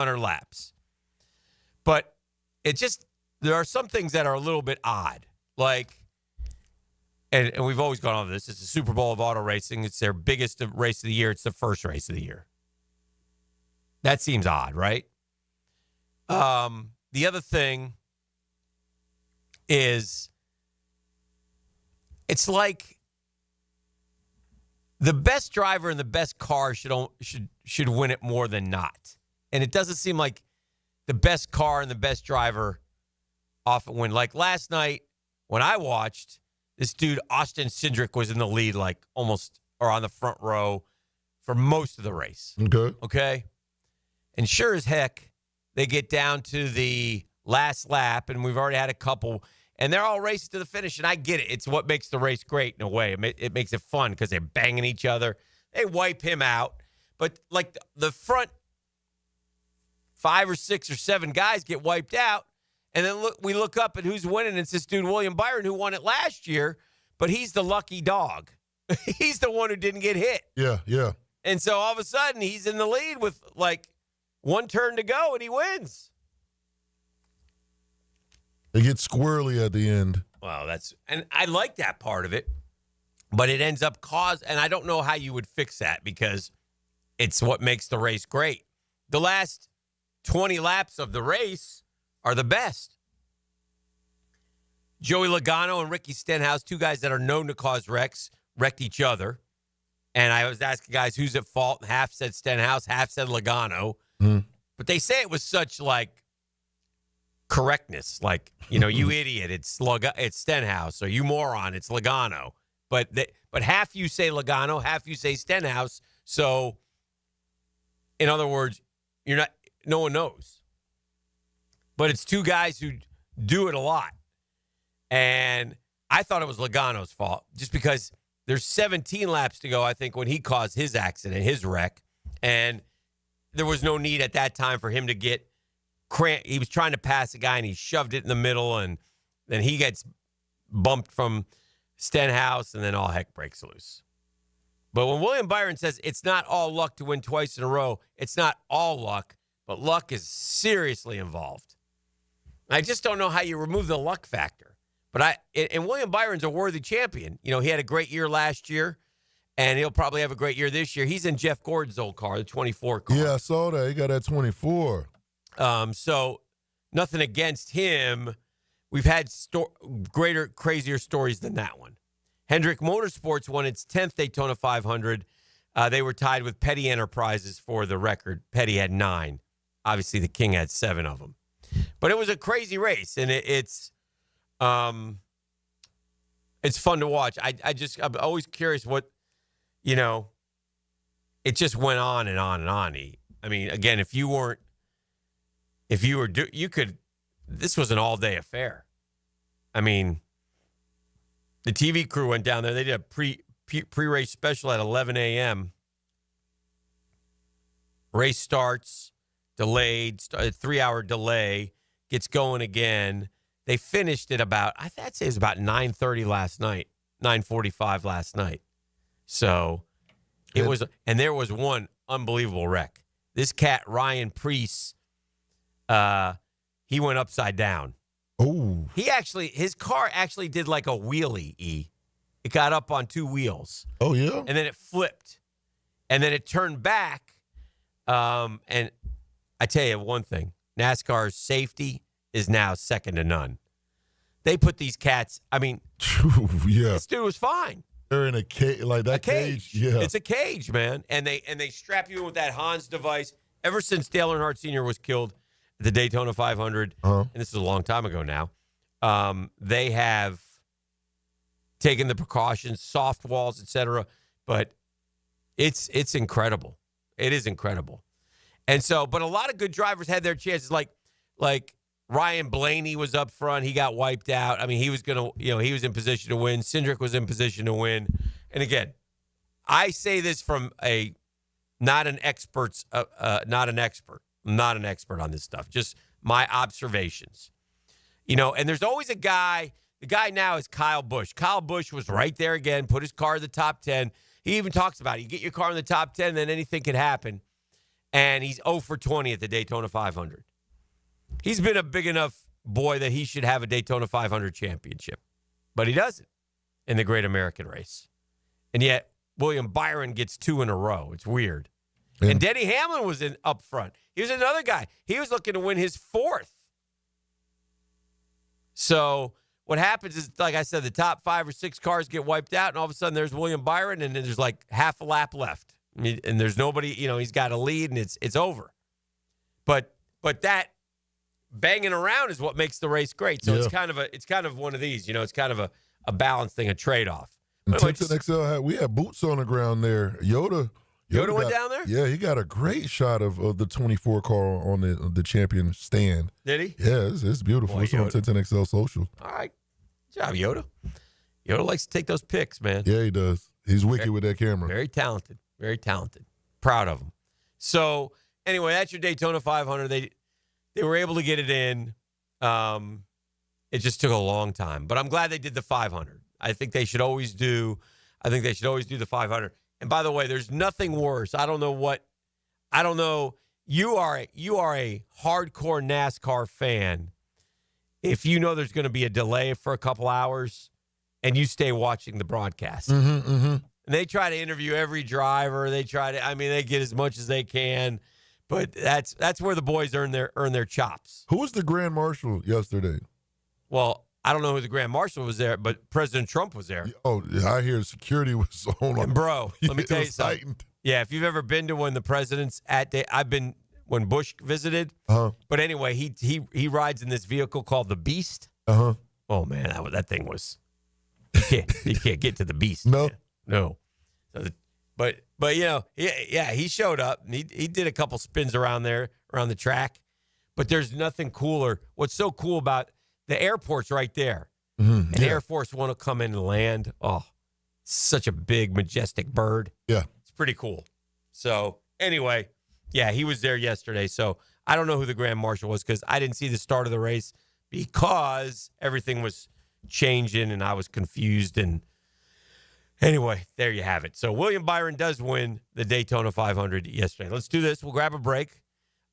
100 laps. But there are some things that are a little bit odd. Like, and we've always gone over this. It's the Super Bowl of auto racing. It's their biggest race of the year. It's the first race of the year. That seems odd, right? The other thing is, it's like the best driver and the best car should win it more than not. And it doesn't seem like the best car and the best driver often win. Like last night when I watched, this dude, Austin Cindric, was in the lead like almost or on the front row for most of the race. Okay? And sure as heck, they get down to the last lap, and we've already had a couple, and they're all racing to the finish, and I get it. It's what makes the race great in a way. It makes it fun because they're banging each other. They wipe him out. But, like, the front 5 or 6 or 7 guys get wiped out, and then we look up at who's winning. It's this dude, William Byron, who won it last year, but he's the lucky dog. He's the one who didn't get hit. Yeah. And so all of a sudden, he's in the lead with, like, 1 turn to go, and he wins. They get squirrely at the end. Well, and I like that part of it, but it ends up and I don't know how you would fix that because it's what makes the race great. The last 20 laps of the race are the best. Joey Logano and Ricky Stenhouse, 2 guys that are known to cause wrecks, wrecked each other. And I was asking guys who's at fault. Half said Stenhouse, half said Logano. But they say it was such, like, correctness. Like, you idiot, it's Stenhouse. Or you moron, it's Logano. But half you say Logano, half you say Stenhouse. So, in other words, no one knows. But it's 2 guys who do it a lot. And I thought it was Logano's fault just because there's 17 laps to go, I think, when he caused his accident, his wreck. And there was no need at that time for him to get cramped. He was trying to pass a guy, and he shoved it in the middle, and then he gets bumped from Stenhouse, and then all heck breaks loose. But when William Byron says it's not all luck to win twice in a row, it's not all luck, but luck is seriously involved. I just don't know how you remove the luck factor. But and William Byron's a worthy champion. He had a great year last year, and he'll probably have a great year this year. He's in Jeff Gordon's old car, the 24 car. Yeah, I saw that. He got that 24. So nothing against him. We've had greater, crazier stories than that one. Hendrick Motorsports won its 10th Daytona 500. They were tied with Petty Enterprises for the record. Petty had 9. Obviously, the King had 7 of them. But it was a crazy race, and it's fun to watch. I'm always curious what, it just went on and on and on. I mean, again, this was an all-day affair. I mean, the TV crew went down there. They did a pre-race special at 11 a.m. Race starts, delayed, a 3-hour delay, gets going again. They finished at about, I'd say it was about 9:30 last night, 9:45 last night. So it was, and there was one unbelievable wreck. This cat, Ryan Preece, he went upside down. Oh. His car actually did like a wheelie. It got up on 2 wheels. Oh, yeah? And then it flipped. And then it turned back. And I tell you one thing, NASCAR's safety is now second to none. They put these cats, I mean, yeah. This dude was fine. They're in a cage, like that cage. Yeah. It's a cage, man. And they strap you in with that Hans device. Ever since Dale Earnhardt Sr. was killed at the Daytona 500, and this is a long time ago now, they have taken the precautions, soft walls, etc. But it's incredible. It is incredible. And so, but a lot of good drivers had their chances. Like Ryan Blaney was up front. He got wiped out. I mean, he was he was in position to win. Cindric was in position to win. And again, I say this from not an expert on this stuff, just my observations. And there's always a guy. The guy now is Kyle Busch. Kyle Busch was right there again, put his car in the top 10. He even talks about it. You get your car in the top 10, then anything can happen. and he's 0 for 20 at the Daytona 500. He's been a big enough boy that he should have a Daytona 500 championship, but he doesn't in the Great American Race. And yet, William Byron gets 2 in a row. It's weird. And Denny Hamlin was up front. He was another guy. He was looking to win his 4th. So what happens is, like I said, the top 5 or 6 cars get wiped out, and all of a sudden there's William Byron, and then there's like half a lap left. And there's nobody, he's got a lead, and it's over. But that banging around is what makes the race great. So it's kind of one of these, it's kind of a balance thing, a trade-off. Tintin XL we had boots on the ground there. Yoda went down there? Yeah, he got a great shot of the 24 car on the champion stand. Did he? Yeah, it's beautiful. Boy, it's on Tintin XL social. All right. Good job, Yoda. Yoda likes to take those pics, man. Yeah, he does. He's wicked with that camera. Very talented. Very talented. Proud of him. So, anyway, that's your Daytona 500. They were able to get it in. It just took a long time. But I'm glad they did the 500. I think they should always do the 500. And by the way, there's nothing worse. I don't know. You are a hardcore NASCAR fan if you know there's going to be a delay for a couple hours and you stay watching the broadcast. And they try to interview every driver. They get as much as they can. But that's where the boys earn their chops. Who was the Grand Marshal yesterday? Well, I don't know who the Grand Marshal was there, but President Trump was there. Oh, yeah, I hear security was on. And bro, let me tell you something. Tightened. Yeah, if you've ever been to when the president's I've been when Bush visited. But anyway, he rides in this vehicle called the Beast. Oh man, that thing was. You can't get to the Beast. No, man. No. So but he showed up and he did a couple spins around the track. But there's nothing cooler. What's so cool about the airport's right there. And Air Force One will come in and land. Oh, such a big, majestic bird. Yeah. It's pretty cool. So, anyway, yeah, he was there yesterday. So, I don't know who the Grand Marshal was because I didn't see the start of the race because everything was changing and I was confused. And anyway, there you have it. So, William Byron does win the Daytona 500 yesterday. Let's do this. We'll grab a break.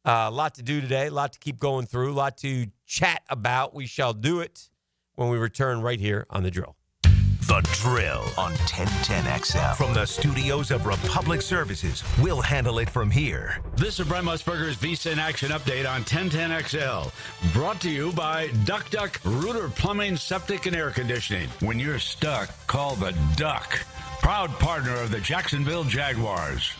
A lot to do today, a lot to keep going through, a lot to chat about. We shall do it when we return right here on The Drill. The Drill on 1010XL. From the studios of Republic Services, we'll handle it from here. This is Brent Musburger's Visa in Action update on 1010XL. Brought to you by Duck Duck Rooter Plumbing, Septic, and Air Conditioning. When you're stuck, call the Duck. Proud partner of the Jacksonville Jaguars.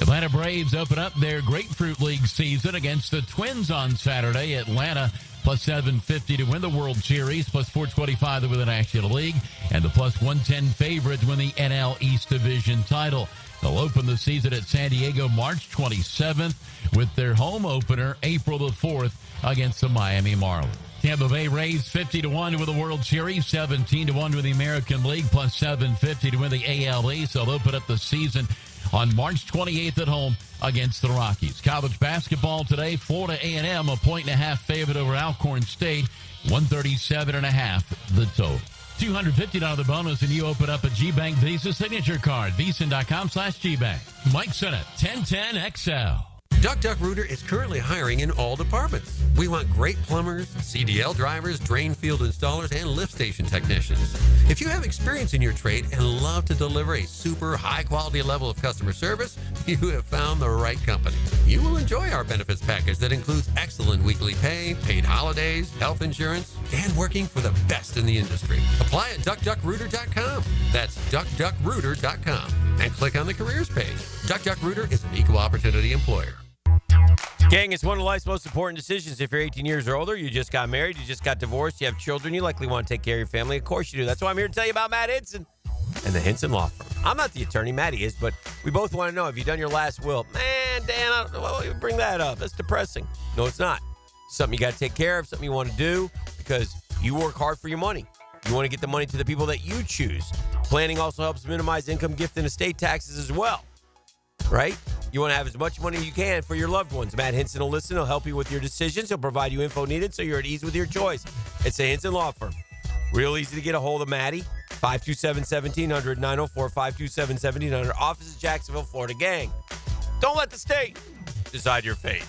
Atlanta Braves open up their Grapefruit League season against the Twins on Saturday. Atlanta plus 750 to win the World Series, plus 425 to win the National League, and the plus 110 favorite to win the NL East Division title. They'll open the season at San Diego March 27th with their home opener April the 4th against the Miami Marlins. Tampa Bay Rays 50 to 1 to win the World Series, 17 to 1 to win the American League, plus 750 to win the AL East. They'll open up the season on March 28th at home against the Rockies. College basketball today, Florida A&M, a 1.5 favorite over Alcorn State, 137.5 the total. $250 bonus and you open up a G-Bank Visa signature card. Visa.com/GBank. Mike Sennett, 1010XL. Duck Duck Rooter is currently hiring in all departments. We want great plumbers, CDL drivers, drain field installers, and lift station technicians. If you have experience in your trade and love to deliver a super high-quality level of customer service, you have found the right company. You will enjoy our benefits package that includes excellent weekly pay, paid holidays, health insurance, and working for the best in the industry. Apply at duckduckrooter.com. That's duckduckrooter.com. And click on the careers page. Duck Duck Rooter is an equal opportunity employer. Gang, it's one of life's most important decisions. If you're 18 years or older, you just got married, you just got divorced, you have children, you likely want to take care of your family. Of course you do. That's why I'm here to tell you about Matt Hinson and the Hinson Law Firm. I'm not the attorney, Matty is, but we both want to know, have you done your last will? Man, Dan, why you bring that up? That's depressing. No, it's not. Something you got to take care of, something you want to do because you work hard for your money. You want to get the money to the people that you choose. Planning also helps minimize income, gift, and estate taxes as well. Right? You want to have as much money as you can for your loved ones. Matt Hinson will listen. He'll help you with your decisions. He'll provide you info needed so you're at ease with your choice. It's the Hinson Law Firm. Real easy to get a hold of Matty. 527-1700, 904-527-1700. Office is Jacksonville, Florida. Gang, don't let the state decide your fate.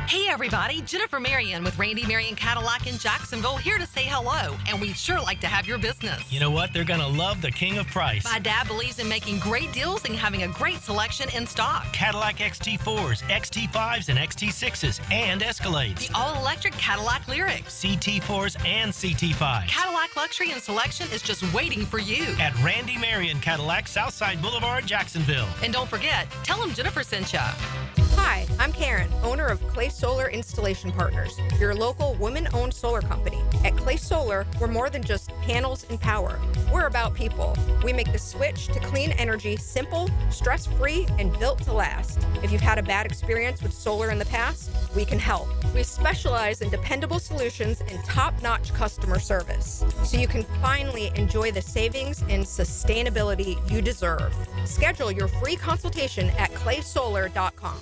Hey everybody, Jennifer Marion with Randy Marion Cadillac in Jacksonville here to say hello, and we'd sure like to have your business. You know what? They're going to love the king of price. My dad believes in making great deals and having a great selection in stock. Cadillac XT4s, XT5s, and XT6s, and Escalades. The all-electric Cadillac Lyriq. CT4s and CT5s. Cadillac luxury and selection is just waiting for you. At Randy Marion Cadillac, Southside Boulevard, Jacksonville. And don't forget, tell them Jennifer sent ya. Hi, I'm Karen, owner of Clay Solar Installation Partners, your local women-owned solar company. At Clay Solar, we're more than just panels and power. We're about people. We make the switch to clean energy simple, stress-free, and built to last. If you've had a bad experience with solar in the past, we can help. We specialize in dependable solutions and top-notch customer service, so you can finally enjoy the savings and sustainability you deserve. Schedule your free consultation at claysolar.com.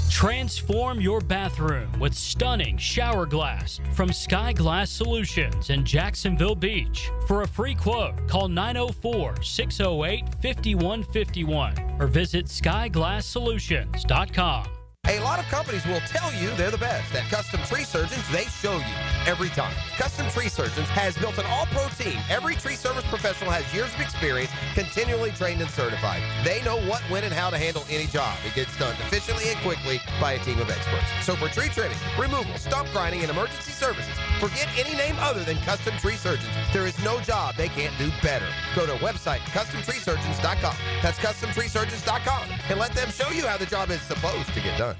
Transform your bathroom with stunning shower glass from Sky Glass Solutions in Jacksonville Beach. For a free quote, call 904-608-5151 or visit skyglasssolutions.com. A lot of companies will tell you they're the best. At Custom Tree Surgeons, they show you every time. Custom Tree Surgeons has built an all-pro team. Every tree service professional has years of experience, continually trained and certified. They know what, when, and how to handle any job. It gets done efficiently and quickly by a team of experts. So for tree trimming, removal, stump grinding, and emergency services, forget any name other than Custom Tree Surgeons. There is no job they can't do better. Go to website CustomTreeSurgeons.com. That's CustomTreeSurgeons.com, and let them show you how the job is supposed to get done.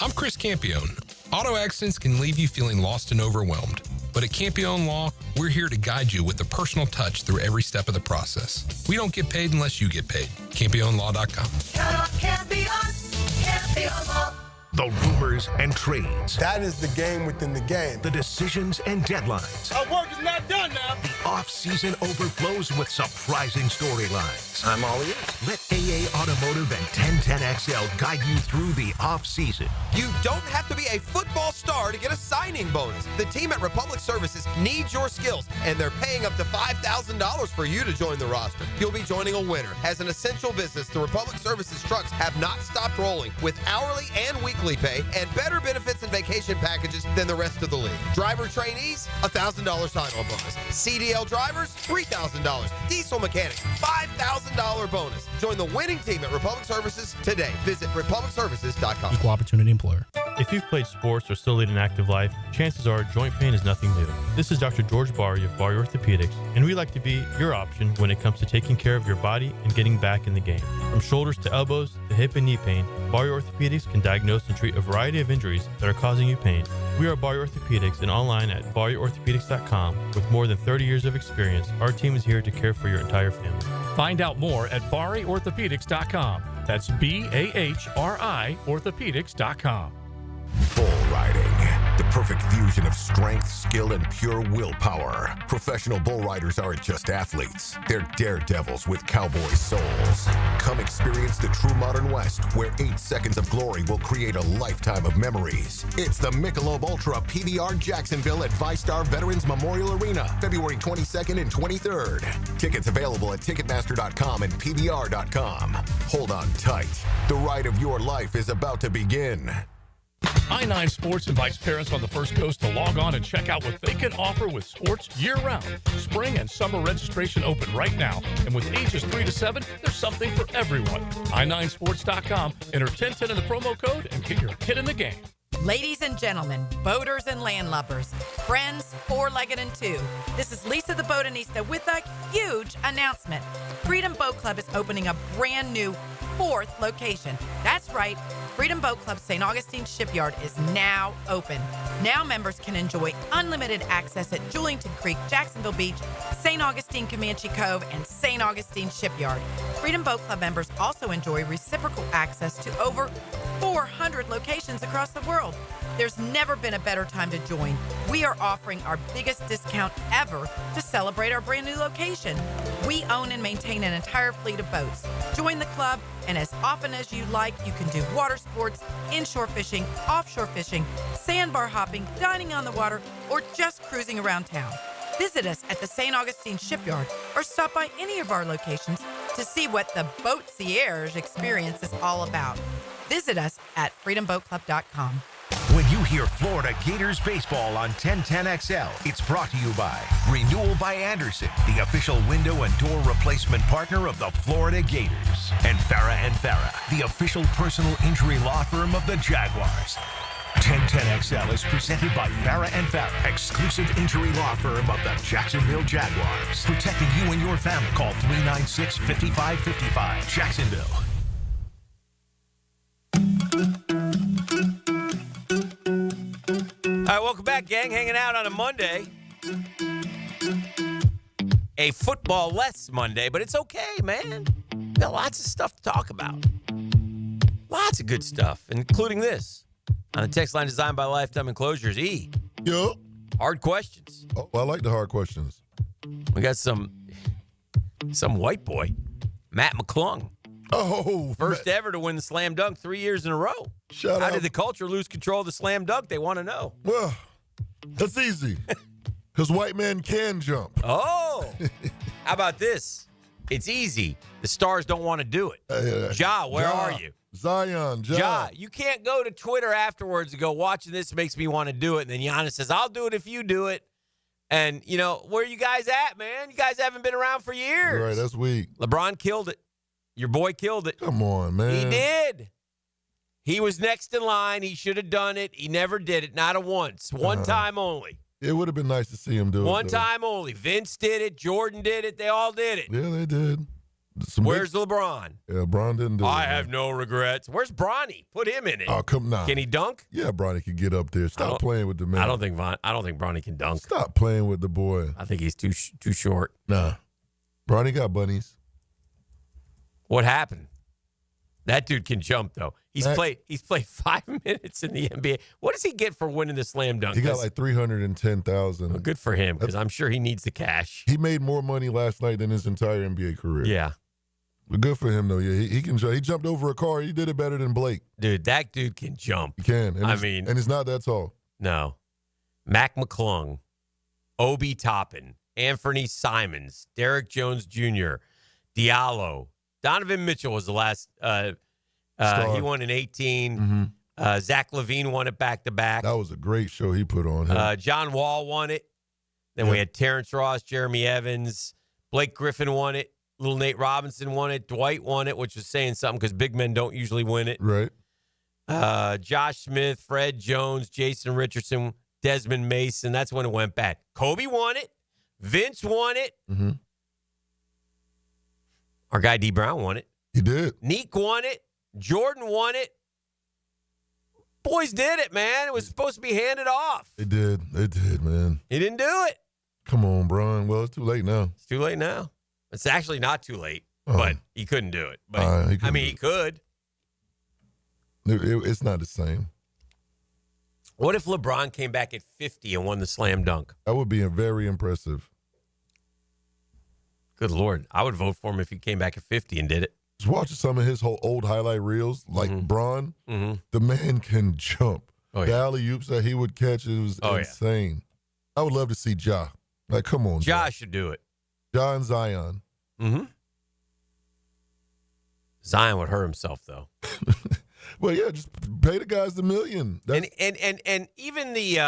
I'm Chris Campione. Auto accidents can leave you feeling lost and overwhelmed. But at Campione Law, we're here to guide you with a personal touch through every step of the process. We don't get paid unless you get paid. CampioneLaw.com. Count on Campione Law. The rumors and trades. That is the game within the game. The decisions and deadlines. Our work is not done now. The off-season overflows with surprising storylines. I'm all ears. Let AA Automotive and 1010XL guide you through the off-season. You don't have to be a football star to get a signing bonus. The team at Republic Services needs your skills, and they're paying up to $5,000 for you to join the roster. You'll be joining a winner. As an essential business, the Republic Services trucks have not stopped rolling with hourly and weekly pay and better benefits and vacation packages than the rest of the league. Driver trainees, $1,000 sign-on bonus. CDL drivers, $3,000. Diesel mechanics, $5,000 bonus. Join the winning team at Republic Services today. Visit republicservices.com. Equal opportunity employer. If you've played sports or still lead an active life, chances are joint pain is nothing new. This is Dr. George Barry of Barry Orthopedics, and we like to be your option when it comes to taking care of your body and getting back in the game. From shoulders to elbows to hip and knee pain, Barry Orthopedics can diagnose and treat a variety of injuries that are causing you pain. We are Barry Orthopedics and online at barryorthopedics.com. With more than 30 years of experience, our team is here to care for your entire family. Find out more at barryorthopedics.com. That's BAHRI orthopedics.com. Bull riding. The perfect fusion of strength, skill, and pure willpower. Professional bull riders aren't just athletes. They're daredevils with cowboy souls. Come experience the true modern West, where 8 seconds of glory will create a lifetime of memories. It's the Michelob Ultra PBR Jacksonville at ViStar Veterans Memorial Arena, February 22nd and 23rd. Tickets available at Ticketmaster.com and PBR.com. Hold on tight. The ride of your life is about to begin. I-9 Sports invites parents on the First Coast to log on and check out what they can offer with sports year-round. Spring and summer registration open right now. And with ages 3 to 7, there's something for everyone. i9sports.com. Enter 1010 in the promo code and get your kid in the game. Ladies and gentlemen, boaters and landlubbers, friends, four-legged and two, this is Lisa the Botanista with a huge announcement. Freedom Boat Club is opening a brand new 4th location. That's right, Freedom Boat Club St. Augustine Shipyard is now open. Now members can enjoy unlimited access at Julington Creek, Jacksonville Beach, St. Augustine Comanche Cove, and St. Augustine Shipyard. Freedom Boat Club members also enjoy reciprocal access to over 400 locations across the world. There's never been a better time to join. We are offering our biggest discount ever to celebrate our brand new location. We own and maintain an entire fleet of boats. Join the club, and as often as you like, you can do water sports, inshore fishing, offshore fishing, sandbar hopping, dining on the water, or just cruising around town. Visit us at the St. Augustine Shipyard or stop by any of our locations to see what the Boat Cierge experience is all about. Visit us at freedomboatclub.com. When you hear Florida Gators baseball on 1010XL, it's brought to you by Renewal by Anderson, the official window and door replacement partner of the Florida Gators, and Farah & Farah, the official personal injury law firm of the Jaguars. 1010XL is presented by Farah & Farah, exclusive injury law firm of the Jacksonville Jaguars. Protecting you and your family. Call 396-5555. Jacksonville. All right, welcome back, gang. Hanging out on a Monday. A football-less Monday, but it's okay, man. We got lots of stuff to talk about. Lots of good stuff, including this. On the text line designed by Lifetime Enclosures, E. Yo. Hard questions. Oh, I like the hard questions. We got some white boy, Matt McClung. Oh, first ever to win the slam dunk 3 years in a row. How did the culture lose control of the slam dunk? They want to know. Well, that's easy. Because white men can jump. Oh, how about this? It's easy. The stars don't want to do it. Ja, where are you? Zion, Ja, you can't go to Twitter afterwards and go, watching this makes me want to do it. And then Giannis says, I'll do it if you do it. And, you know, where are you guys at, man? You guys haven't been around for years. Right, that's weak. LeBron killed it. Your boy killed it. Come on, man. He did. He was next in line. He should have done it. He never did it. Not a once. One time only. It would have been nice to see him do it. One time only. Vince did it. Jordan did it. They all did it. Yeah, they did. Where's LeBron? Yeah, Bron didn't do it. I have no regrets. Where's Bronny? Put him in it. Oh, come on. Can he dunk? Yeah, Bronny can get up there. Stop playing with the man. I don't think Bronny can dunk. Stop playing with the boy. I think he's too short. Nah. Bronny got bunnies. What happened? That dude can jump, though. He's played 5 minutes in the NBA. What does he get for winning the slam dunk? He got like $310,000. Well, good for him, because I'm sure he needs the cash. He made more money last night than his entire NBA career. Yeah. But good for him, though. Yeah, he can jump. He jumped over a car. He did it better than Blake. Dude, that dude can jump. He can. And and he's not that tall. No. Mac McClung, Obi Toppin, Anthony Simons, Derek Jones Jr., Diallo. Donovan Mitchell was the last. He won in 18. Mm-hmm. Zach LaVine won it back-to-back. That was a great show he put on. John Wall won it. Then we had Terrence Ross, Jeremy Evans. Blake Griffin won it. Little Nate Robinson won it. Dwight won it, which was saying something because big men don't usually win it. Right. Josh Smith, Fred Jones, Jason Richardson, Desmond Mason. That's when it went bad. Kobe won it. Vince won it. Mm-hmm. Our guy D. Brown won it. He did. Neek won it. Jordan won it. Boys did it, man. It was supposed to be handed off. They did. They did, man. He didn't do it. Come on, Bron. Well, it's too late now. It's too late now. It's actually not too late, but he couldn't do it. But he could. It's not the same. What if LeBron came back at 50 and won the slam dunk? That would be very impressive. Good Lord. I would vote for him if he came back at 50 and did it. Just watching some of his whole old highlight reels, like Bron, the man can jump. Oh, the yeah. alley-oops that he would catch, it was insane. I would love to see Ja. Like, come on, Ja should do it. Ja and Zion. Mm-hmm. Zion would hurt himself, though. Well, yeah, just pay the guys the $1 million. And even the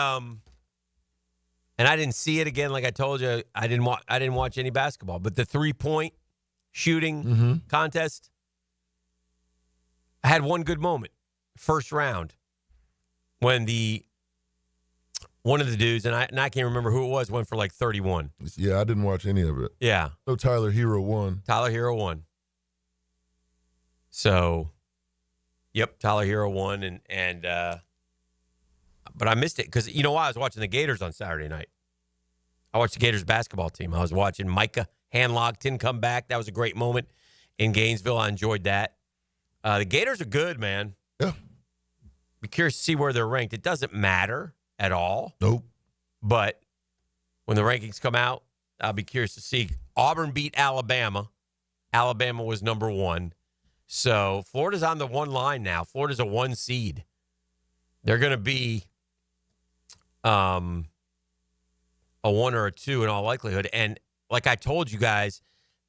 and I didn't see it again. Like I told you, I didn't watch any basketball. But the 3-point shooting contest, I had one good moment. First round, when one of the dudes, and I can't remember who it was, went for like 31. Yeah, I didn't watch any of it. Yeah. So Tyler Hero won. Tyler Hero won. So, yep, Tyler Hero won, but I missed it because you know why? I was watching the Gators on Saturday night. I watched the Gators basketball team. I was watching Micah Hanlogton come back. That was a great moment in Gainesville. I enjoyed that. The Gators are good, man. Yeah. Be curious to see where they're ranked. It doesn't matter at all. Nope. But when the rankings come out, I'll be curious to see. Auburn beat Alabama. Alabama was number 1. So Florida's on the 1 line now. Florida's a 1 seed. They're going to be a a 1 or a 2 in all likelihood. And like I told you guys,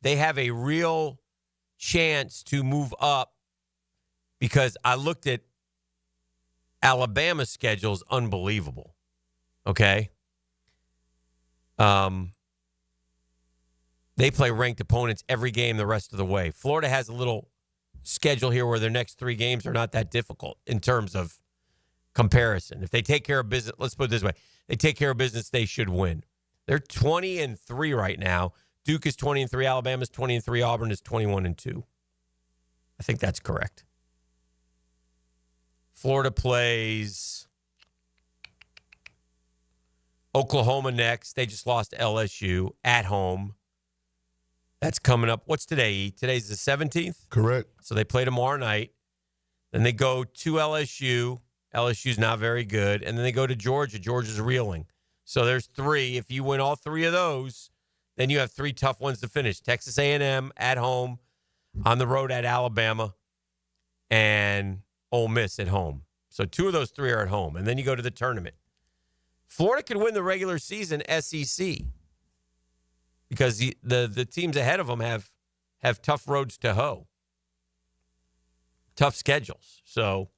they have a real chance to move up because I looked at Alabama's schedule is unbelievable. Okay? They play ranked opponents every game the rest of the way. Florida has a little schedule here where their next 3 games are not that difficult in terms of comparison. If they take care of business, let's put it this way. They take care of business, they should win. They're 20-3 right now. Duke is 20-3, Alabama's 20-3, Auburn is 21-2. I think that's correct. Florida plays Oklahoma next. They just lost to LSU at home. That's coming up. What's today, E? Today's the 17th? Correct. So they play tomorrow night. Then they go to LSU. LSU's not very good. And then they go to Georgia. Georgia's reeling. So there's 3. If you win all 3 of those, then you have 3 tough ones to finish. Texas A&M at home, on the road at Alabama, and Ole Miss at home. So 2 of those 3 are at home. And then you go to the tournament. Florida could win the regular season SEC because the teams ahead of them have tough roads to hoe, tough schedules. So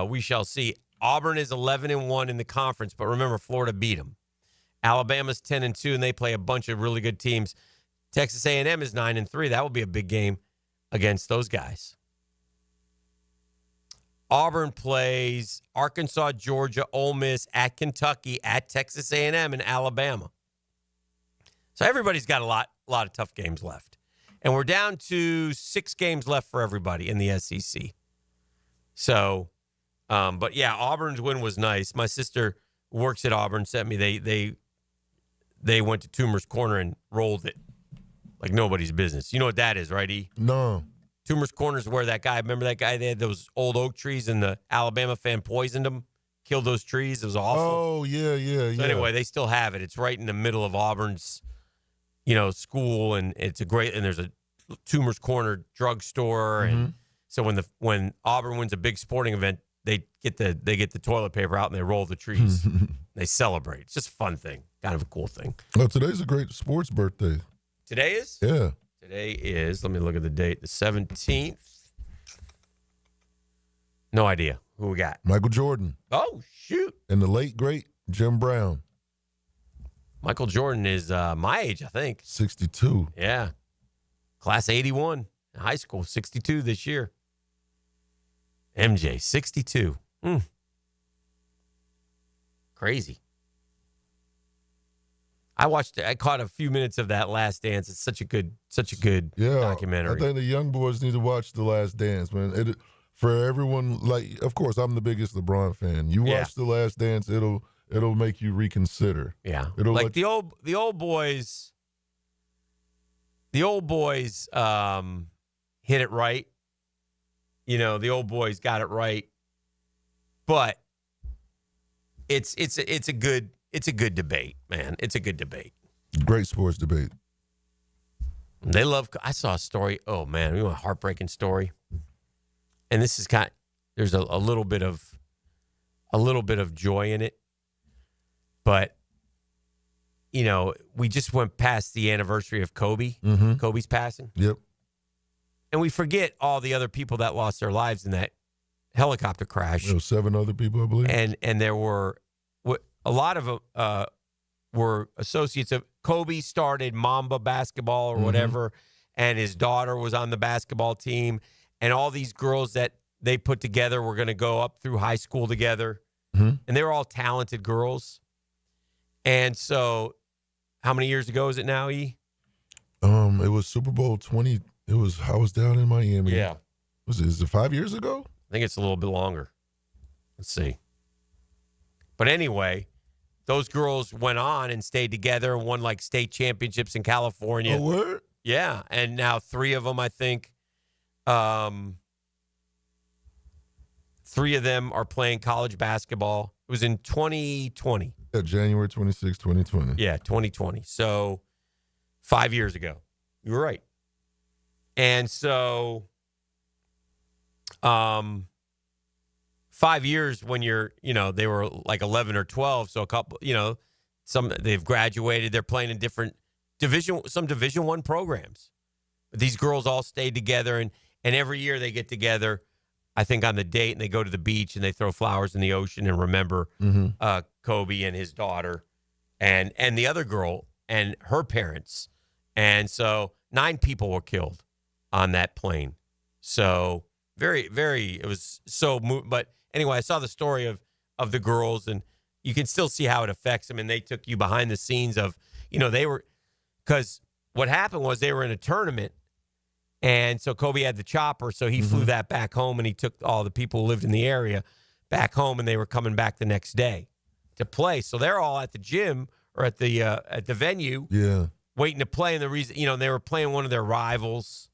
we shall see. Auburn is 11-1 in the conference, but remember, Florida beat them. Alabama's 10-2, and they play a bunch of really good teams. Texas A&M is 9-3. That will be a big game against those guys. Auburn plays Arkansas, Georgia, Ole Miss, at Kentucky, at Texas A&M, and Alabama. So everybody's got a lot of tough games left. And we're down to 6 games left for everybody in the SEC. So, but yeah, Auburn's win was nice. My sister works at Auburn, sent me, they went to Toomer's Corner and rolled it like nobody's business. You know what that is, right, E? No. Toomer's Corner is where that guy, remember that guy? They had those old oak trees and the Alabama fan poisoned them, killed those trees. It was awful. Oh, yeah. So anyway, they still have it. It's right in the middle of Auburn's, school, and it's a great, and there's a Toomer's Corner drugstore. And so when Auburn wins a big sporting event, they get the toilet paper out and they roll the trees. They celebrate. It's just a fun thing, kind of a cool thing. Well, today's a great sports birthday. Today is? Yeah. Today is, let me look at the date, the 17th. No idea who we got. Michael Jordan. Oh, shoot. And the late, great Jim Brown. Michael Jordan is my age, I think. 62. Yeah. Class 81 in high school, 62 this year. MJ, 62. Crazy. I caught a few minutes of that Last Dance. It's such a good documentary. I think the young boys need to watch The Last Dance, man. For everyone, like, of course, I'm the biggest LeBron fan. You watch The Last Dance, it'll make you reconsider. Yeah. It'll like the old boys. The old boys hit it right. The old boys got it right. But it's a good debate, man. It's a good debate. Great sports debate. They love. I saw a story. Oh man, a heartbreaking story. And this is there's a little bit of joy in it, but we just went past the anniversary of Kobe. Kobe's passing. Yep. And we forget all the other people that lost their lives in that helicopter crash. There were 7 other people, I believe. And there were a lot of them were associates of Kobe. Started Mamba basketball or whatever, and his daughter was on the basketball team. And all these girls that they put together were going to go up through high school together. And they were all talented girls. And so how many years ago is it now, E? It was Super Bowl 20. I was down in Miami. Yeah. Is it 5 years ago? I think it's a little bit longer. Let's see. But anyway, those girls went on and stayed together and won like state championships in California. Oh, word? Yeah. And now 3 of them, I think, 3 of them are playing college basketball. It was in 2020. Yeah, January 26, 2020. Yeah, 2020. So 5 years ago. You were right. And so 5 years when you're, they were like 11 or 12. So a couple, they've graduated. They're playing in different Division I programs. But these girls all stay together, and every year they get together, I think, on the date, and they go to the beach and they throw flowers in the ocean and remember Kobe and his daughter and the other girl and her parents. And so 9 people were killed on that plane. So very, very, it was so, but anyway, I saw the story of the girls, and you can still see how it affects them. And they took you behind the scenes of, because what happened was they were in a tournament. And so Kobe had the chopper, so he flew that back home, and he took all the people who lived in the area back home, and they were coming back the next day to play. So they're all at the gym or at the venue, waiting to play. And the reason, they were playing one of their rivals,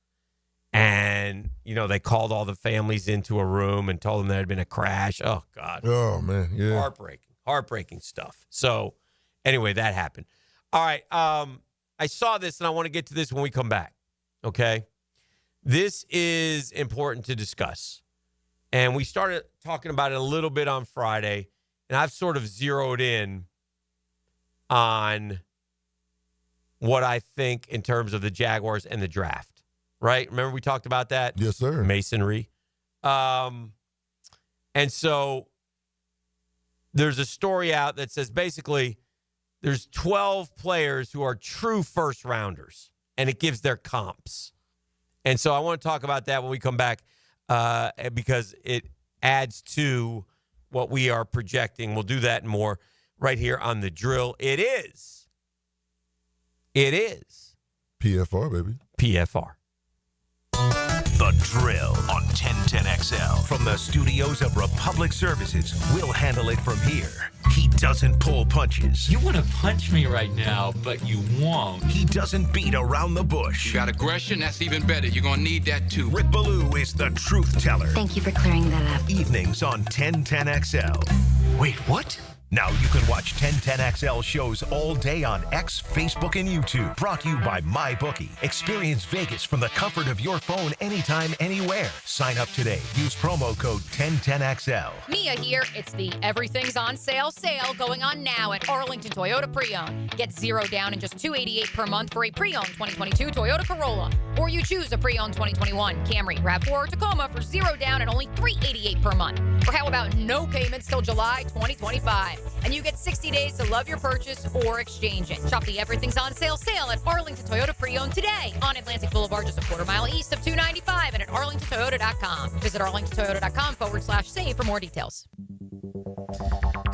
and they called all the families into a room and told them there had been a crash. Oh God! Oh man, yeah, heartbreaking stuff. So anyway, that happened. All right, I saw this, and I want to get to this when we come back. Okay. This is important to discuss. And we started talking about it a little bit on Friday, and I've sort of zeroed in on what I think in terms of the Jaguars and the draft, right? Remember we talked about that? Yes, sir. Masonry. And so there's a story out that says basically there's 12 players who are true first rounders, and it gives their comps. And so I want to talk about that when we come back because it adds to what we are projecting. We'll do that and more right here on The Drill. It is PFR, baby. PFR. The Drill on 1010XL. From the studios of Republic Services, we'll handle it from here. He doesn't pull punches. You want to punch me right now, but you won't. He doesn't beat around the bush. You got aggression? That's even better. You're going to need that too. Rick Ballou is the truth teller. Thank you for clearing that up. Evenings on 1010XL. Wait, what? Now you can watch 1010XL shows all day on X, Facebook, and YouTube. Brought to you by MyBookie. Experience Vegas from the comfort of your phone anytime, anywhere. Sign up today. Use promo code 1010XL. Mia here. It's the Everything's on Sale going on now at Arlington Toyota Pre-Owned. Get $0 down and just $288 per month for a pre-owned 2022 Toyota Corolla. Or you choose a pre-owned 2021 Camry, RAV4, or Tacoma for $0 down and only $388 per month. Or how about no payments till July 2025? And you get 60 days to love your purchase or exchange it. Shop the Everything's on Sale at Arlington Toyota Pre-Owned today on Atlantic Boulevard, just a quarter mile east of 295, and at arlingtontoyota.com. Visit arlingtontoyota.com/save for more details.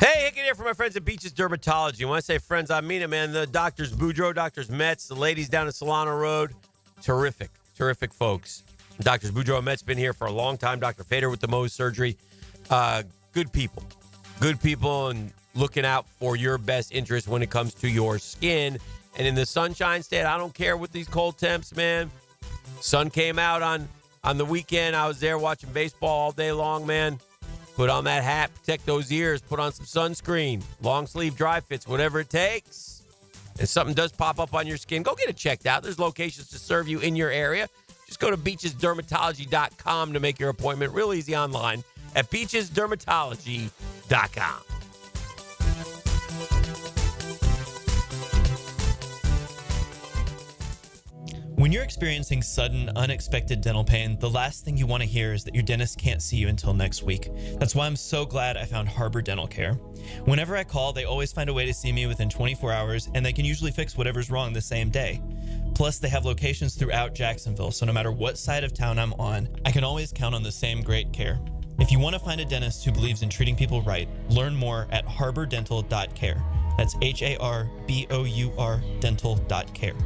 Hey, Hicken here for my friends at Beaches Dermatology. When I say friends, I mean it, man. The Doctors Boudreaux, Doctors Metz, the ladies down at Solano Road. Terrific folks. Doctors Boudreaux and Metz been here for a long time. Dr. Fader with the Mohs surgery. Good people, and looking out for your best interest when it comes to your skin. And in the Sunshine State, I don't care with these cold temps, man. Sun came out on the weekend. I was there watching baseball all day long, man. Put on that hat, protect those ears, put on some sunscreen, long sleeve dry fits, whatever it takes. If something does pop up on your skin, go get it checked out. There's locations to serve you in your area. Just go to beachesdermatology.com to make your appointment. Real easy online at beachesdermatology.com. When you're experiencing sudden, unexpected dental pain, the last thing you want to hear is that your dentist can't see you until next week. That's why I'm so glad I found Harbor Dental Care. Whenever I call, they always find a way to see me within 24 hours, and they can usually fix whatever's wrong the same day. Plus, they have locations throughout Jacksonville, so no matter what side of town I'm on, I can always count on the same great care. If you want to find a dentist who believes in treating people right, learn more at harbordental.care. That's HARBOUR dental.care.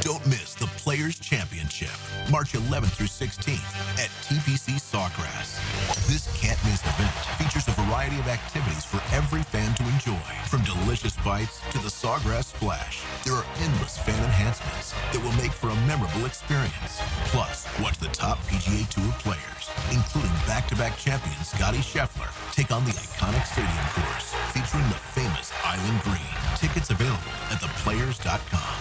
Don't miss the Players' Championship, March 11th through 16th at TPC Sawgrass. This can't-miss event features a variety of activities for every fan to enjoy, from delicious bites to the Sawgrass Splash. There are endless fan enhancements that will make for a memorable experience. Plus, watch the top PGA Tour players, including back-to-back champion Scottie Scheffler, take on the iconic stadium course featuring the famous Island Green. Tickets available at theplayers.com.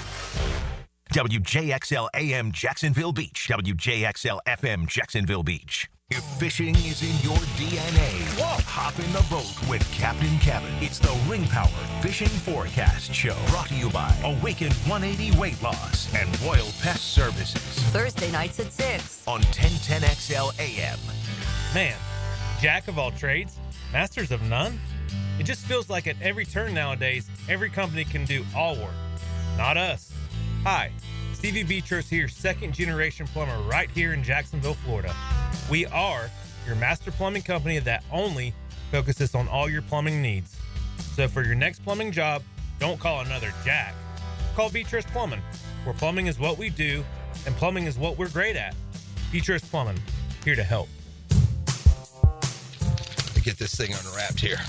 WJXL AM Jacksonville Beach. WJXL FM Jacksonville Beach. If fishing is in your DNA, hop in the boat with Captain Kevin. It's the Ring Power Fishing Forecast Show, brought to you by Awaken 180 Weight Loss and Royal Pest Services. Thursday nights at 6 on 1010XL AM. Man, jack of all trades, masters of none? It just feels like at every turn nowadays, every company can do all work. Not us. Hi, Stevie Beatrice here, second-generation plumber right here in Jacksonville, Florida. We are your master plumbing company that only focuses on all your plumbing needs. So for your next plumbing job, don't call another Jack. Call Beatrice Plumbing, where plumbing is what we do and plumbing is what we're great at. Beatrice Plumbing, here to help. Let me get this thing unwrapped here.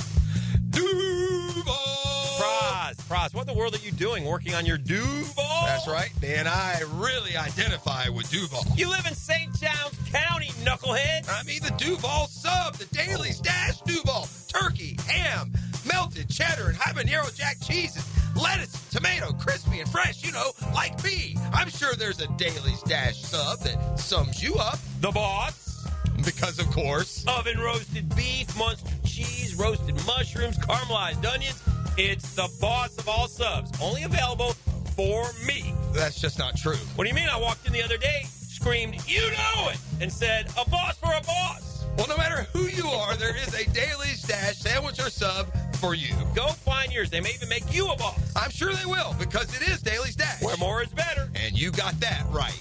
Praz, what in the world are you doing working on your Duval? That's right, man. I really identify with Duval. You live in St. John's County, knucklehead. I mean the Duval sub, the Daily Stash Duval. Turkey, ham, melted cheddar, and habanero jack cheeses. Lettuce, tomato, crispy and fresh, like me. I'm sure there's a Daily Stash sub that sums you up. The boss. Because, of course. Oven roasted beef, Munster cheese, roasted mushrooms, caramelized onions. It's the boss of all subs. Only available for me. That's just not true. What do you mean? I walked in the other day, screamed, "You know it!" and said, "A boss for a boss." Well, no matter who you are, there is a Daily Stash sandwich or sub for you. Go find yours. They may even make you a boss. I'm sure they will, because it is Daily Stash. Where more is better. And you got that right.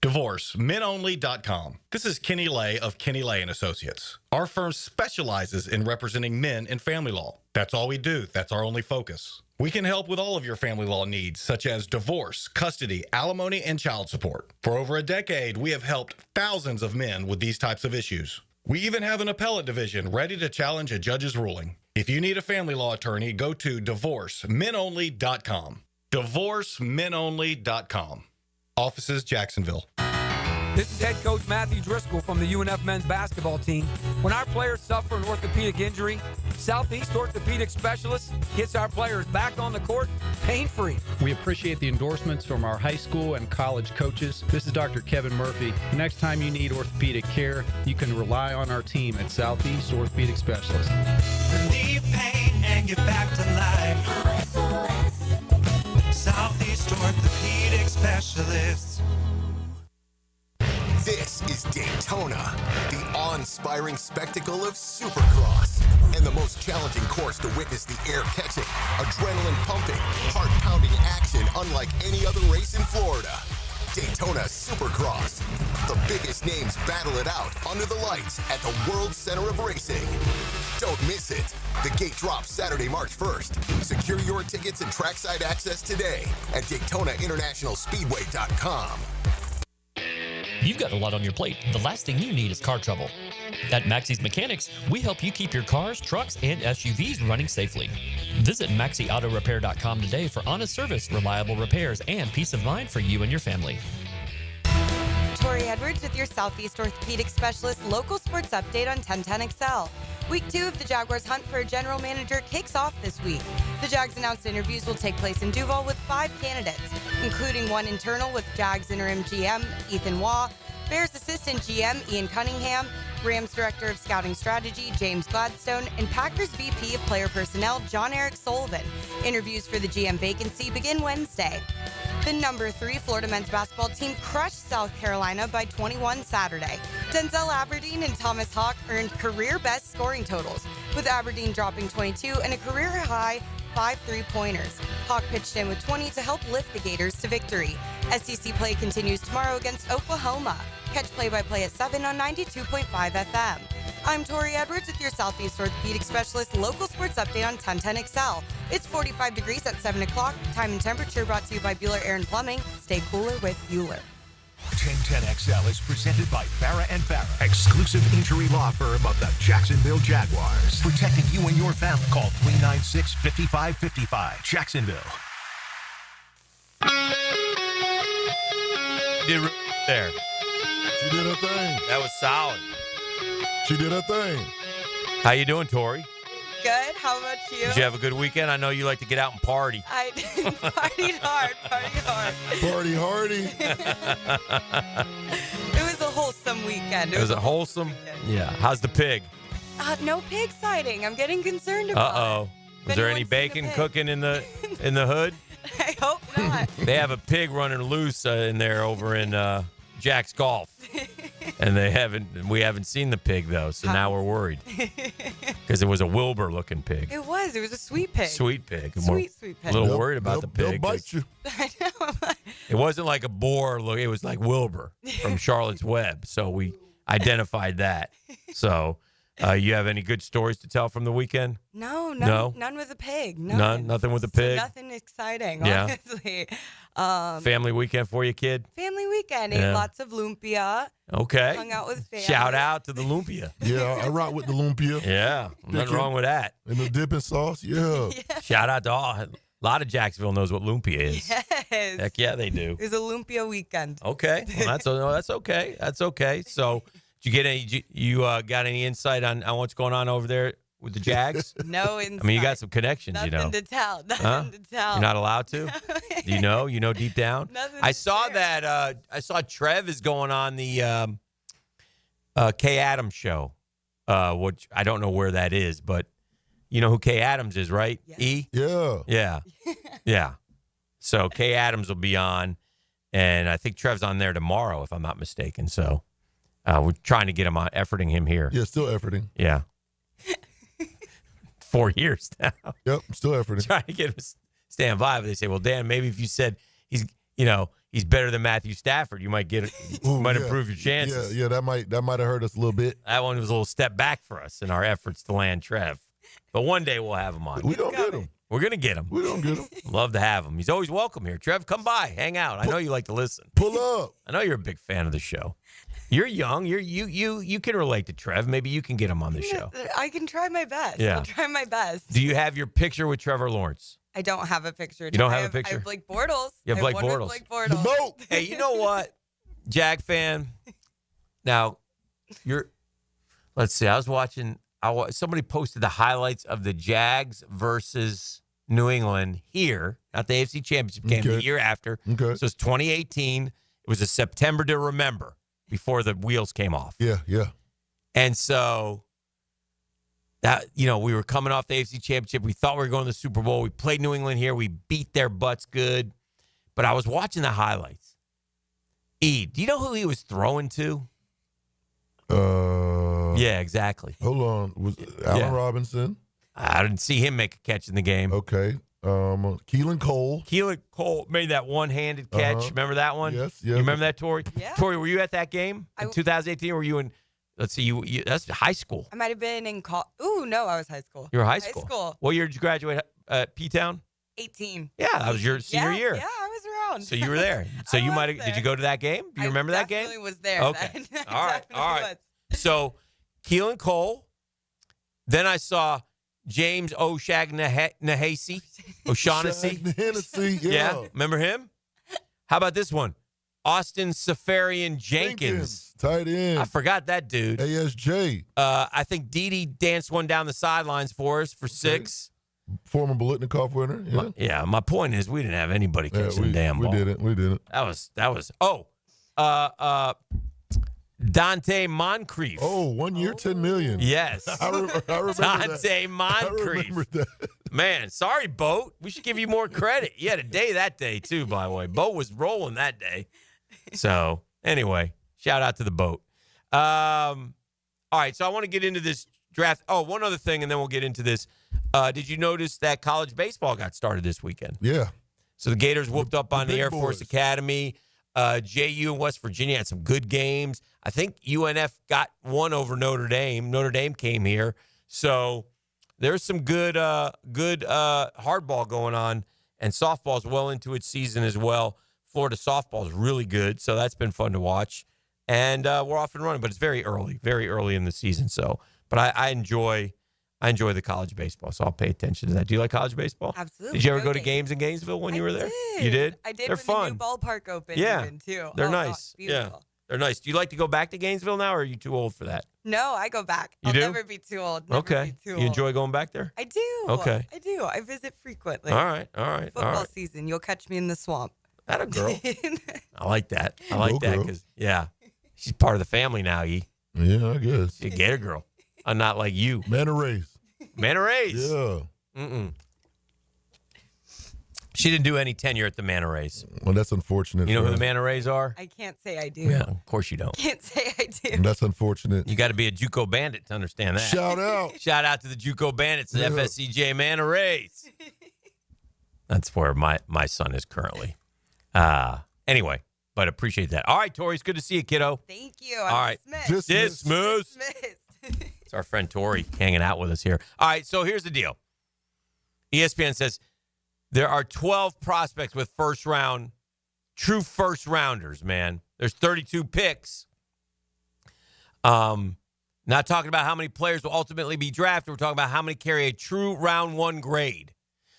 DivorceMenOnly.com. This is Kenny Lay of Kenny Lay & Associates. Our firm specializes in representing men in family law. That's all we do. That's our only focus. We can help with all of your family law needs, such as divorce, custody, alimony, and child support. For over a decade, we have helped thousands of men with these types of issues. We even have an appellate division ready to challenge a judge's ruling. If you need a family law attorney, go to DivorceMenOnly.com. DivorceMenOnly.com. Offices, Jacksonville. This is head coach Matthew Driscoll from the UNF men's basketball team. When our players suffer an orthopedic injury, Southeast Orthopedic Specialists gets our players back on the court pain-free. We appreciate the endorsements from our high school and college coaches. This is Dr. Kevin Murphy. The next time you need orthopedic care, you can rely on our team at Southeast Orthopedic Specialists. Relieve pain and get back to life. Southeast Orthopedic Specialists. This is Daytona, the awe-inspiring spectacle of Supercross, and the most challenging course to witness the air-catching, adrenaline-pumping, heart-pounding action unlike any other race in Florida. Daytona Supercross. The biggest names battle it out under the lights at the World Center of Racing. Don't miss it. The gate drops Saturday, March 1st. Secure your tickets and trackside access today at DaytonaInternationalSpeedway.com. You've got a lot on your plate. The last thing you need is car trouble. At Maxie's Mechanics, we help you keep your cars, trucks, and SUVs running safely. Visit MaxieAutoRepair.com today for honest service, reliable repairs, and peace of mind for you and your family. Tori Edwards with your Southeast Orthopedic Specialist local sports update on 1010XL. Week 2 of the Jaguars' hunt for a general manager kicks off this week. The Jags announced interviews will take place in Duval with 5 candidates, including one internal with Jags interim GM Ethan Waugh, Bears assistant GM Ian Cunningham, Rams Director of Scouting Strategy James Gladstone, and Packers VP of Player Personnel John Eric Sullivan. Interviews for the GM vacancy begin Wednesday. The number 3 Florida men's basketball team crushed South Carolina by 21 Saturday. Denzel Aberdeen and Thomas Hawk earned career-best scoring totals, with Aberdeen dropping 22 and a career-high 5 three-pointers. Hawk pitched in with 20 to help lift the Gators to victory. SEC play continues tomorrow against Oklahoma. Catch play-by-play at 7 on 92.5 FM. I'm Tori Edwards with your Southeast Orthopedic Specialist local sports update on 1010XL. It's 45 degrees at 7 o'clock. Time and temperature brought to you by Bueller Air and Plumbing. Stay cooler with Bueller. 1010XL is presented by Farrah & Farrah, exclusive injury law firm of the Jacksonville Jaguars. Protecting you and your family. Call 396-5555. Jacksonville. Did there. She did her thing. That was solid. She did her thing. How you doing, Tori? Good. How about you? Did you have a good weekend? I know you like to get out and party. I partied hard. Party Hardy. It was a wholesome weekend. It was a wholesome? Yeah. How's the pig? No pig sighting. I'm getting concerned about Uh-oh. Was there any bacon cooking in the hood? I hope not. They have a pig running loose in there over in Jack's Golf. And we haven't seen the pig, though, so now we're worried. Because it was a Wilbur-looking pig. It was a sweet pig. Sweet pig. Sweet pig. A little worried about the pig. They'll bite you. I know. It wasn't like a boar. Look, it was like Wilbur from Charlotte's Web. So we identified that. So you have any good stories to tell from the weekend? No. None with a pig. Nothing with a pig? So nothing exciting, Yeah. honestly. Family weekend for you, kid? Family weekend. Yeah. Ate lots of lumpia. Okay. Hung out with family. Shout out to the lumpia. Yeah, I rock with the lumpia. Yeah, nothing wrong with that. And the dipping sauce, yeah. Shout out to all. A lot of Jacksonville knows what lumpia is. Yes. Heck yeah, they do. It was a lumpia weekend. Okay, well, that's okay. That's okay. So, did you get any? You got any insight on what's going on over there with the Jags? No insight. I mean, you got some connections, Nothing to tell. Nothing to tell. You're not allowed to. Do you know? You know deep down. Nothing I to saw share. that. I saw Trev is going on the Kay Adams show, which I don't know where that is, but you know who Kay Adams is, right? Yes. E. Yeah. Yeah. So Kay Adams will be on, and I think Trev's on there tomorrow, if I'm not mistaken. So we're trying to get him on, efforting him here. Yeah, still efforting. Yeah. 4 years now. Yep, still efforting. Trying to get him to stand by, but they say, well, Dan, maybe if you said he's better than Matthew Stafford, you might improve your chances. Yeah, that might have hurt us a little bit. That one was a little step back for us in our efforts to land Trev. But one day we'll have him on. We don't get him. We're going to get him. We don't get him. Love to have him. He's always welcome here. Trev, come by. Hang out. I know you like to listen. Pull up. I know you're a big fan of the show. You're young. You can relate to Trev. Maybe you can get him on the show. I can try my best. Yeah. I'll try my best. Do you have your picture with Trevor Lawrence? I don't have a picture. You don't have a I picture? have Blake Bortles. You have Blake I have one Bortles. with Blake Bortles. The boat. Hey, you know what, Jag fan? Now, let's see. I was watching. Somebody posted the highlights of the Jags versus New England here, not the AFC Championship game, the year after. Okay. So it's 2018. It was a September to remember before the wheels came off. Yeah. And so that, we were coming off the AFC Championship. We thought we were going to the Super Bowl. We played New England here. We beat their butts good. But I was watching the highlights. E, do you know who he was throwing to? Yeah, exactly. Hold on. Was Allen Robinson? I didn't see him make a catch in the game. Okay. Keelan Cole. Keelan Cole made that one-handed catch. Remember that one? Yes. You remember that, Tori? Yeah. Tori, were you at that game in 2018? Or were you in, let's see, you that's high school. I might have been in Ooh, no, I was high school. You were high school. What year did you graduate at P-Town? 18. Yeah, that was your senior year. Yeah, I was around. So you were there. So you might have, did you go to that game? Do you remember that game? I definitely was there. Okay. Then. All right. Definitely All right. was. So Keelan Cole. Then I saw James O'Shaughnessy. O'Shaughnessy, Yeah. Remember him? How about this one? Austin Safarian Jenkins. Tight end. I forgot that dude. ASJ. I think Didi danced one down the sidelines for us for 6. Former Bolitnikoff winner. Yeah. My point is we didn't have anybody catching the damn ball. We didn't. That was. Dante Moncrief. Oh, 1 year, $10 million. Yes. I remember Dante Moncrief. I remember that. Man, sorry, Boat. We should give you more credit. You had a day that day, too, by the way. Boat was rolling that day. So, anyway, shout out to the Boat. All right, so I want to get into this draft. Oh, one other thing, and then we'll get into this. Did you notice that college baseball got started this weekend? Yeah. So the Gators whooped up on the Air Force boys. Academy. JU and West Virginia had some good games. I think UNF got one over Notre Dame. Notre Dame came here. So there's some good hardball going on, and softball's well into its season as well. Florida softball is really good, so that's been fun to watch. And we're off and running, but it's very early in the season. So, but I enjoy the college baseball, so I'll pay attention to that. Do you like college baseball? Absolutely. Did you ever go to games in Gainesville when you were there? You did? I did. They're when fun. The new ballpark opened. Yeah. Even, too. They're Oh, nice. God, Yeah. beautiful. They're nice. Do you like to go back to Gainesville now, or are you too old for that? No, I go back. You I'll do? never be too old. Never Okay. Be too You old. enjoy going back there? I do. Okay. I do. I visit frequently. All right. Football season. You'll catch me in the swamp. That a girl? I like that. I like that because, she's part of the family now, E. Yeah, I guess. She's a Gator girl. I'm not like you. Manta rays. Manta rays? Yeah. She didn't do any tenure at the Manta Rays. Well, that's unfortunate. You know who the Manta Rays are? I can't say I do. Yeah, of course you don't. Can't say I do. That's unfortunate. You got to be a JUCO bandit to understand that. Shout out. Shout out to the JUCO bandits, the FSCJ Manta Rays. That's where my son is currently. Anyway, but appreciate that. All right, Tori, it's good to see you, kiddo. Thank you. All right. Dismissed. It's our friend Tori hanging out with us here. All right, so here's the deal. ESPN says there are 12 prospects with true first rounders, man. There's 32 picks. Not talking about how many players will ultimately be drafted. We're talking about how many carry a true round one grade.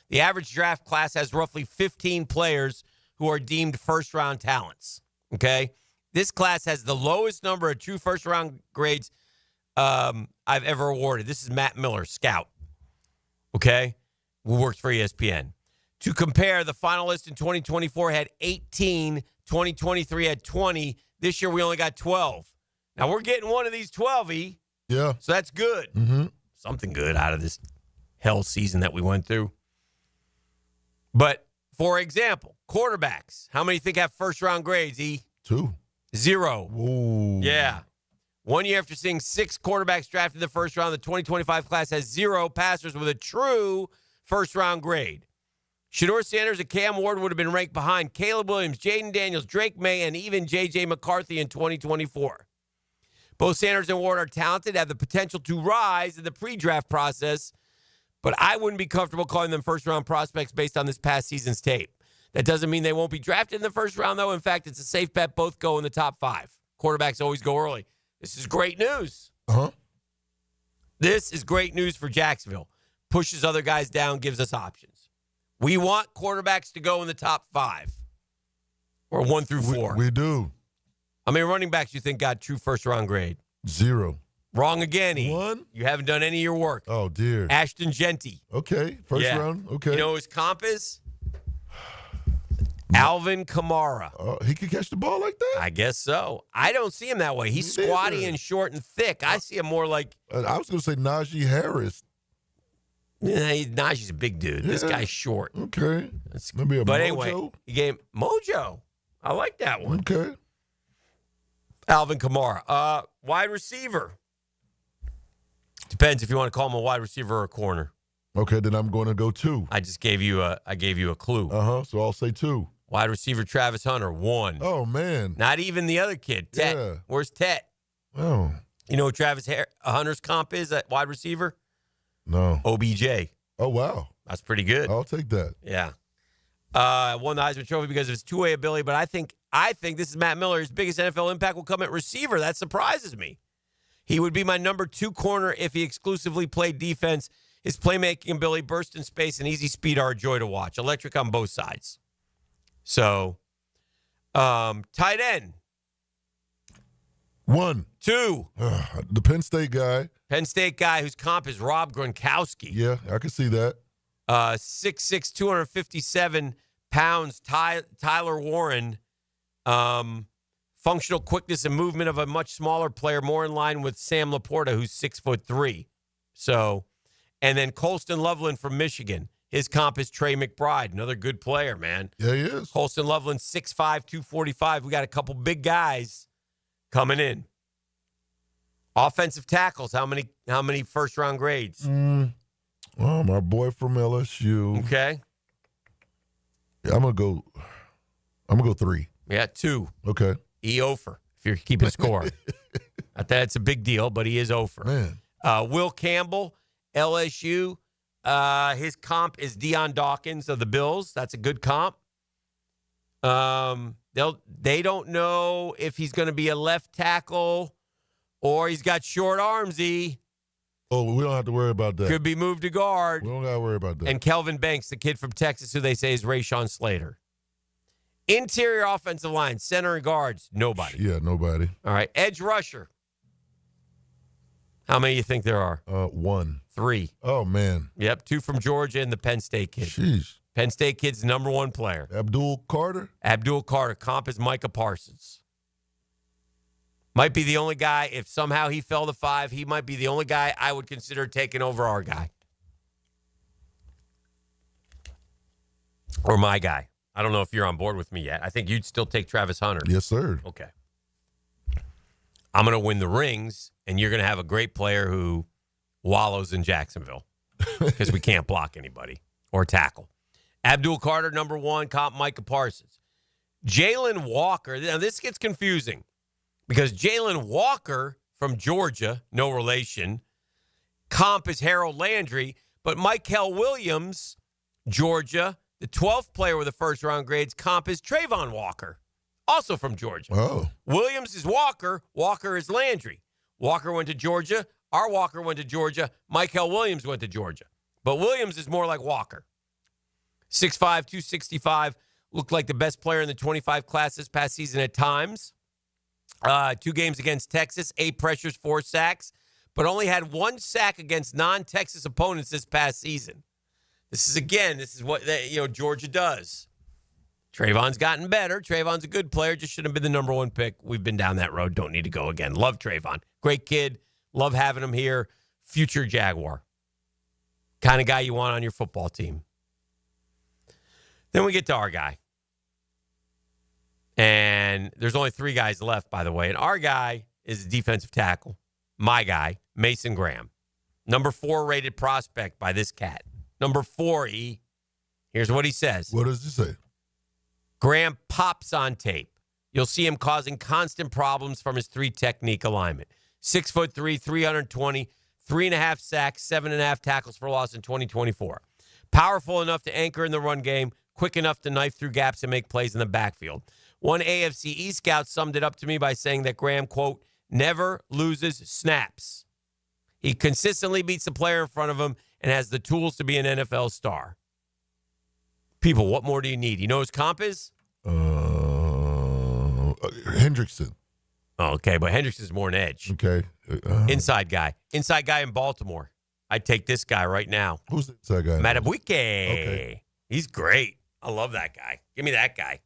The average draft class has roughly 15 players who are deemed first-round talents, okay? This class has the lowest number of true first-round grades I've ever awarded. This is Matt Miller, scout, okay, who works for ESPN. To compare, the finalists in 2024 had 18, 2023 had 20. This year, we only got 12. Now, we're getting one of these 12, E. Yeah. So that's good. Mm-hmm. Something good out of this hell season that we went through. But, for example, quarterbacks. How many think have first-round grades, E? 2. 0. Ooh. Yeah. 1 year after seeing 6 quarterbacks drafted in the first round, the 2025 class has 0 passers with a true first-round grade. Shedeur Sanders and Cam Ward would have been ranked behind Caleb Williams, Jaden Daniels, Drake May, and even J.J. McCarthy in 2024. Both Sanders and Ward are talented, have the potential to rise in the pre-draft process, but I wouldn't be comfortable calling them first-round prospects based on this past season's tape. That doesn't mean they won't be drafted in the first round, though. In fact, it's a safe bet both go in the top 5. Quarterbacks always go early. This is great news. Uh-huh. This is great news for Jacksonville. Pushes other guys down, gives us options. We want quarterbacks to go in the top 5 or 1 through 4. We do. How many running backs you think got true first-round grade? 0. Wrong again, E. 1? You haven't done any of your work. Oh, dear. Ashton Genty. Okay. First round. Okay. You know who his comp is? Alvin Kamara. He could catch the ball like that? I guess so. I don't see him that way. He's squatty and short and thick. I see him more like... I was going to say Najee Harris. Yeah, Najee's a big dude. This guy's short. Okay. Maybe a but Mojo? anyway, he gave Mojo. I like that one. Okay. Alvin Kamara. Wide receiver. Depends if you want to call him a wide receiver or a corner. Okay, then I'm going to go 2. I just gave you a clue. So I'll say 2. Wide receiver Travis Hunter, 1. Oh, man. Not even the other kid, Tet. Yeah. Where's Tet? Oh. You know what Travis Hunter's comp is at wide receiver? No. OBJ. Oh, wow. That's pretty good. I'll take that. Yeah. Won the Heisman Trophy because of his two-way ability, but I think this is Matt Miller. His biggest NFL impact will come at receiver. That surprises me. He would be my number 2 corner if he exclusively played defense. His playmaking ability, burst in space, and easy speed are a joy to watch. Electric on both sides. So, tight end. 1. 2. The Penn State guy. Penn State guy whose comp is Rob Gronkowski. Yeah, I can see that. 6'6", 257 pounds, Tyler Warren. Functional quickness and movement of a much smaller player, more in line with Sam Laporta, who's 6'3". So, and then Colston Loveland from Michigan. His comp is Trey McBride, another good player, man. Yeah, he is. Colston Loveland, 6'5", 245. We got a couple big guys coming in. Offensive tackles, how many first-round grades? Well, my boy from LSU. Okay. Yeah, I'm gonna go 3. Yeah, 2. Okay. Ofer, if you're keeping score. Not that it's a big deal, but he is Ofer. Man. Will Campbell, LSU. His comp is Deion Dawkins of the Bills. That's a good comp. They don't know if he's going to be a left tackle or he's got short arms. Oh, we don't have to worry about that. Could be moved to guard. We don't got to worry about that. And Kelvin Banks, the kid from Texas, who they say is Rashawn Slater. Interior offensive line, center and guards, nobody. Yeah, nobody. All right, edge rusher. How many do you think there are? 1. 3. Oh, man. Yep, 2 from Georgia and the Penn State kid. Jeez. Penn State kid's number one player. Abdul Carter? Abdul Carter. Comp is Micah Parsons. Might be the only guy, if somehow he fell to 5, he might be the only guy I would consider taking over our guy. Or my guy. I don't know if you're on board with me yet. I think you'd still take Travis Hunter. Yes, sir. Okay. I'm going to win the rings, and you're going to have a great player who wallows in Jacksonville because we can't block anybody or tackle. Abdul Carter, number 1, comp Micah Parsons. Jalen Walker. Now, this gets confusing because Jalen Walker from Georgia, no relation, comp is Harold Landry, but Michael Williams, Georgia, the 12th player with the first-round grades, comp is Trayvon Walker, also from Georgia. Oh. Williams is Walker. Walker is Landry. Walker went to Georgia. Our Walker went to Georgia. Michael Williams went to Georgia. But Williams is more like Walker. 6'5", 265, looked like the best player in the 25 class this past season at times. 2 games against Texas, 8 pressures, 4 sacks, but only had 1 sack against non-Texas opponents this past season. This is what Georgia does. Trayvon's gotten better. Trayvon's a good player. Just shouldn't have been the number 1 pick. We've been down that road. Don't need to go again. Love Trayvon. Great kid. Love having him here. Future Jaguar. Kind of guy you want on your football team. Then we get to our guy. And there's only 3 guys left, by the way. And our guy is defensive tackle. My guy, Mason Graham. Number 4 rated prospect by this cat. Number 4, E. Here's what he says. What does he say? Graham pops on tape. You'll see him causing constant problems from his 3 technique alignment. 6'3", 320, 3.5 sacks, 7.5 tackles for loss in 2024. Powerful enough to anchor in the run game, quick enough to knife through gaps and make plays in the backfield. One AFC East scout summed it up to me by saying that Graham, quote, never loses snaps. He consistently beats the player in front of him and has the tools to be an NFL star. People, what more do you need? You know his comp is? Hendrickson. Oh, okay, but Hendrickson's more an edge. Okay. Inside guy. Inside guy in Baltimore. I'd take this guy right now. Who's the inside guy? Matabuike. Okay. He's great. I love that guy. Give me that guy.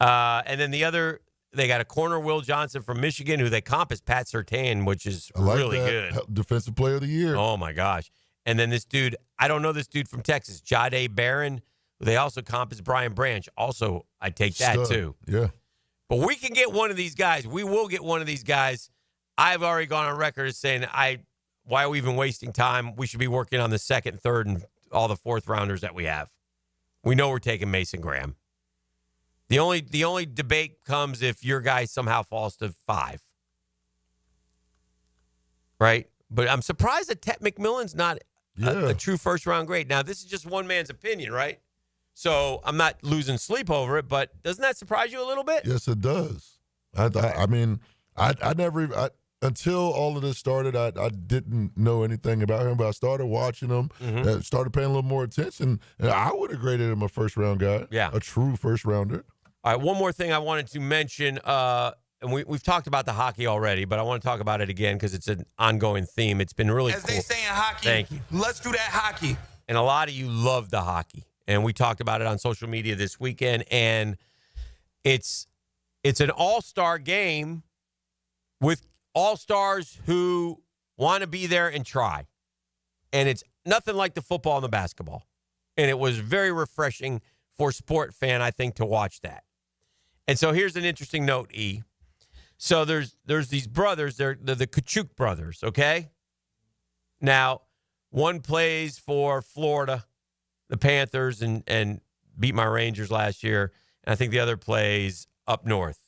And then the other, they got a corner, Will Johnson from Michigan, who they comp is Pat Surtain, which is really good. Defensive player of the year. Oh, my gosh. And then this dude, I don't know this dude from Texas, Jade Barron, who they also comp is Brian Branch. Also, I'd take that Stud. too. Yeah. But we can get one of these guys. We will get one of these guys. I've already gone on record as saying, why are we even wasting time? We should be working on the 2nd, 3rd, and all the 4th rounders that we have. We know we're taking Mason Graham. The only debate comes if your guy somehow falls to 5. Right? But I'm surprised that Tet McMillan's not a true first-round grade. Now, this is just one man's opinion, right? So I'm not losing sleep over it, but doesn't that surprise you a little bit? Yes, it does. I mean, I never until all of this started, I didn't know anything about him, but I started watching him, started paying a little more attention, and I would have graded him a first-round guy. Yeah. A true first-rounder. All right, one more thing I wanted to mention, and we've talked about the hockey already, but I want to talk about it again because it's an ongoing theme. It's been really As cool. they say in hockey, Thank you. Let's do that hockey. And a lot of you love the hockey, and we talked about it on social media this weekend, and it's an all-star game with all-stars who want to be there and try. And it's nothing like the football and the basketball. And it was very refreshing for a sport fan, I think, to watch that. And so here's an interesting note, E. So there's these brothers, they're the Kachuk brothers, okay? Now, one plays for Florida, the Panthers, and beat my Rangers last year. And I think the other plays up north,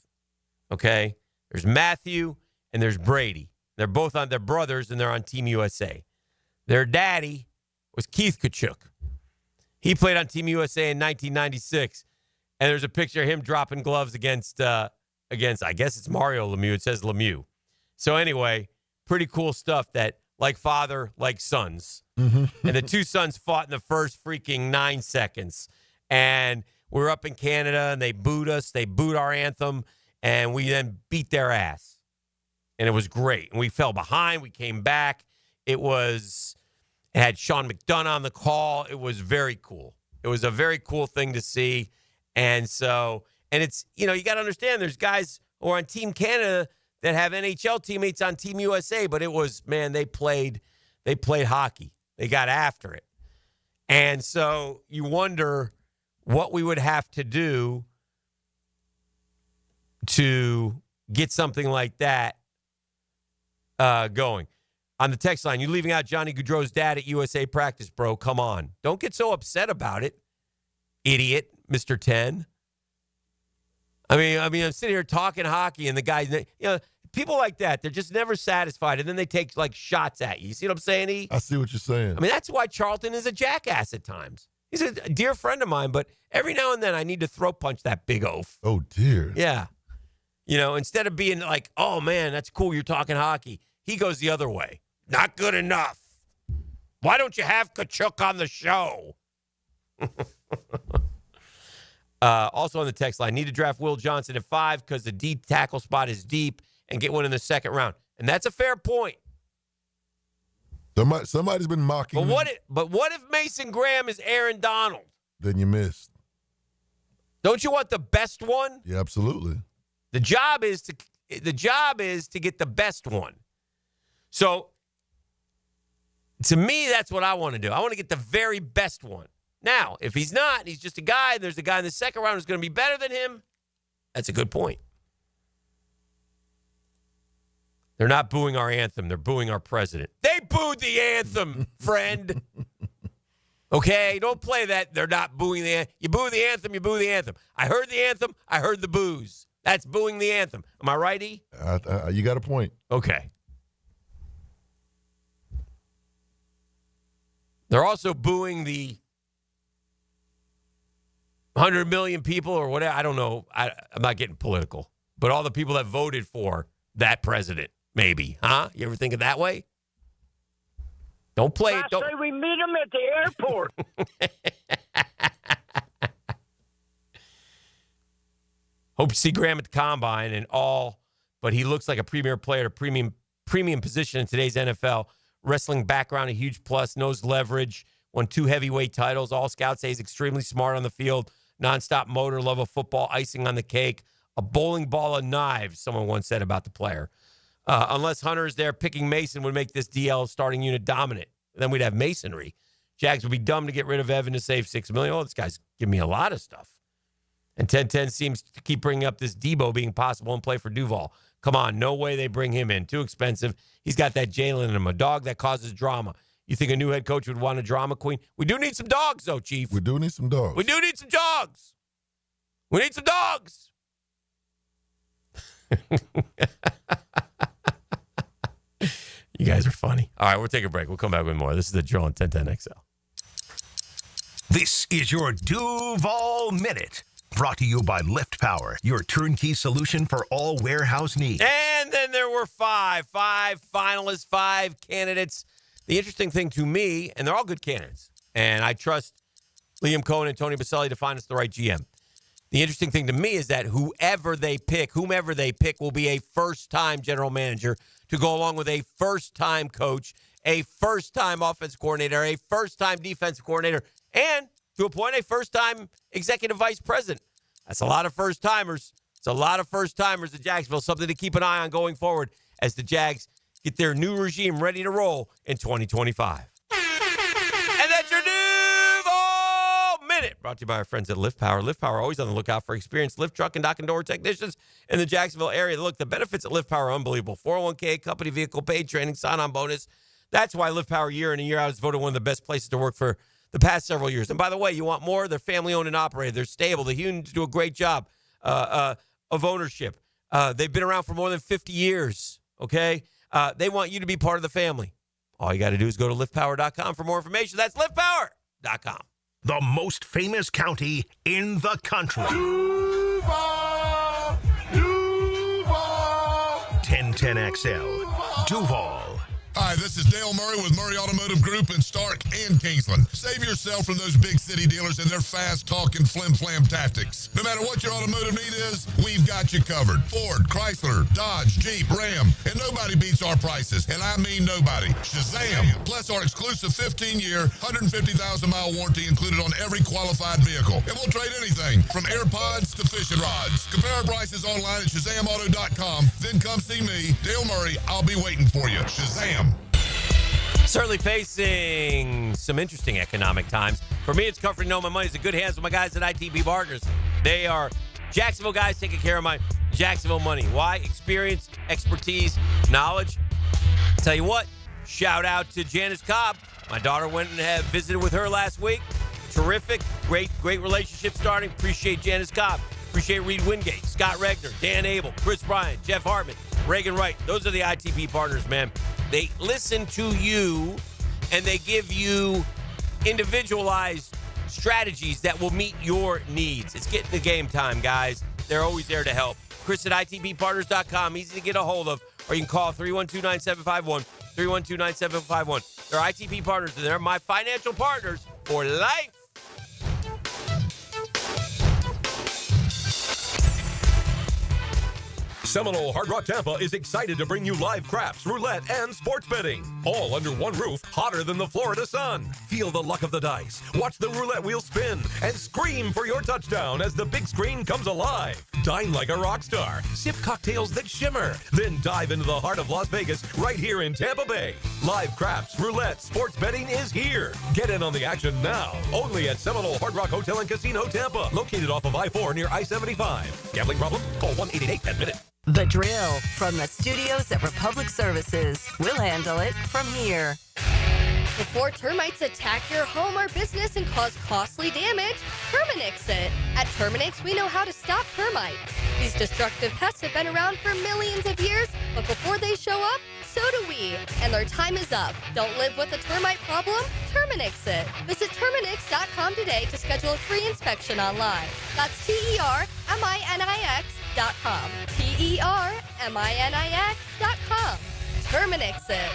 okay? There's Matthew and there's Brady. They're both on, they're brothers, and they're on Team USA. Their daddy was Keith Kachuk. He played on Team USA in 1996, and there's a picture of him dropping gloves against I guess it's Mario Lemieux. It says Lemieux. So anyway, pretty cool stuff that, like father, like sons. And the 2 sons fought in the first freaking 9 seconds. And we were up in Canada, and they booed us. They booed our anthem, and we then beat their ass. And it was great. And we fell behind. We came back. It had Sean McDonough on the call. It was very cool. It was a very cool thing to see. And it's, you got to understand there's guys who are on Team Canada that have NHL teammates on Team USA, but it was, man, they played hockey. They got after it. And so you wonder what we would have to do to get something like that going. On the text line, you leaving out Johnny Gaudreau's dad at USA practice, bro. Come on. Don't get so upset about it, idiot, Mr. 10. I mean, I'm sitting here talking hockey, and the guys, people like that, they're just never satisfied, and then they take, like, shots at you. You see what I'm saying, E? I see what you're saying. I mean, that's why Charlton is a jackass at times. He's a dear friend of mine, but every now and then I need to throat punch that big oaf. Oh, dear. Yeah. Instead of being like, oh, man, that's cool, you're talking hockey, he goes the other way. Not good enough. Why don't you have Kachuk on the show? Also on the text line, need to draft Will Johnson at 5 because the D tackle spot is deep and get one in the second round. And that's a fair point. Somebody's been mocking But what if Mason Graham is Aaron Donald? Then you missed. Don't you want the best one? Yeah, absolutely. The job is to get the best one. So to me, that's what I want to do. I want to get the very best one. Now, if he's not, he's just a guy, there's a guy in the second round who's going to be better than him, that's a good point. They're not booing our anthem. They're booing our president. They booed the anthem, friend. Okay? Don't play that. They're not booing the anthem. You boo the anthem, you boo the anthem. I heard the anthem. I heard the boos. That's booing the anthem. Am I right, E? You got a point. Okay. They're also booing the 100 million people or whatever. I don't know. I'm not getting political. But all the people that voted for that president, maybe. Huh? You ever think of that way? Don't play it. Don't. I say we meet him at the airport. Hope to see Graham at the combine and all, but he looks like a premier player, a premium position in today's NFL. Wrestling background, a huge plus, knows leverage, won 2 heavyweight titles. All scouts say he's extremely smart on the field, nonstop motor, love of football, icing on the cake, a bowling ball of knives, someone once said about the player. Unless Hunter is there, picking Mason would make this DL starting unit dominant. Then we'd have masonry. Jags would be dumb to get rid of Evan to save $6 million. Oh, this guy's giving me a lot of stuff. And 10-10 seems to keep bringing up this Debo being possible and play for Duval. Come on, no way they bring him in. Too expensive. He's got that Jalen in him, a dog that causes drama. You think a new head coach would want a drama queen? We do need some dogs, though, Chief. We do need some dogs. We do need some dogs. We need some dogs. You guys are funny. All right, we'll take a break. We'll come back with more. This is the Drill on 1010XL. This is your Duval Minute. Brought to you by Lift Power, your turnkey solution for all warehouse needs. And then there were five finalists, 5 candidates. The interesting thing to me, and they're all good candidates, and I trust Liam Cohen and Tony Baselli to find us the right GM. The interesting thing to me is that whomever they pick will be a first-time general manager to go along with a first-time coach, a first-time offensive coordinator, a first-time defensive coordinator, and to appoint a first-time executive vice president. That's a lot of first-timers. It's a lot of first-timers in Jacksonville, something to keep an eye on going forward as the Jags get their new regime ready to roll in 2025. And that's your Duval Minute, brought to you by our friends at Lift Power. Lift Power, always on the lookout for experienced lift truck and dock and door technicians in the Jacksonville area. Look, the benefits at Lift Power are unbelievable. 401k, company vehicle, paid training, sign-on bonus. That's why Lift Power year in and year out is voted one of the best places to work for the past several years. And by the way, you want more? They're family-owned and operated. They're stable. The humans do a great job of ownership. They've been around for more than 50 years, okay? They want you to be part of the family. All you got to do is go to liftpower.com for more information. That's liftpower.com. The most famous county in the country. Duval! 1010XL. Duval. Hi, this is Dale Murray with Murray Automotive Group in Stark and Kingsland. Save yourself from those big city dealers and their fast-talking flim-flam tactics. No matter what your automotive need is, we've got got you covered. Ford, Chrysler, Dodge, Jeep, Ram, and nobody beats our prices, and I mean nobody. Shazam! Plus our exclusive 15-year, 150,000-mile warranty included on every qualified vehicle. And we'll trade anything from AirPods to fishing rods. Compare our prices online at ShazamAuto.com. Then come see me, Dale Murray. I'll be waiting for you. Shazam! Certainly facing some interesting economic times. For me, it's comforting to know my money's in good hands with my guys at ITB Partners. They are Jacksonville guys taking care of my Jacksonville money. Why? Experience, expertise, knowledge. Tell you what, shout out to Janice Cobb. My daughter went and had visited with her last week. Terrific, great relationship starting. Appreciate Janice Cobb. Appreciate Reed Wingate, Scott Regner, Dan Abel, Chris Bryant, Jeff Hartman, Reagan Wright. Those are the ITB Partners, man. They listen to you, and they give you individualized strategies that will meet your needs. It's getting the game time, guys. They're always there to help. Chris at ITBPartners.com, easy to get a hold of, or you can call 312-9751, 312-9751. They're ITB Partners, and they're my financial partners for life. Seminole Hard Rock Tampa is excited to bring you live craps, roulette, and sports betting. All under one roof, hotter than the Florida sun. Feel the luck of the dice, watch the roulette wheel spin, and scream for your touchdown as the big screen comes alive. Dine like a rock star, sip cocktails that shimmer, then dive into the heart of Las Vegas right here in Tampa Bay. Live craps, roulette, sports betting is here. Get in on the action now. Only at Seminole Hard Rock Hotel and Casino Tampa, located off of I-4 near I-75. Gambling problem? Call 1-888-ADMIT-IT. The Drill from the studios at Republic Services. We'll handle it from here. Before termites attack your home or business and cause costly damage, Terminix it. At Terminix, we know how to stop termites. These destructive pests have been around for millions of years, but before they show up, so do we. And their time is up. Don't live with a termite problem? Terminix it. Visit Terminix.com today to schedule a free inspection online. That's TERMINIX.com. TERMINIX.com. Terminix it.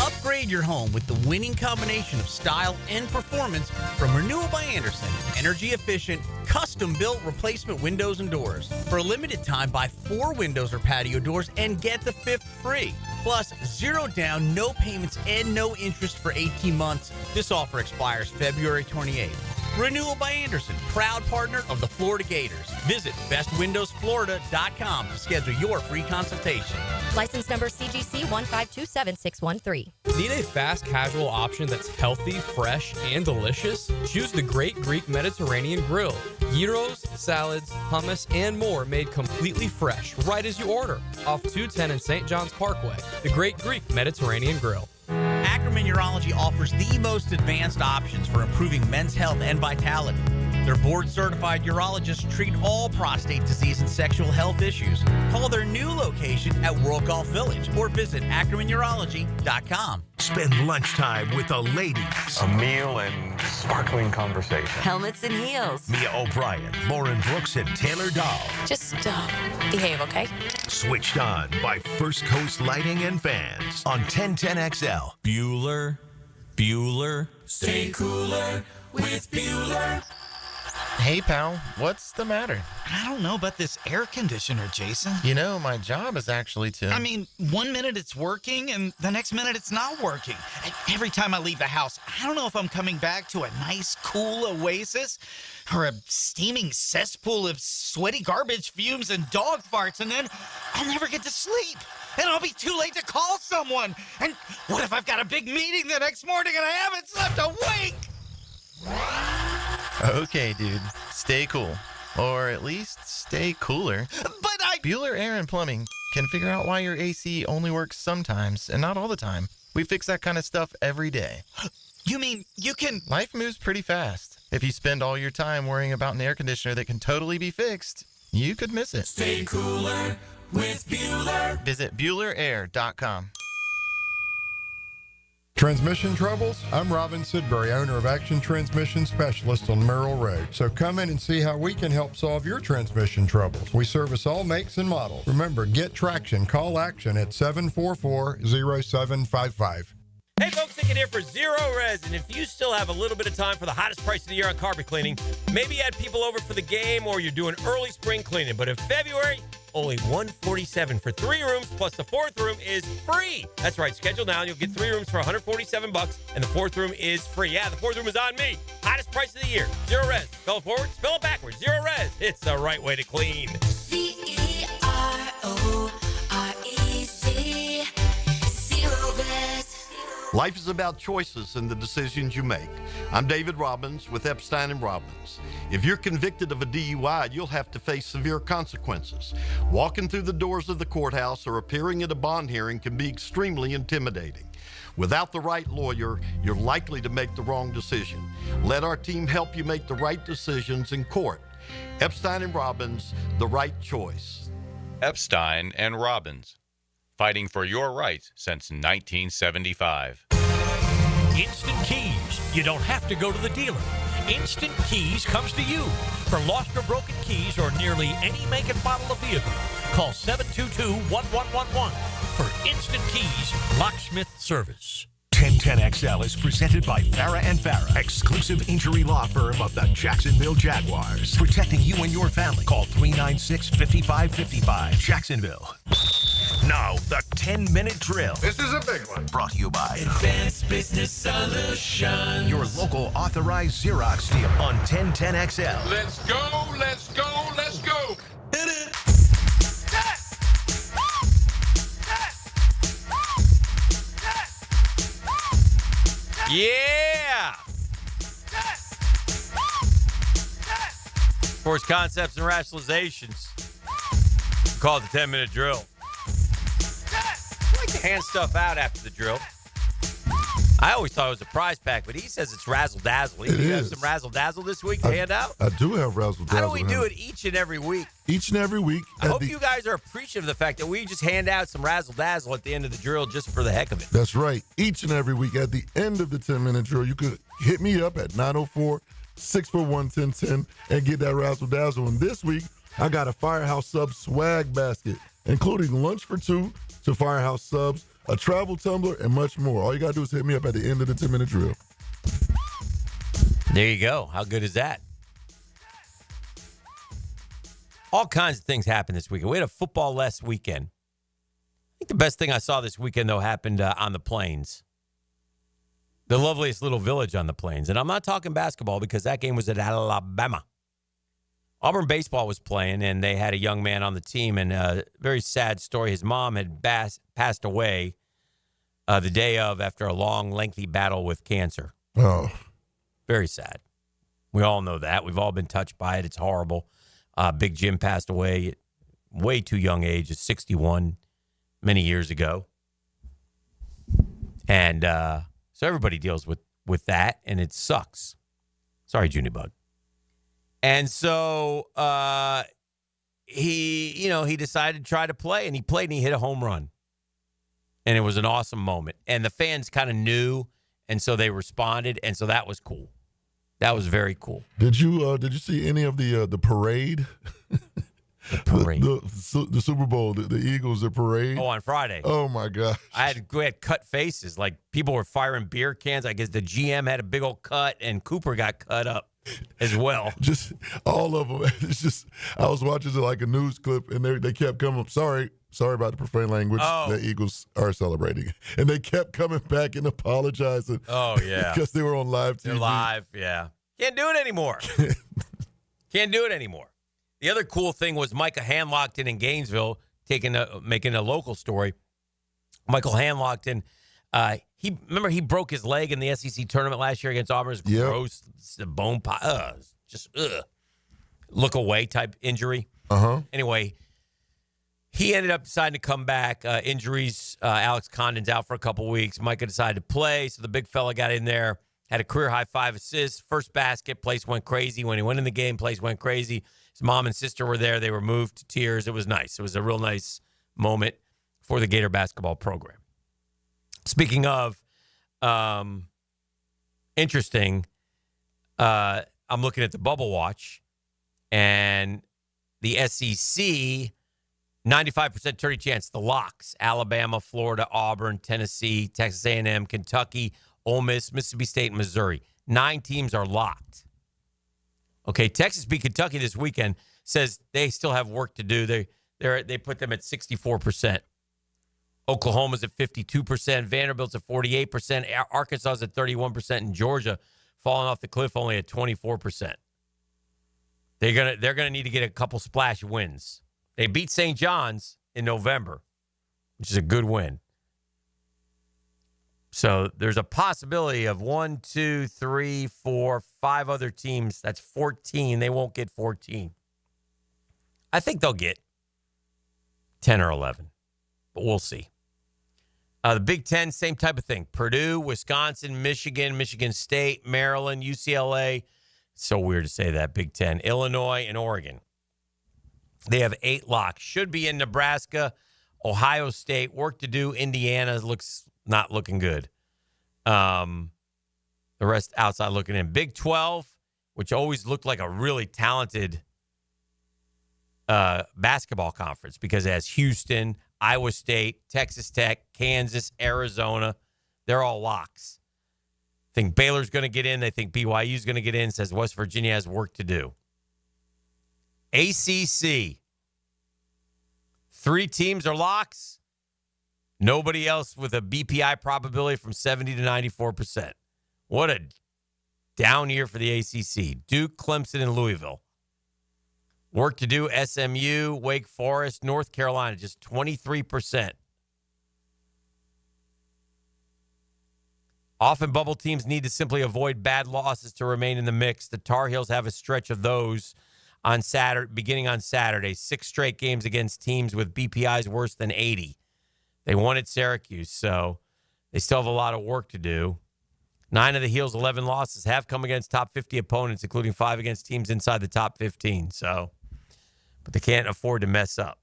Upgrade your home with the winning combination of style and performance from Renewal by Andersen. Energy efficient, custom-built replacement windows and doors. For a limited time, buy 4 windows or patio doors and get the 5th free. Plus, 0 down, no payments, and no interest for 18 months. This offer expires February 28th. Renewal by Andersen, proud partner of the Florida Gators. Visit bestwindowsflorida.com to schedule your free consultation. License number CGC 1527613. Need a fast casual option that's healthy, fresh, and delicious? Choose the Great Greek Mediterranean Grill. Gyros, salads, hummus, and more made completely fresh right as you order. Off 210 and St. John's Parkway. The Great Greek Mediterranean Grill. Ackerman Urology offers the most advanced options for improving men's health and vitality. Their board-certified urologists treat all prostate disease and sexual health issues. Call their new location at World Golf Village or visit AckermanUrology.com. Spend lunchtime with the ladies. A meal and sparkling conversation. Helmets and heels. Mia O'Brien, Lauren Brooks, and Taylor Dahl. Just behave, okay? Switched on by First Coast Lighting and Fans on 1010XL. Bueller. Stay cooler with Bueller. Hey, pal, what's the matter? I don't know about this air conditioner, Jason. You know, my job is actually to... I mean, 1 minute it's working, and the next minute it's not working. Every time I leave the house, I don't know if I'm coming back to a nice, cool oasis or a steaming cesspool of sweaty garbage fumes and dog farts, and then I'll never get to sleep. And I'll be too late to call someone. And what if I've got a big meeting the next morning and I haven't slept a wink? Okay, dude. Stay cool. Or at least stay cooler. But Bueller Air and Plumbing can figure out why your AC only works sometimes and not all the time. We fix that kind of stuff every day. You mean you can... Life moves pretty fast. If you spend all your time worrying about an air conditioner that can totally be fixed, you could miss it. Stay cooler with Bueller. Visit BuellerAir.com. Transmission troubles? I'm Robin Sidbury, owner of Action Transmission Specialist on Merrill Road. So come in and see how we can help solve your transmission troubles. We service all makes and models. Remember, get traction. Call Action at 744-0755. Hey, folks, Hicken here for Zero Res. And if you still have a little bit of time for the hottest price of the year on carpet cleaning, maybe you had people over for the game or you're doing early spring cleaning. But in February, only $147 for 3 rooms, plus the 4th room is free. That's right. Schedule now and you'll get 3 rooms for $147, and the 4th room is free. Yeah, the 4th room is on me. Hottest price of the year. Zero Res. Spell it forward, spell it backwards. Zero Res. It's the right way to clean. Zerorez. Zero Res. Life is about choices and the decisions you make. I'm David Robbins with Epstein & Robbins. If you're convicted of a DUI, you'll have to face severe consequences. Walking through the doors of the courthouse or appearing at a bond hearing can be extremely intimidating. Without the right lawyer, you're likely to make the wrong decision. Let our team help you make the right decisions in court. Epstein & Robbins, the right choice. Epstein & Robbins, fighting for your rights since 1975. Instant Keys. You don't have to go to the dealer. Instant Keys comes to you. For lost or broken keys or nearly any make and model of vehicle, call 722-1111 for Instant Keys locksmith service. 1010XL is presented by Farrah & Farrah, exclusive injury law firm of the Jacksonville Jaguars. Protecting you and your family. Call 396-5555. Jacksonville. Now, the 10-minute drill. This is a big one. Brought to you by Advanced Business Solutions. your local authorized Xerox dealer on 1010XL. Let's go, let's go, let's go. Hit it. Yeah! Force concepts and rationalizations. Call it the 10-minute drill. I like to hand stuff out after the drill. I always thought it was a prize pack, but he says it's razzle-dazzle. You have some razzle-dazzle this week to hand out? I do have razzle-dazzle. How do we do it each and every week? Each and every week. I hope you guys are appreciative of the fact that we just hand out some razzle-dazzle at the end of the drill just for the heck of it. That's right. Each and every week at the end of the 10-minute drill, you could hit me up at 904-641-1010 and get that razzle-dazzle. And this week, I got a Firehouse Subs swag basket, including lunch for 2 to Firehouse Subs, a travel tumbler, and much more. All you got to do is hit me up at the end of the 10-minute drill. There you go. How good is that? All kinds of things happened this weekend. We had a football-less weekend. I think the best thing I saw this weekend, though, happened on the Plains. The loveliest little village on the Plains. And I'm not talking basketball because that game was at Alabama. Auburn baseball was playing, and they had a young man on the team, and a very sad story. His mom had passed away the day of after a long, lengthy battle with cancer. Oh. Very sad. We all know that. We've all been touched by it. It's horrible. Big Jim passed away at way too young age, at 61, many years ago. And so everybody deals with that, and it sucks. Sorry, Junibug. And so he decided to try to play, and he played, and he hit a home run. And it was an awesome moment. And the fans kind of knew, and so they responded, and so that was cool. That was very cool. Did you see any of the parade? The parade. The Super Bowl, the Eagles, the parade. Oh, on Friday. Oh, my gosh. I had cut faces. Like, people were firing beer cans. I guess the GM had a big old cut, and Cooper got cut up as well. Just all of them. It's just, I was watching like a news clip, and they kept coming up. Sorry about the profane language the Eagles are celebrating. And they kept coming back and apologizing. Oh, yeah. Because they were on live TV. They're live, yeah. Can't do it anymore. Can't do it anymore. The other cool thing was Micah Hanlockton in Gainesville making a local story. Michael Hanlockton, he broke his leg in the SEC tournament last year against Auburn. It was gross, the bone pie, look away type injury. Anyway, he ended up deciding to come back. Injuries, Alex Condon's out for a couple weeks. Micah decided to play, so the big fella got in there, had a career-high 5 assists. First basket, place went crazy. When he went in the game, place went crazy. His mom and sister were there. They were moved to tears. It was nice. It was a real nice moment for the Gator basketball program. Speaking of interesting, I'm looking at the bubble watch, and the SEC 95% tourney chance. The locks: Alabama, Florida, Auburn, Tennessee, Texas A&M, Kentucky, Ole Miss, Mississippi State, and Missouri. 9 teams are locked. Okay, Texas beat Kentucky this weekend. Says they still have work to do. They put them at 64%. Oklahoma's at 52%. Vanderbilt's at 48%. Arkansas's at 31%. And Georgia falling off the cliff only at 24%. They're gonna need to get a couple splash wins. They beat St. John's in November, which is a good win. So there's a possibility of 1, 2, 3, 4, 5 other teams. That's 14. They won't get 14. I think they'll get 10 or 11, but we'll see. The Big Ten, same type of thing. Purdue, Wisconsin, Michigan, Michigan State, Maryland, UCLA. So weird to say that, Big Ten. Illinois and Oregon. They have 8 locks. Should be in Nebraska, Ohio State. Work to do. Indiana looks not looking good. The rest outside looking in. Big 12, which always looked like a really talented basketball conference because it has Houston, Iowa State, Texas Tech, Kansas, Arizona. They're all locks. I think Baylor's going to get in. They think BYU's going to get in. Says West Virginia has work to do. ACC. 3 teams are locks. Nobody else with a BPI probability from 70 to 94%. What a down year for the ACC. Duke, Clemson, and Louisville. Work to do, SMU, Wake Forest, North Carolina, just 23%. Often bubble teams need to simply avoid bad losses to remain in the mix. The Tar Heels have a stretch of those on Saturday, beginning on Saturday. 6 straight games against teams with BPIs worse than 80. They won at Syracuse, so they still have a lot of work to do. 9 of the Heels' 11 losses have come against top 50 opponents, including 5 against teams inside the top 15. But they can't afford to mess up.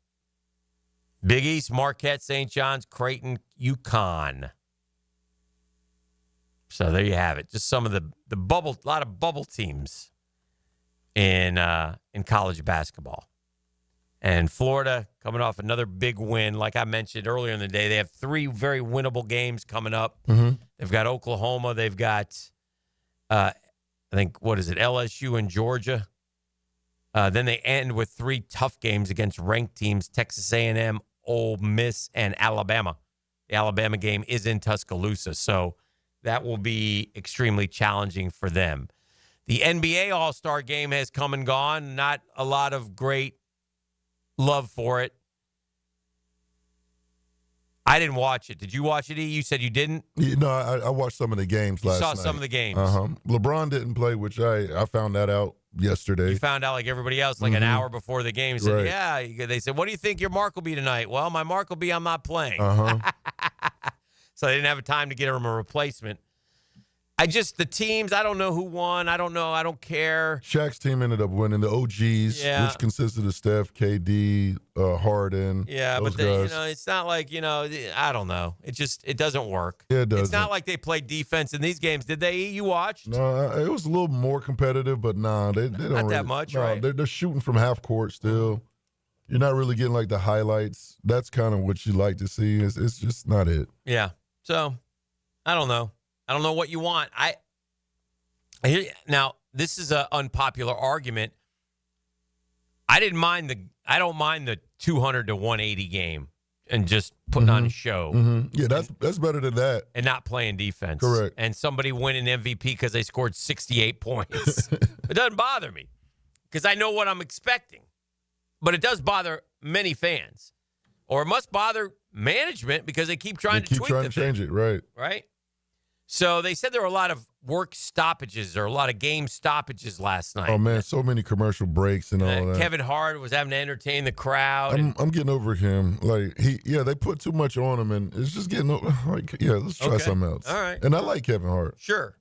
Big East, Marquette, St. John's, Creighton, UConn. So there you have it. Just some of the bubble, a lot of bubble teams in college basketball. And Florida coming off another big win. Like I mentioned earlier in the day, they have 3 very winnable games coming up. Mm-hmm. They've got Oklahoma. They've got, I think, LSU and Georgia. Then they end with 3 tough games against ranked teams, Texas A&M, Ole Miss, and Alabama. The Alabama game is in Tuscaloosa, so that will be extremely challenging for them. The NBA All-Star game has come and gone. Not a lot of great love for it. I didn't watch it. Did you watch it, E? You said you didn't? I watched some of the games last night. You saw some of the games. LeBron didn't play, which I found that out yesterday. You found out like everybody else, like an hour before the game. Said, right. Yeah. They said, what do you think your mark will be tonight? Well, my mark will be I'm not playing. So they didn't have time to get him a replacement. The teams, I don't know who won. I don't know. I don't care. Shaq's team ended up winning. The OGs, which consisted of Steph, KD, Harden. Yeah, but it's not like, I don't know. It doesn't work. Yeah, it doesn't. It's not like they played defense in these games. Did they? You watched? No, it was a little more competitive, but they don't not that much, right? They're shooting from half court still. You're not really getting like the highlights. That's kind of what you like to see. It's just not it. Yeah. So, I don't know. I don't know what you want. Now, this is an unpopular argument. I don't mind the 200 to 180 game and just putting on a show. Mm-hmm. Yeah, that's better than that. And not playing defense. Correct. And somebody winning MVP because they scored 68 points. It doesn't bother me because I know what I'm expecting. But it does bother many fans. Or it must bother management because they keep trying to tweak to change it, right? Right? So they said there were a lot of work stoppages or a lot of game stoppages last night. Oh, man, so many commercial breaks and all that. Kevin Hart was having to entertain the crowd. I'm getting over him. Like, they put too much on him, and it's just getting let's try something else. All right. And I like Kevin Hart. Sure.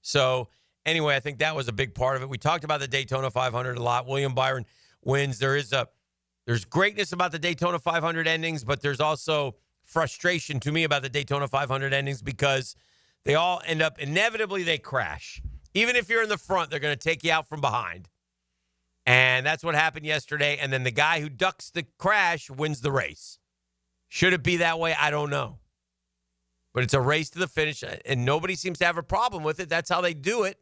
So, anyway, I think that was a big part of it. We talked about the Daytona 500 a lot. William Byron wins. There's greatness about the Daytona 500 endings, but there's also frustration to me about the Daytona 500 endings because they all end up, inevitably they crash. Even if you're in the front, they're going to take you out from behind. And that's what happened yesterday. And then the guy who ducks the crash wins the race. Should it be that way? I don't know. But it's a race to the finish, and nobody seems to have a problem with it. That's how they do it.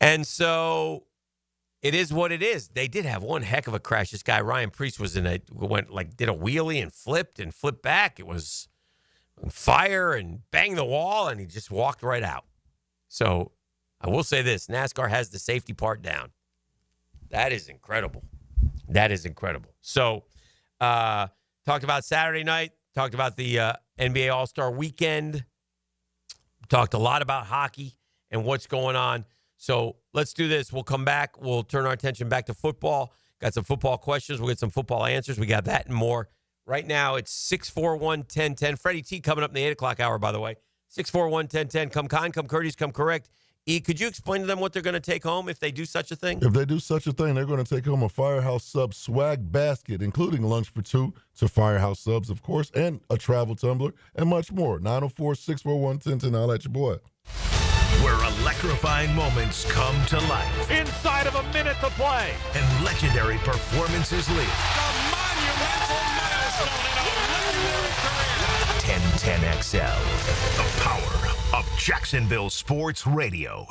And so it is what it is. They did have one heck of a crash. This guy, Ryan Priest, did a wheelie and flipped back. It was on fire and banged the wall, and he just walked right out. So I will say this, NASCAR has the safety part down. That is incredible. So talked about Saturday night, talked about the NBA All-Star Weekend, talked a lot about hockey and what's going on. So let's do this. We'll come back. We'll turn our attention back to football. Got some football questions. We'll get some football answers. We got that and more. Right now, it's 641-1010. Freddie T coming up in the 8 o'clock hour, by the way. 641-1010. Come kind, come courteous, come correct. E, could you explain to them what they're going to take home if they do such a thing? If they do such a thing, they're going to take home a Firehouse Subs swag basket, including lunch for two to Firehouse Subs, of course, and a travel tumbler, and much more. 904-641-1010. I'll let your boy. Where electrifying moments come to life. Inside of a minute to play. And legendary performances lead. A monumental milestone in a legendary career. 1010XL. The power of Jacksonville Sports Radio.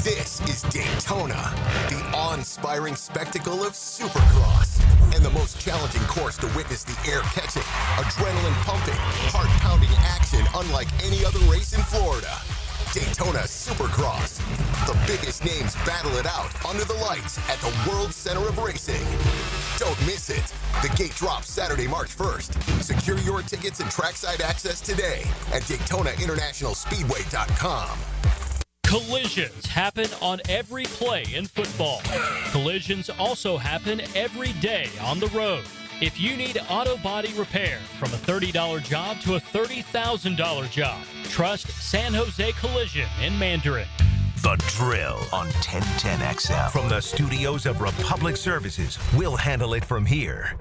This is Daytona, the awe-inspiring spectacle of Supercross, and the most challenging course to witness the air-catching, adrenaline-pumping, heart-pounding action unlike any other race in Florida. Daytona Supercross. The biggest names battle it out under the lights at the World Center of Racing. Don't miss it. The gate drops Saturday, March 1st. Secure your tickets and trackside access today at DaytonaInternationalSpeedway.com. Collisions happen on every play in football. Collisions also happen every day on the road. If you need auto body repair, from a $30 job to a $30,000 job, trust San Jose Collision in Mandarin. The Drill on 1010XL. From the studios of Republic Services, we'll handle it from here.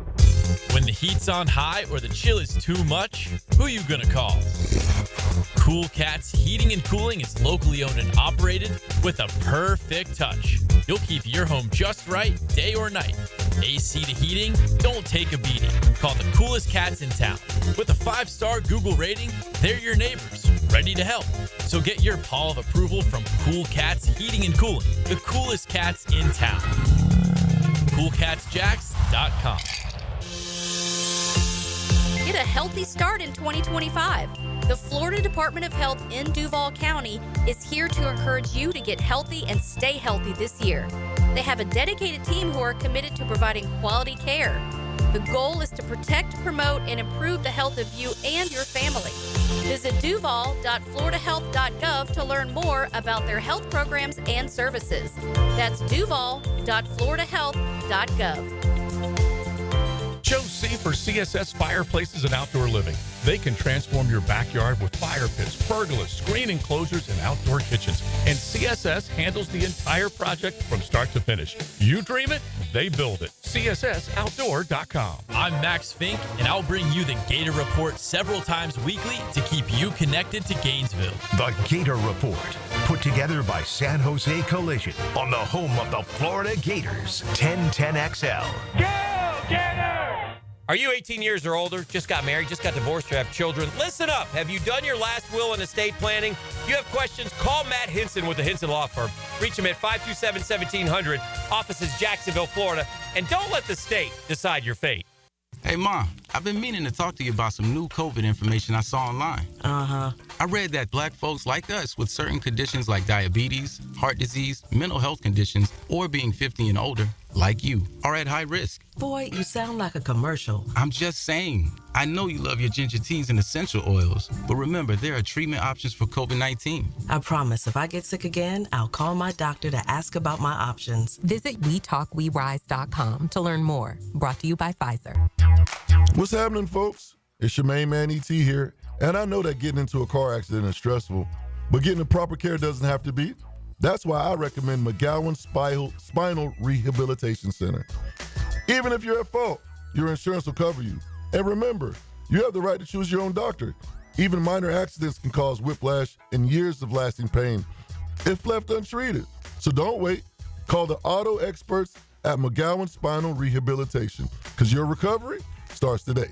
When the heat's on high or the chill is too much, who you gonna call? Cool Cats Heating and Cooling is locally owned and operated with a perfect touch. You'll keep your home just right, day or night. AC to heating, don't take a beating. Call the coolest cats in town. With a 5-star Google rating, they're your neighbors, ready to help. So get your paw of approval from Cool Cats Heating and Cooling, the coolest cats in town. CoolCatsJax.com. Get a healthy start in 2025. The Florida Department of Health in Duval County is here to encourage you to get healthy and stay healthy this year. They have a dedicated team who are committed to providing quality care. The goal is to protect, promote, and improve the health of you and your family. Visit duval.floridahealth.gov to learn more about their health programs and services. That's duval.floridahealth.gov. Choose C for CSS Fireplaces and Outdoor Living. They can transform your backyard with fire pits, pergolas, screen enclosures, and outdoor kitchens. And CSS handles the entire project from start to finish. You dream it, they build it. CSSOutdoor.com. I'm Max Fink, and I'll bring you the Gator Report several times weekly to keep you connected to Gainesville. The Gator Report, put together by San Jose Collision on the home of the Florida Gators. 1010XL. Go, Gator! Are you 18 years or older, just got married, just got divorced, or have children? Listen up. Have you done your last will and estate planning? If you have questions, call Matt Hinson with the Hinson Law Firm. Reach him at 527-1700, offices Jacksonville, Florida. And don't let the state decide your fate. Hey, Mom, I've been meaning to talk to you about some new COVID information I saw online. Uh-huh. I read that black folks like us with certain conditions like diabetes, heart disease, mental health conditions, or being 50 and older, like you, are at high risk. Boy, you sound like a commercial. I'm just saying. I know you love your ginger teas and essential oils, but remember, there are treatment options for COVID-19. I promise if I get sick again, I'll call my doctor to ask about my options. Visit WeTalkWeRise.com to learn more. Brought to you by Pfizer. What's happening, folks? It's your main man, E.T. here. And I know that getting into a car accident is stressful, but getting the proper care doesn't have to be. That's why I recommend McGowan Spinal Rehabilitation Center. Even if you're at fault, your insurance will cover you. And remember, you have the right to choose your own doctor. Even minor accidents can cause whiplash and years of lasting pain if left untreated. So don't wait. Call the auto experts at McGowan Spinal Rehabilitation, because your recovery starts today.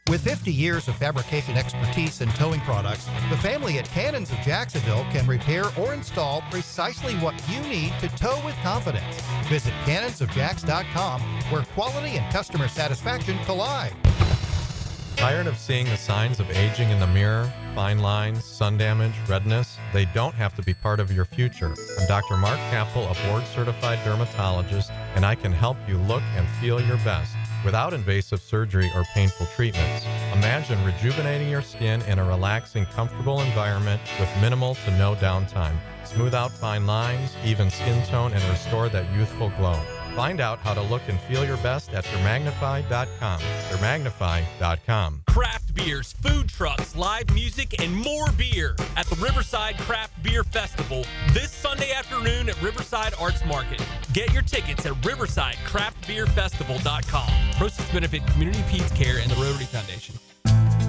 With 50 years of fabrication expertise and towing products, the family at Cannons of Jacksonville can repair or install precisely what you need to tow with confidence. Visit cannonsofjacks.com, where quality and customer satisfaction collide. Tired of seeing the signs of aging in the mirror? Fine lines, sun damage, redness? They don't have to be part of your future. I'm Dr. Mark Capel, a board-certified dermatologist, and I can help you look and feel your best without invasive surgery or painful treatments. Imagine rejuvenating your skin in a relaxing, comfortable environment with minimal to no downtime. Smooth out fine lines, even skin tone, and restore that youthful glow. Find out how to look and feel your best at Dermagnify.com. Dermagnify.com. Craft beers, food trucks, live music, and more beer at the Riverside Craft Beer Festival this Sunday afternoon at Riverside Arts Market. Get your tickets at riversidecraftbeerfestival.com. Proceeds benefit Community Peace Care and the Rotary Foundation.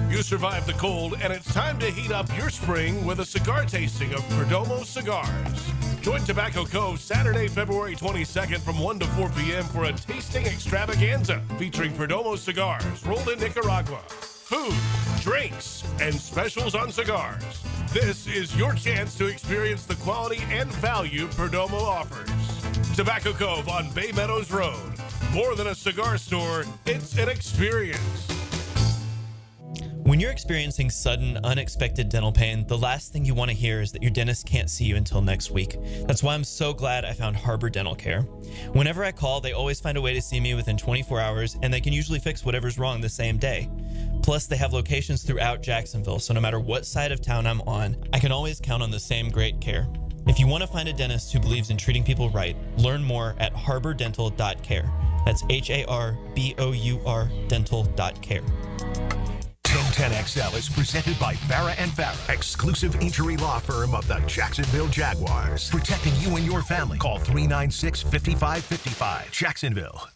You survived the cold, and it's time to heat up your spring with a cigar tasting of Perdomo cigars. Join Tobacco Cove Saturday, February 22nd from 1 to 4 p.m. for a tasting extravaganza featuring Perdomo cigars rolled in Nicaragua. Food, drinks, and specials on cigars. This is your chance to experience the quality and value Perdomo offers. Tobacco Cove on Bay Meadows Road. More than a cigar store, it's an experience. When you're experiencing sudden, unexpected dental pain, the last thing you want to hear is that your dentist can't see you until next week. That's why I'm so glad I found Harbor Dental Care. Whenever I call, they always find a way to see me within 24 hours, and they can usually fix whatever's wrong the same day. Plus, they have locations throughout Jacksonville, so no matter what side of town I'm on, I can always count on the same great care. If you want to find a dentist who believes in treating people right, learn more at harbordental.care. That's HARBOUR dental.care. 1010XL is presented by Farah and Farah, exclusive injury law firm of the Jacksonville Jaguars. Protecting you and your family. Call 396-5555. Jacksonville.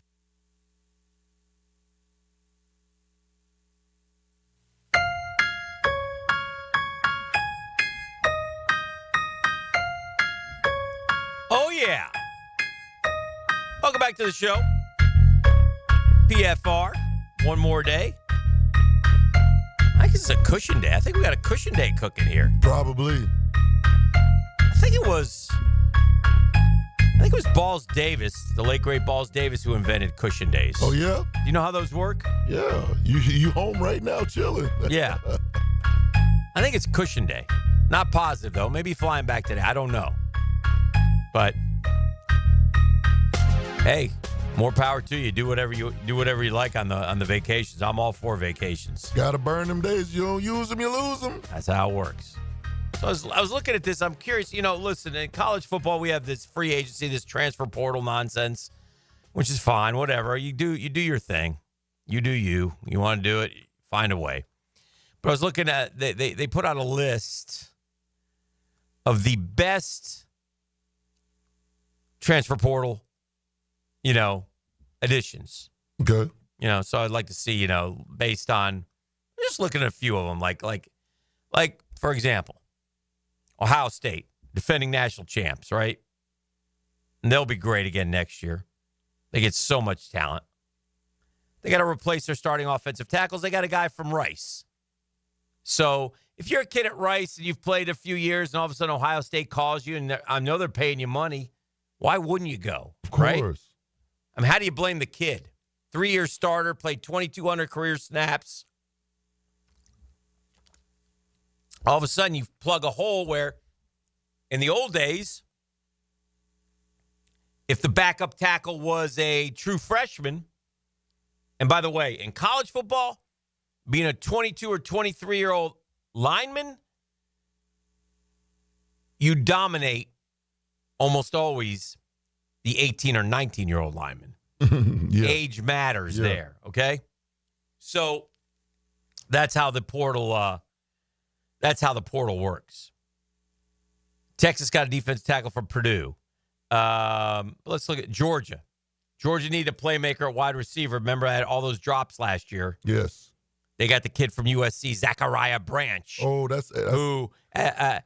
Oh, yeah. Welcome back to the show. PFR. One more day. I think it's a cushion day. I think we got a cushion day cooking here. Probably. I think it was Balls Davis, the late great Balls Davis, who invented cushion days. Oh, yeah? Do you know how those work? Yeah. You home right now chilling. Yeah. I think it's cushion day. Not positive, though. Maybe flying back today. I don't know. But, hey, more power to you. Do whatever you like on the vacations. I'm all for vacations. Gotta burn them days. You don't use them, you lose them. That's how it works. So I was looking at this. I'm curious. Listen, in college football, we have this free agency, this transfer portal nonsense, which is fine. Whatever you do your thing. You do you. You want to do it, find a way. But I was looking at they put out a list of the best transfer portal, additions. Okay. So I'd like to see, based on just looking at a few of them, like for example, Ohio State, defending national champs, right? And they'll be great again next year. They get so much talent. They got to replace their starting offensive tackles. They got a guy from Rice. So if you're a kid at Rice and you've played a few years and all of a sudden Ohio State calls you and I know they're paying you money, why wouldn't you go? Of course. Right? I mean, how do you blame the kid? 3-year starter, played 2,200 career snaps. All of a sudden, you plug a hole where, in the old days, if the backup tackle was a true freshman, and by the way, in college football, being a 22 or 23-year-old lineman, you dominate almost always the 18 or 19-year-old lineman. Yeah. Age matters there, okay? So that's how the portal works. Texas got a defense tackle from Purdue. Let's look at Georgia. Georgia needed a playmaker at wide receiver. Remember, I had all those drops last year. Yes. They got the kid from USC, Zachariah Branch. Oh, that's who had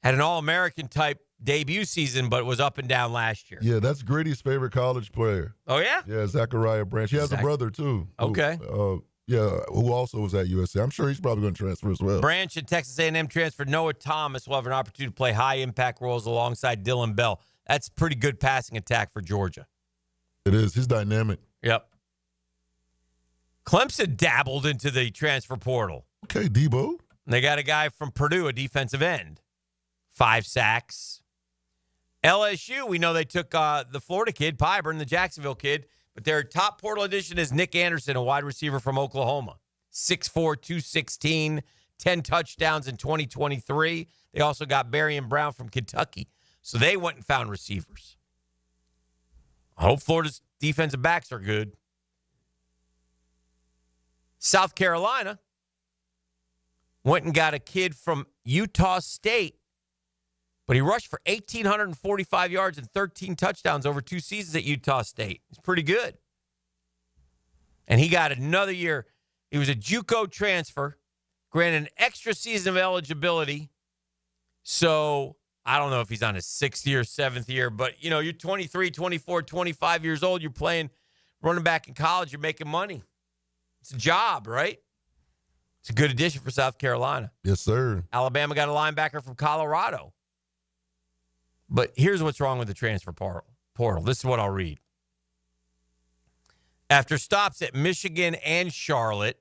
an All-American type debut season, but was up and down last year. Yeah, that's Gritty's favorite college player. Oh, yeah? Yeah, Zachariah Branch. He has a brother, too. Okay. Who also was at USC. I'm sure he's probably going to transfer as well. Branch and Texas A&M transfer Noah Thomas will have an opportunity to play high-impact roles alongside Dylan Bell. That's pretty good passing attack for Georgia. It is. He's dynamic. Yep. Clemson dabbled into the transfer portal. Okay, Debo. They got a guy from Purdue, a defensive end. 5 sacks. LSU, we know they took the Florida kid, Byron, the Jacksonville kid, but their top portal addition is Nick Anderson, a wide receiver from Oklahoma. 6'4", 216, 10 touchdowns in 2023. They also got Byron Brown from Kentucky. So they went and found receivers. I hope Florida's defensive backs are good. South Carolina went and got a kid from Utah State, but he rushed for 1,845 yards and 13 touchdowns over 2 seasons at Utah State. It's pretty good. And he got another year. He was a JUCO transfer, granted an extra season of eligibility. So I don't know if he's on his 6th year, 7th year, but, you know, you're 23, 24, 25 years old. You're playing running back in college. You're making money. It's a job, right? It's a good addition for South Carolina. Yes, sir. Alabama got a linebacker from Colorado. But here's what's wrong with the transfer portal. This is what I'll read. After stops at Michigan and Charlotte,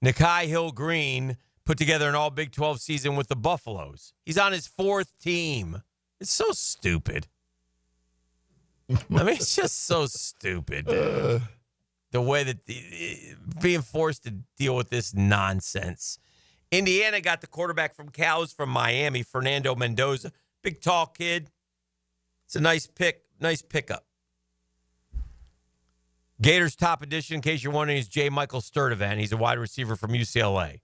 Nikhai Hill-Green put together an all-Big 12 season with the Buffaloes. He's on his 4th team. It's so stupid. I mean, it's just so stupid. The way that being forced to deal with this nonsense. Indiana got the quarterback from Cows from Miami, Fernando Mendoza. Big, tall kid. It's a nice pickup. Gator's top addition, in case you're wondering, is J. Michael Sturdivant. He's a wide receiver from UCLA.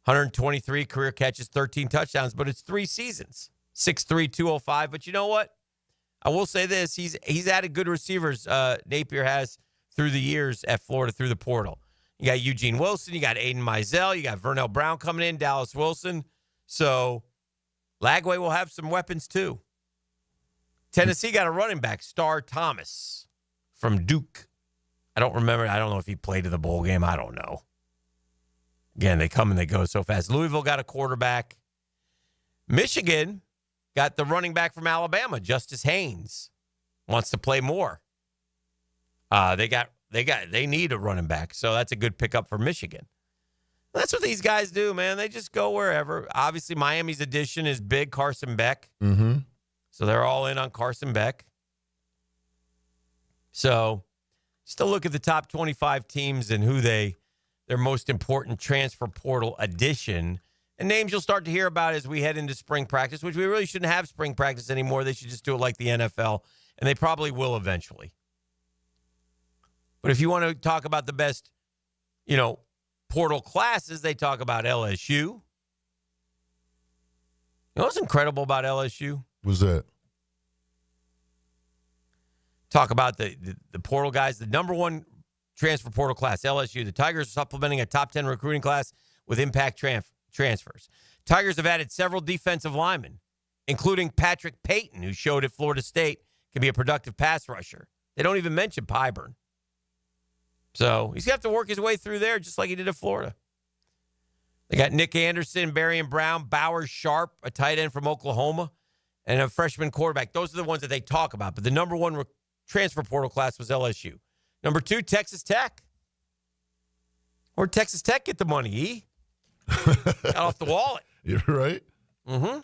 123 career catches, 13 touchdowns, but it's 3 seasons. 6'3", 205. But you know what? I will say this. He's added good receivers, Napier has, through the years at Florida through the portal. You got Eugene Wilson. You got Aiden Mizell. You got Vernell Brown coming in, Dallas Wilson. So Lagway will have some weapons too. Tennessee got a running back, Star Thomas from Duke. I don't remember. I don't know if he played in the bowl game. I don't know. Again, they come and they go so fast. Louisville got a quarterback. Michigan got the running back from Alabama, Justice Haynes. Wants to play more. They need a running back, so that's a good pickup for Michigan. That's what these guys do, man. They just go wherever. Obviously, Miami's addition is big, Carson Beck. Mm-hmm. So they're all in on Carson Beck. So just to look at the top 25 teams and who their most important transfer portal addition, and names you'll start to hear about as we head into spring practice, which we really shouldn't have spring practice anymore. They should just do it like the NFL, and they probably will eventually. But if you want to talk about the best, portal classes, they talk about LSU. You know what's incredible about LSU? What's that? Talk about the portal guys. The number one transfer portal class, LSU. The Tigers are supplementing a top 10 recruiting class with impact transfers. Tigers have added several defensive linemen, including Patrick Payton, who showed at Florida State can be a productive pass rusher. They don't even mention Pyburn. So he's going to have to work his way through there just like he did at Florida. They got Nick Anderson, Byron Brown, Bowers Sharp, a tight end from Oklahoma, and a freshman quarterback. Those are the ones that they talk about. But the number one transfer portal class was LSU. Number 2, Texas Tech. Where'd Texas Tech get the money, E? Got off the wallet. You're right. Mm-hmm.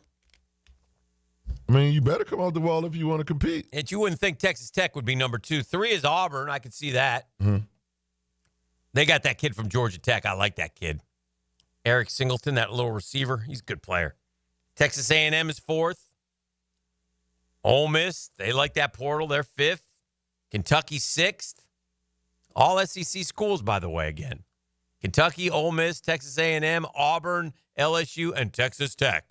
I mean, you better come off the wall if you want to compete. And you wouldn't think Texas Tech would be number 2. 3 is Auburn. I could see that. Mm-hmm. They got that kid from Georgia Tech. I like that kid. Eric Singleton, that little receiver. He's a good player. Texas A&M is 4th. Ole Miss, they like that portal. They're 5th. Kentucky 6th. All SEC schools, by the way, again. Kentucky, Ole Miss, Texas A&M, Auburn, LSU, and Texas Tech.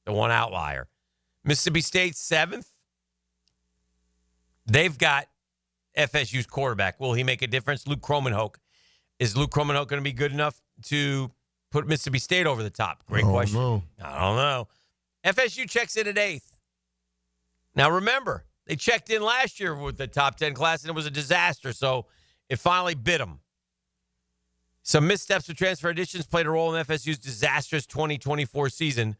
The one outlier. Mississippi State 7th. They've got FSU's quarterback. Will he make a difference? Luke Kromenhoek. Is Luke Kromenhoek going to be good enough to put Mississippi State over the top? Great question. I don't know. FSU checks in at 8th. Now, remember, they checked in last year with the top 10 class, and it was a disaster, so it finally bit them. Some missteps with transfer additions played a role in FSU's disastrous 2024 season,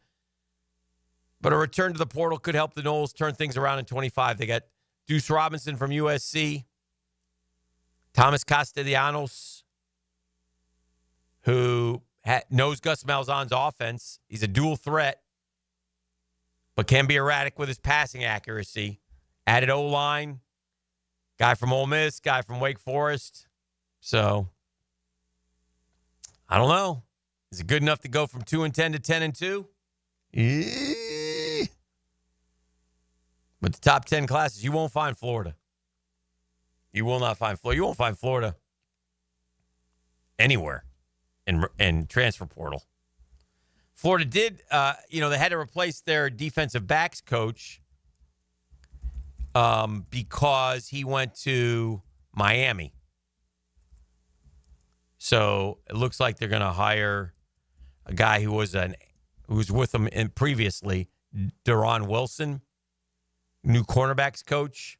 but a return to the portal could help the Noles turn things around in 25. They got Deuce Robinson from USC, Thomas Castellanos, who knows Gus Malzahn's offense. He's a dual threat, but can be erratic with his passing accuracy. Added O-line, guy from Ole Miss, guy from Wake Forest. So, I don't know. Is it good enough to go from 2-10 to 10-2? But the top 10 classes, you won't find Florida. You will not find Florida. You won't find Florida anywhere in transfer portal. Florida did, they had to replace their defensive backs coach because he went to Miami. So it looks like they're going to hire a guy who was with them previously, Deron Wilson, new cornerbacks coach.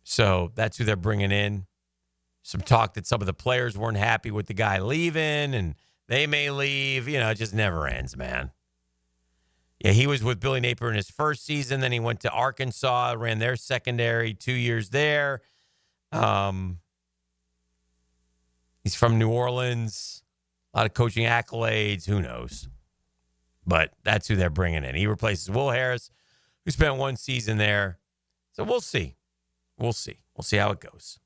So that's who they're bringing in. Some talk that some of the players weren't happy with the guy leaving, and they may leave. It just never ends, man. Yeah, he was with Billy Napier in his first season. Then he went to Arkansas, ran their secondary, 2 years there. He's from New Orleans. A lot of coaching accolades. Who knows? But that's who they're bringing in. He replaces Will Harris, who spent one season there. So we'll see. We'll see. We'll see how it goes.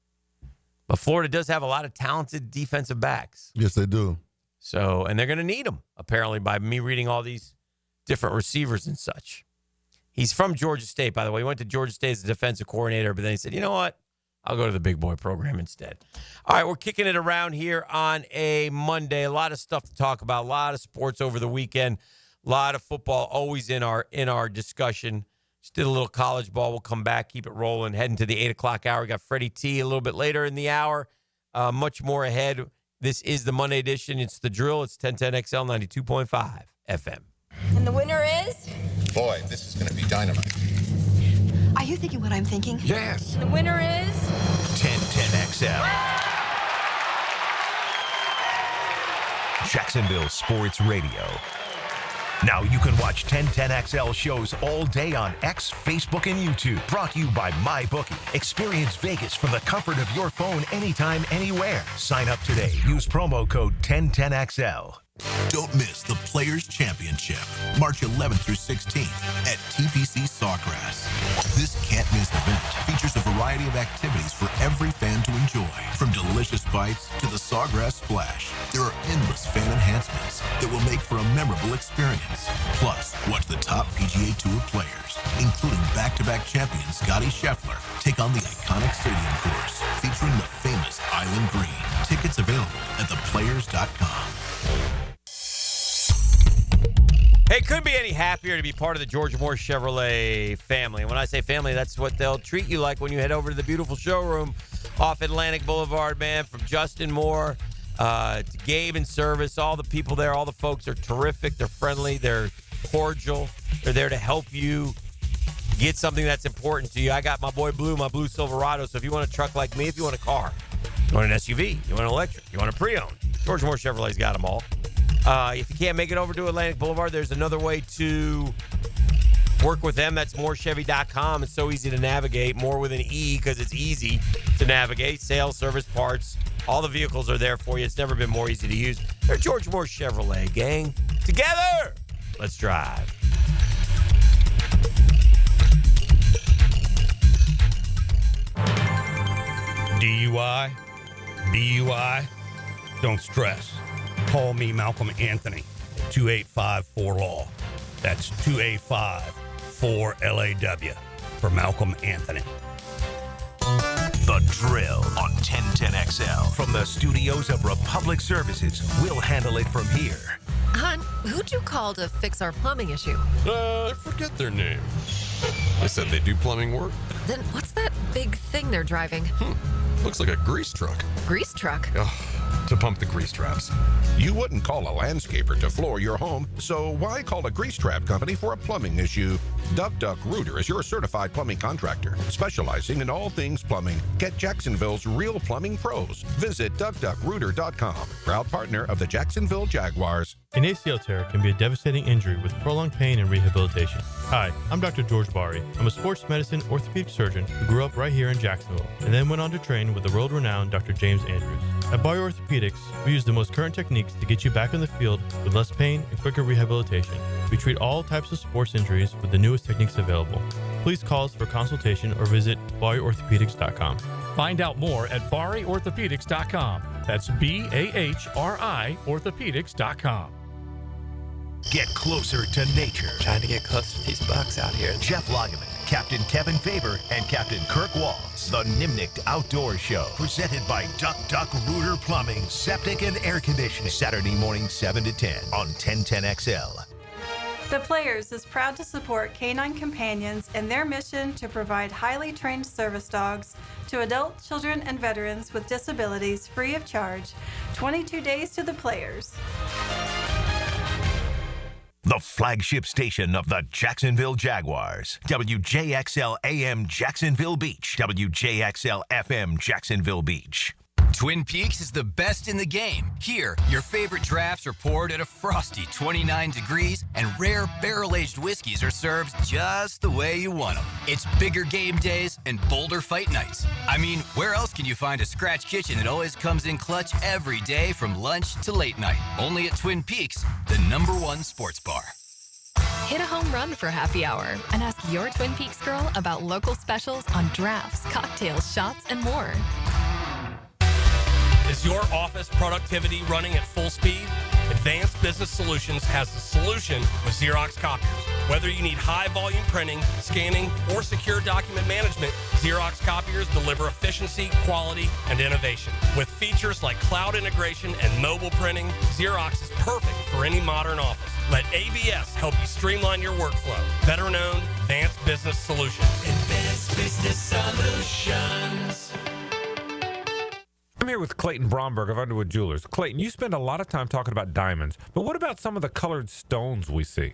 But Florida does have a lot of talented defensive backs. Yes, they do. So, and they're going to need them, apparently, by me reading all these different receivers and such. He's from Georgia State, by the way. He went to Georgia State as a defensive coordinator, but then he said, you know what? I'll go to the big boy program instead. All right, we're kicking it around here on a Monday. A lot of stuff to talk about, a lot of sports over the weekend, a lot of football always in our discussion. Just did a little college ball. We'll come back, keep it rolling, heading to the 8 o'clock hour. We got Freddie T a little bit later in the hour. Much more ahead. This is the Monday edition. It's The Drill. It's 1010XL 92.5 FM. And the winner is? Boy, this is going to be dynamite. Are you thinking what I'm thinking? Yes. The winner is? 1010XL. Jacksonville Sports Radio. Now you can watch 1010XL shows all day on X, Facebook, and YouTube. Brought to you by MyBookie. Experience Vegas from the comfort of your phone anytime, anywhere. Sign up today. Use promo code 1010XL. Don't miss the Players' Championship, March 11th through 16th at TPC Sawgrass. This can't-miss event features a variety of activities for every fan to enjoy, from delicious bites to the Sawgrass Splash. There are endless fan enhancements that will make for a memorable experience. Plus, watch the top PGA Tour players, including back-to-back champion Scottie Scheffler, take on the iconic stadium course featuring the famous Island Green. Tickets available at theplayers.com. Hey, couldn't be any happier to be part of the Georgia Moore Chevrolet family. And when I say family, that's what they'll treat you like when you head over to the beautiful showroom off Atlantic Boulevard, man. From Justin Moore to Gabe in service, all the people there, all the folks are terrific. They're friendly. They're cordial. They're there to help you get something that's important to you. I got my boy Blue, my blue Silverado. So if you want a truck like me, if you want a car, you want an SUV, you want an electric, you want a pre-owned, Georgia Moore Chevrolet's got them all. If you can't make it over to Atlantic Boulevard, there's another way to work with them. That's morechevy.com. It's so easy to navigate. More with an E because it's easy to navigate. Sales, service, parts, all the vehicles are there for you. It's never been more easy to use. They're George Moore Chevrolet, gang. Together, let's drive. DUI, BUI, don't stress. Call me Malcolm Anthony at 2854-LAW. That's 285-4LAW for Malcolm Anthony. The Drill on 1010XL. From the studios of Republic Services, we'll handle it from here. Hon, who'd you call to fix our plumbing issue? I forget their name. They said they do plumbing work. Then what's that big thing they're driving? Looks like a grease truck. Grease truck? To pump the grease traps. You wouldn't call a landscaper to floor your home, so why call a grease trap company for a plumbing issue? Duck Duck Rooter is your certified plumbing contractor, specializing in all things plumbing. Get Jacksonville's real plumbing pros. Visit duckduckrooter.com, proud partner of the Jacksonville Jaguars. An ACL tear can be a devastating injury with prolonged pain and rehabilitation. Hi, I'm Dr. George Bari. I'm a sports medicine orthopedic surgeon who grew up right here in Jacksonville and then went on to train with the world-renowned Dr. James Andrews. At Bari Orthopedics, we use the most current techniques to get you back on the field with less pain and quicker rehabilitation. We treat all types of sports injuries with the newest techniques available. Please call us for consultation or visit BariOrthopedics.com. Find out more at BariOrthopedics.com. That's BAHRI Orthopedics.com. Get closer to nature. Trying to get close to these bucks out here. Jeff Lageman, Captain Kevin Faber, and Captain Kirk Walls. The Nimnicht Outdoor Show. Presented by Duck Duck Rooter Plumbing, Septic, and Air Conditioning. Saturday morning, 7 to 10 on 1010XL. The Players is proud to support Canine Companions in their mission to provide highly trained service dogs to adult, children, and veterans with disabilities free of charge. 22 days to the Players. The flagship station of the Jacksonville Jaguars. WJXL AM Jacksonville Beach. WJXL FM Jacksonville Beach. Twin Peaks is the best in the game. Here, your favorite drafts are poured at a frosty 29 degrees, and rare barrel-aged whiskeys are served just the way you want them. It's bigger game days and bolder fight nights. I mean, where else can you find a scratch kitchen that always comes in clutch every day from lunch to late night? Only at Twin Peaks, the #1 sports bar. Hit a home run for happy hour and ask your Twin Peaks girl about local specials on drafts, cocktails, shots, and more. Is your office productivity running at full speed? Advanced Business Solutions has the solution with Xerox copiers. Whether you need high volume printing, scanning, or secure document management, Xerox copiers deliver efficiency, quality, and innovation. With features like cloud integration and mobile printing, Xerox is perfect for any modern office. Let ABS help you streamline your workflow. Veteran-owned Advanced Business Solutions. Advanced Business Solutions. I'm here with Clayton Bromberg of Underwood Jewelers. Clayton, you spend a lot of time talking about diamonds, but what about some of the colored stones we see?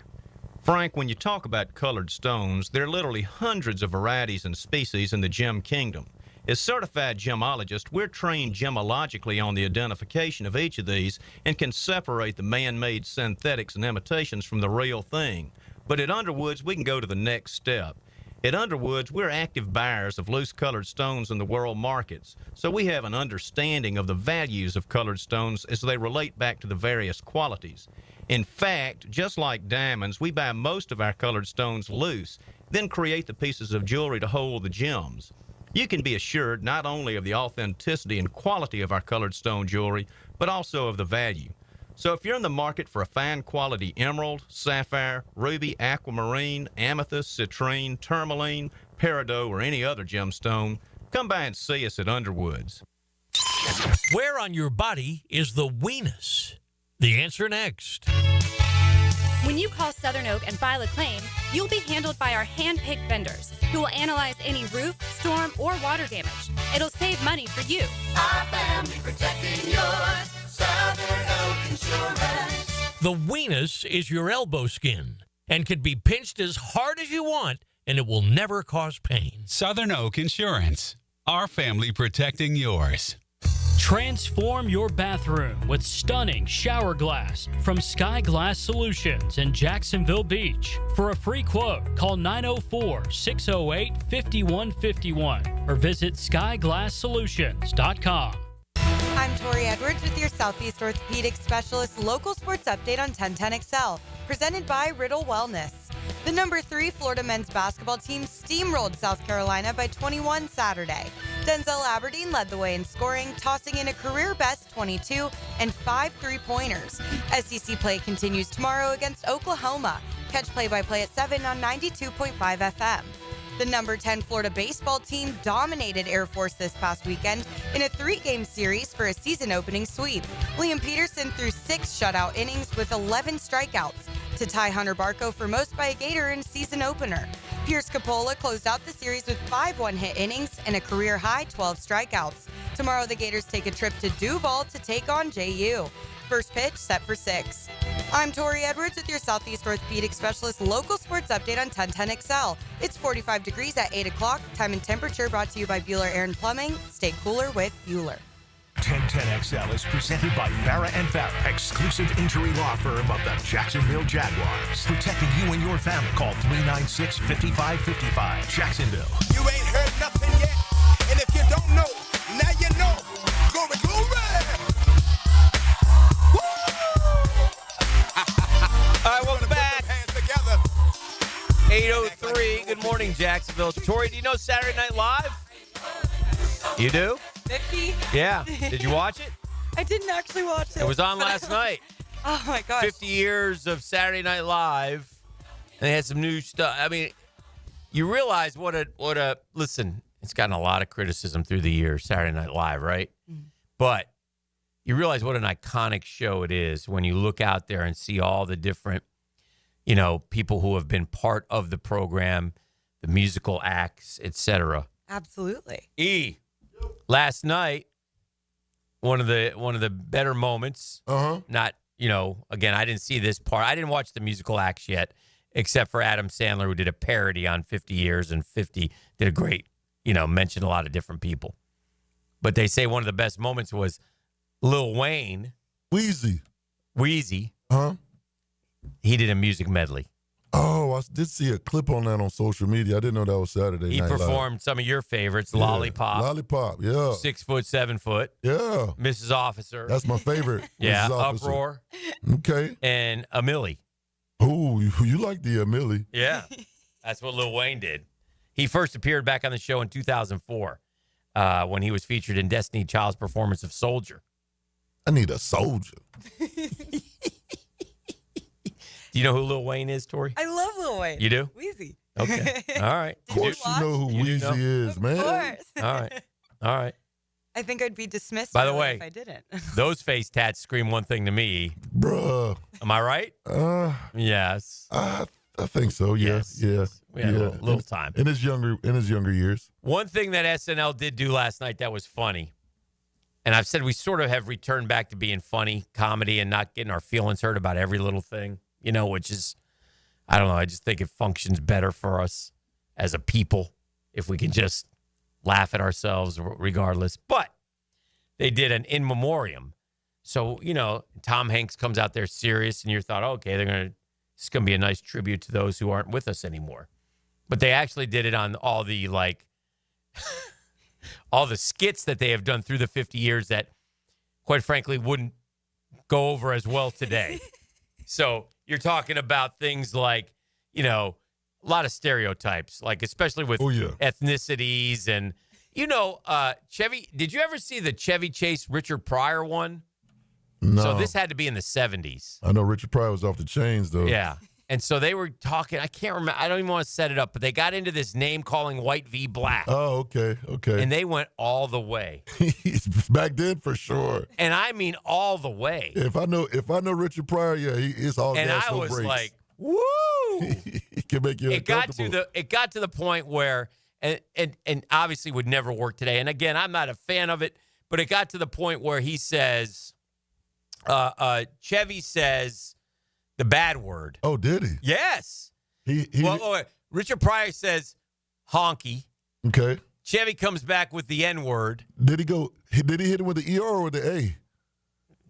Frank, when you talk about colored stones, there are literally hundreds of varieties and species in the gem kingdom. As certified gemologists, we're trained gemologically on the identification of each of these and can separate the man-made synthetics and imitations from the real thing. But at Underwoods, we can go to the next step. At Underwoods, we're active buyers of loose-colored stones in the world markets, so we have an understanding of the values of colored stones as they relate back to the various qualities. In fact, just like diamonds, we buy most of our colored stones loose, then create the pieces of jewelry to hold the gems. You can be assured not only of the authenticity and quality of our colored stone jewelry, but also of the value. So if you're in the market for a fine quality emerald, sapphire, ruby, aquamarine, amethyst, citrine, tourmaline, peridot, or any other gemstone, come by and see us at Underwoods. Where on your body is the weenus? The answer next. When you call Southern Oak and file a claim, you'll be handled by our hand-picked vendors who will analyze any roof, storm, or water damage. It'll save money for you. Our family protecting yours. Southern Oak Insurance. The weenus is your elbow skin and can be pinched as hard as you want, and it will never cause pain. Southern Oak Insurance. Our family protecting yours. Transform your bathroom with stunning shower glass from Sky Glass Solutions in Jacksonville Beach. For a free quote, call 904-608-5151 or visit skyglasssolutions.com. I'm Tori Edwards with your Southeast Orthopedic Specialist local sports update on 1010XL, presented by Riddle Wellness. The number 3 Florida men's basketball team steamrolled South Carolina by 21 Saturday. Denzel Aberdeen led the way in scoring, tossing in a career-best 22 and 5 3-pointers. SEC play continues tomorrow against Oklahoma. Catch play-by-play at 7 on 92.5 FM. The number 10 Florida baseball team dominated Air Force this past weekend in a 3-game series for a season-opening sweep. Liam Peterson threw 6 shutout innings with 11 strikeouts to tie Hunter Barco for most by a Gator in season opener. Pierce Capola closed out the series with 5 one-hit innings and a career-high 12 strikeouts. Tomorrow, the Gators take a trip to Duval to take on JU. First pitch set for 6. I'm Tori Edwards with your Southeast Orthopedic Specialist local sports update on 1010XL. It's 45 degrees at 8 o'clock. Time and temperature brought to you by Bueller Air and Plumbing. Stay cooler with Bueller. 1010XL is presented by Farrah & Farrah, exclusive injury law firm of the Jacksonville Jaguars. Protecting you and your family. Call 396-5555. Jacksonville. You ain't heard nothing yet. And if you don't know, now you know. Glory, glory! All right, welcome back. 8:03. Good morning, Jacksonville. Tori, do you know Saturday Night Live? You do? 50? Yeah. Did you watch it? I didn't actually watch it. It was on last night. Oh, my gosh. 50 years of Saturday Night Live. They had some new stuff. I mean, you realize listen, it's gotten a lot of criticism through the years, Saturday Night Live, right? But you realize what an iconic show it is when you look out there and see all the different, people who have been part of the program, the musical acts, etc. Absolutely. Last night, one of the better moments. Not, again, I didn't see this part. I didn't watch the musical acts yet, except for Adam Sandler, who did a parody on 50 Years, and 50 did a great, mentioned a lot of different people. But they say one of the best moments was Lil Wayne. Wheezy. Huh? He did a music medley. Oh, I did see a clip on that on social media. I didn't know that was Saturday He Night Live. performed some of your favorites, Yeah. Lollipop. Lollipop, yeah. 6 foot, 7 foot. Yeah. Mrs. Officer. That's my favorite. Yeah, Mrs. Officer. Uproar. Okay. And a Millie. Ooh, you like the Millie. Yeah. That's what Lil Wayne did. He first appeared back on the show in 2004 when he was featured in Destiny Child's performance of Soldier. I need a soldier. Do you know who Lil Wayne is, Tori? I love Lil Wayne. You do? Wheezy. Okay. All right. Of course you know who Wheezy is, man. Of course. All right. I think I'd be dismissed By the way, if I didn't. those face tats scream one thing to me. Bruh. Am I right? Yes. I think so, yes. Yeah. We had a little time. In his younger years. One thing that SNL did do last night that was funny, and I've said we sort of have returned back to being funny, comedy, and not getting our feelings hurt about every little thing, which is, I don't know, I just think it functions better for us as a people if we can just laugh at ourselves regardless. But they did an in memoriam. So, Tom Hanks comes out there serious, and you thought, okay, it's going to be a nice tribute to those who aren't with us anymore. But they actually did it on all the, all the skits that they have done through the 50 years that, quite frankly, wouldn't go over as well today. So you're talking about things like, a lot of stereotypes, especially with ethnicities and, Chevy. Did you ever see the Chevy Chase Richard Pryor one? No. So this had to be in the 70s. I know Richard Pryor was off the chains, though. Yeah. And so they were talking, I can't remember, I don't even want to set it up, but they got into this name calling white v black. Oh, okay. And they went all the way. Back then, for sure. And I mean all the way. If I know Richard Pryor, it's all and gas, I no was brakes. like, woo! He can make you uncomfortable. It got to the point where, and obviously would never work today. And again, I'm not a fan of it, but it got to the point where he says, Chevy says the bad word. Oh, did he? Yes. Richard Pryor says honky. Okay. Chevy comes back with the N word. Did he hit him with the ER or with the A?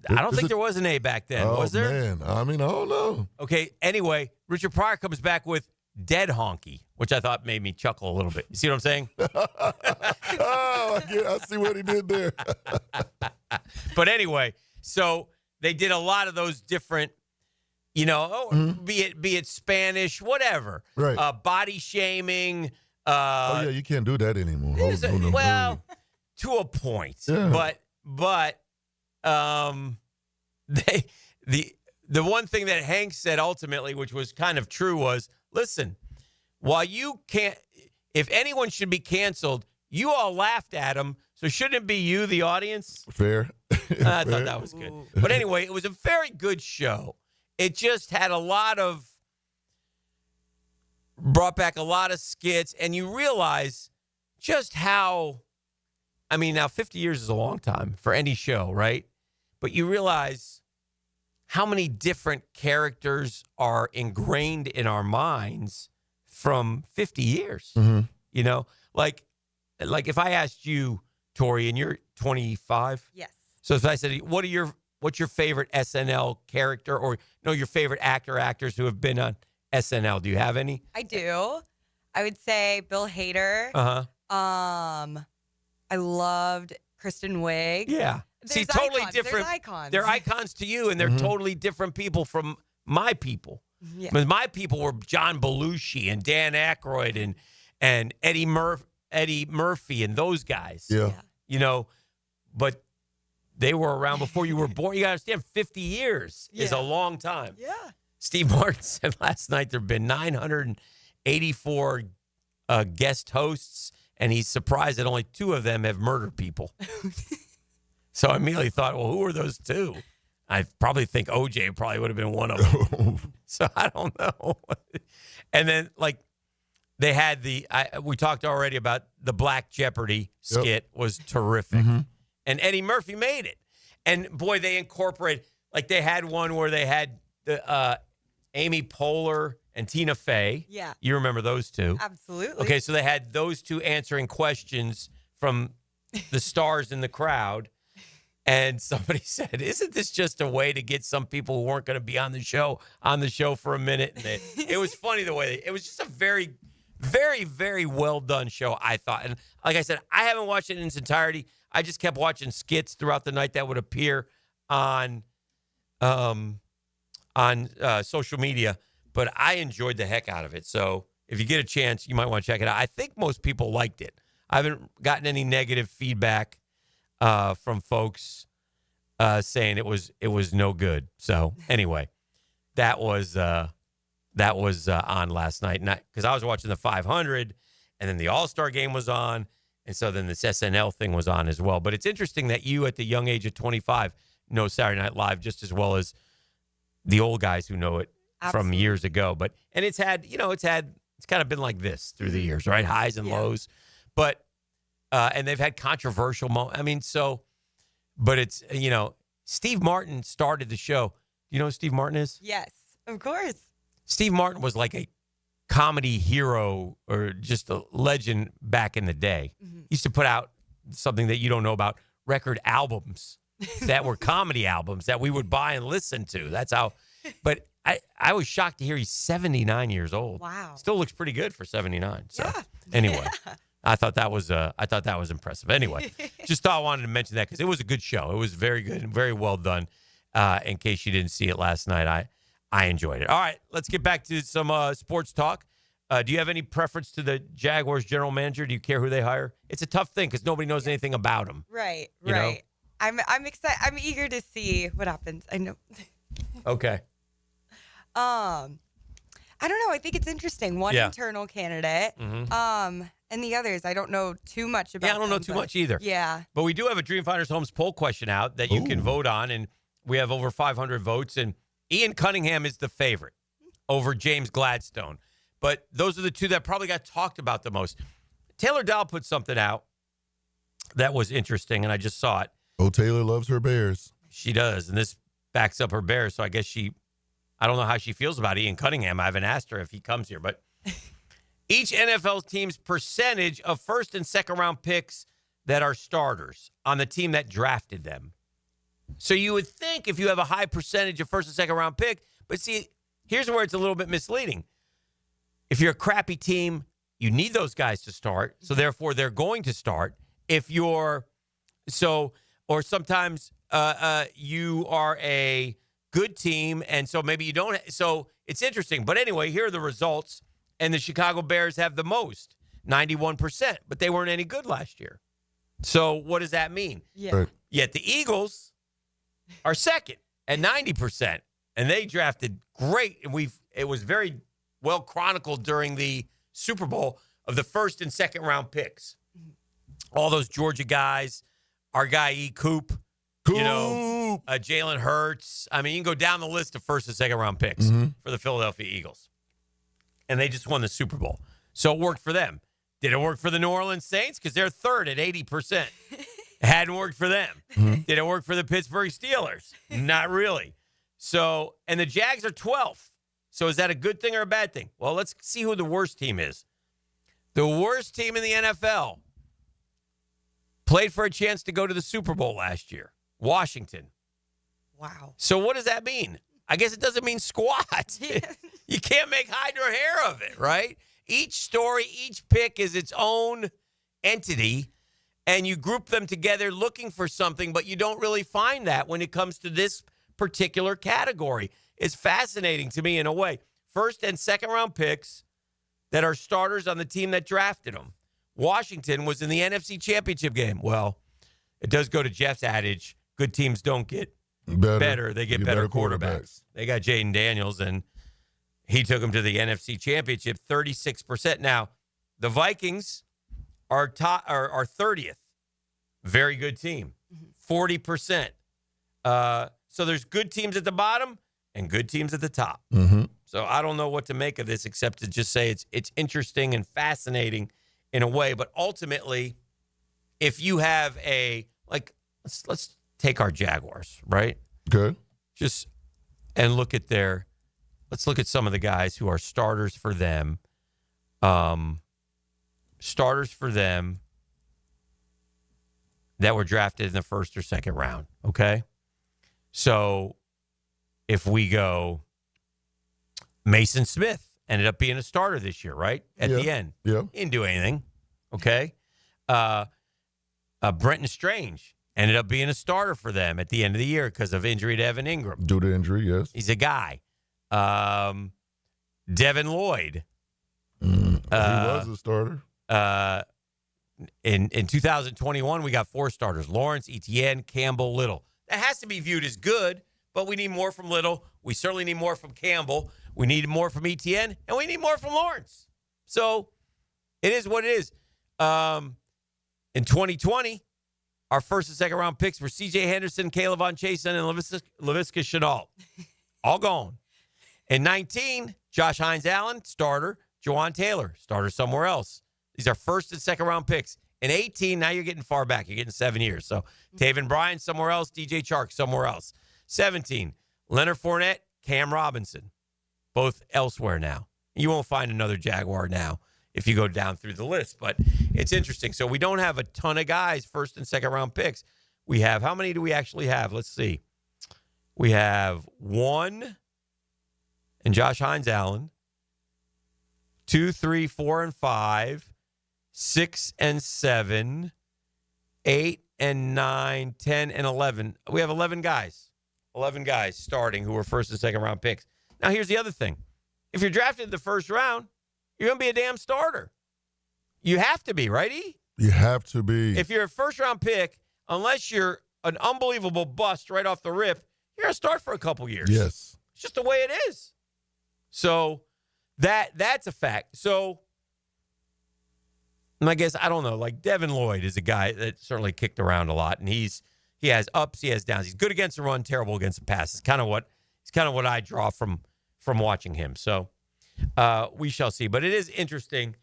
I don't think there was an A back then. Was there? Man. I mean, I don't know. Okay. Anyway, Richard Pryor comes back with dead honky, which I thought made me chuckle a little bit. You see what I'm saying? I see what he did there. But anyway, so they did a lot of those different, be it Spanish, whatever. Right. Body shaming. You can't do that anymore. Well, to a point. Yeah. But the one thing that Hank said ultimately, which was kind of true, was, listen, while you can't, if anyone should be canceled, you all laughed at him, so shouldn't it be you, the audience? Fair. I thought that was good. But anyway, it was a very good show. It just had a lot of brought back a lot of skits, and you realize just how, I mean, now 50 years is a long time for any show, right? But you realize how many different characters are ingrained in our minds from 50 years. Mm-hmm. You know, like if I asked you, Tori, and you're 25. Yes. So if I said, what's your favorite SNL character, or your favorite actors who have been on SNL? Do you have any? I do. I would say Bill Hader. I loved Kristen Wiig. Yeah. There's totally icons. different. There's icons. They're icons to you, and they're totally different people from my people. Yeah. I mean, my people were John Belushi and Dan Aykroyd and Eddie Murphy and those guys. Yeah. You know, but they were around before you were born. You got to understand, 50 years is a long time. Yeah. Steve Martin said last night there have been 984 guest hosts, and he's surprised that only 2 of them have murdered people. So I immediately thought, well, who are those 2? I probably think OJ probably would have been one of them. So I don't know. And then, like, they had we talked already about the Black Jeopardy skit was terrific. Mm-hmm. And Eddie Murphy made it. And, boy, they incorporate, like, they had one where they had the Amy Poehler and Tina Fey. Yeah. You remember those 2? Absolutely. Okay, so they had those 2 answering questions from the stars in the crowd. And somebody said, isn't this just a way to get some people who weren't going to be on the show for a minute? And it was funny the way it was just a very, very, very well done show, I thought. And like I said, I haven't watched it in its entirety. I just kept watching skits throughout the night that would appear on social media. But I enjoyed the heck out of it. So if you get a chance, you might want to check it out. I think most people liked it. I haven't gotten any negative feedback from folks saying it was no good. So anyway, that was on last night, because I was watching the 500, and then the All-Star game was on, and so then this SNL thing was on as well. But it's interesting that you, at the young age of 25, know Saturday Night Live just as well as the old guys who know it from years ago. And it's kind of been like this through the years, right? Highs and lows, but. And they've had controversial moments. I mean, but it's, Steve Martin started the show. You know who Steve Martin is? Yes, of course. Steve Martin was like a comedy hero or just a legend back in the day. Mm-hmm. He used to put out something that you don't know about, record albums that were comedy albums that we would buy and listen to. That's how, but I was shocked to hear he's 79 years old. Wow. Still looks pretty good for 79. So Yeah. anyway. Yeah. I thought that was impressive. Anyway, just thought I wanted to mention that because it was a good show. It was very good and very well done. In case you didn't see it last night, I enjoyed it. All right, let's get back to some sports talk. Do you have any preference to the Jaguars general manager? Do you care who they hire? It's a tough thing because nobody knows anything about him. Right. You know? I'm excited. I'm eager to see what happens. I know. Okay. I don't know. I think it's interesting. One internal candidate. Mm-hmm. And the others, I don't know too much about. Yeah, I don't know too much either. Yeah. But we do have a Dream Finders Homes poll question out that you can vote on, and we have over 500 votes, and Ian Cunningham is the favorite over James Gladstone. But those are the 2 that probably got talked about the most. Taylor Dow put something out that was interesting, and I just saw it. Oh, Taylor loves her Bears. She does, and this backs up her Bears, so I guess I don't know how she feels about Ian Cunningham. I haven't asked her if he comes here, but each NFL team's percentage of first and second round picks that are starters on the team that drafted them. So you would think if you have a high percentage of first and second round pick, but see, here's where it's a little bit misleading. If you're a crappy team, you need those guys to start, so therefore they're going to start. Or sometimes you are a good team, and so maybe you don't. So it's interesting. But anyway, here are the results. And the Chicago Bears have the most, 91%, but they weren't any good last year. So what does that mean? Yeah. Right. Yet the Eagles are second at 90%, and they drafted great. And it was very well chronicled during the Super Bowl of the first and second round picks. All those Georgia guys, our guy E. Coop, Jalen Hurts. I mean, you can go down the list of first and second round picks for the Philadelphia Eagles. and they just won the Super Bowl. So it worked for them. Did it work for the New Orleans Saints? Because they're third at 80%. It hadn't worked for them. Mm-hmm. Did it work for the Pittsburgh Steelers? Not really. So, and the Jags are 12th. So is that a good thing or a bad thing? Well, let's see who the worst team is. The worst team in the NFL played for a chance to go to the Super Bowl last year. Washington. Wow. So what does that mean? I guess it doesn't mean squat. You can't make hide nor hair of it, right? Each story, each pick is its own entity, and you group them together looking for something, but you don't really find that when it comes to this particular category. It's fascinating to me in a way. First and second round picks that are starters on the team that drafted them. Washington was in the NFC Championship game. Well, it does go to Jeff's adage, good teams don't get better. They get better quarterbacks. They got Jaden Daniels, and he took them to the NFC Championship, 36%. Now, the Vikings are 30th. Very good team, 40%. So there's good teams at the bottom and good teams at the top. Mm-hmm. So I don't know what to make of this except to just say it's interesting and fascinating in a way. But ultimately, if you have let's take our Jaguars, right? Good. And let's look at some of the guys who are starters for them. Starters for them that were drafted in the first or second round, okay? So if we go, Mason Smith ended up being a starter this year, right? At the end. Yeah. He didn't do anything, okay? Brenton Strange ended up being a starter for them at the end of the year because of injury to Evan Ingram. Due to injury, yes. He's a guy. Devin Lloyd. He was a starter. In 2021, we got 4 starters. Lawrence, Etienne, Campbell, Little. That has to be viewed as good, but we need more from Little. We certainly need more from Campbell. We need more from Etienne, and we need more from Lawrence. So it is what it is. In 2020, our first and second round picks were C.J. Henderson, Caleb Von Chasen, and Laviska Shenault. All gone. In 19, Josh Hines-Allen, starter. Jawan Taylor, starter somewhere else. These are first and second round picks. In 18, now you're getting far back. You're getting 7 years. So Taven Bryan somewhere else, DJ Chark somewhere else. 17, Leonard Fournette, Cam Robinson, both elsewhere now. You won't find another Jaguar now if you go down through the list, but it's interesting. So we don't have a ton of guys first and second round picks. We have, how many do we actually have? Let's see. We have 1 and Josh Hines-Allen, 2, 3, 4, and 5, 6 and 7, 8 and 9, 10 and 11. We have 11 guys. 11 guys starting who were first and second round picks. Now, here's the other thing. If you're drafted in the first round, you're going to be a damn starter. You have to be, right, E? You have to be. If you're a first round pick, unless you're an unbelievable bust right off the rip, you're going to start for a couple years. Yes. It's just the way it is. So that's a fact. So I guess, I don't know, like Devin Lloyd is a guy that certainly kicked around a lot, and he has ups, he has downs. He's good against the run, terrible against the pass. It's kind of what I draw from watching him. So we shall see. But it is interesting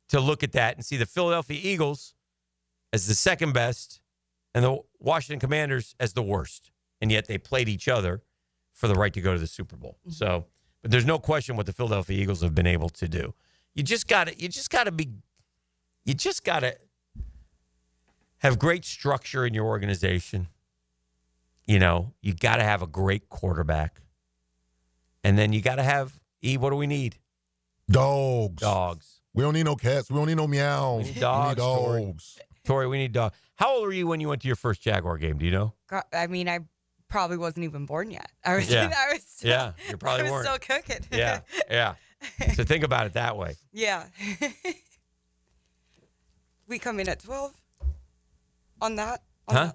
to look at that and see the Philadelphia Eagles as the second best and the Washington Commanders as the worst. And yet they played each other for the right to go to the Super Bowl. So, but there's no question what the Philadelphia Eagles have been able to do. You just got to have great structure in your organization. You know, you got to have a great quarterback. And then you got to have, what do we need? Dogs. We don't need no cats. We don't need no meows. We need dogs. Tori, we need dogs. How old were you when you went to your first Jaguar game? Do you know? I mean, I probably wasn't even born yet. I was still, yeah, you probably weren't. still cooking. Yeah. So think about it that way. Yeah. We come in at 12 on that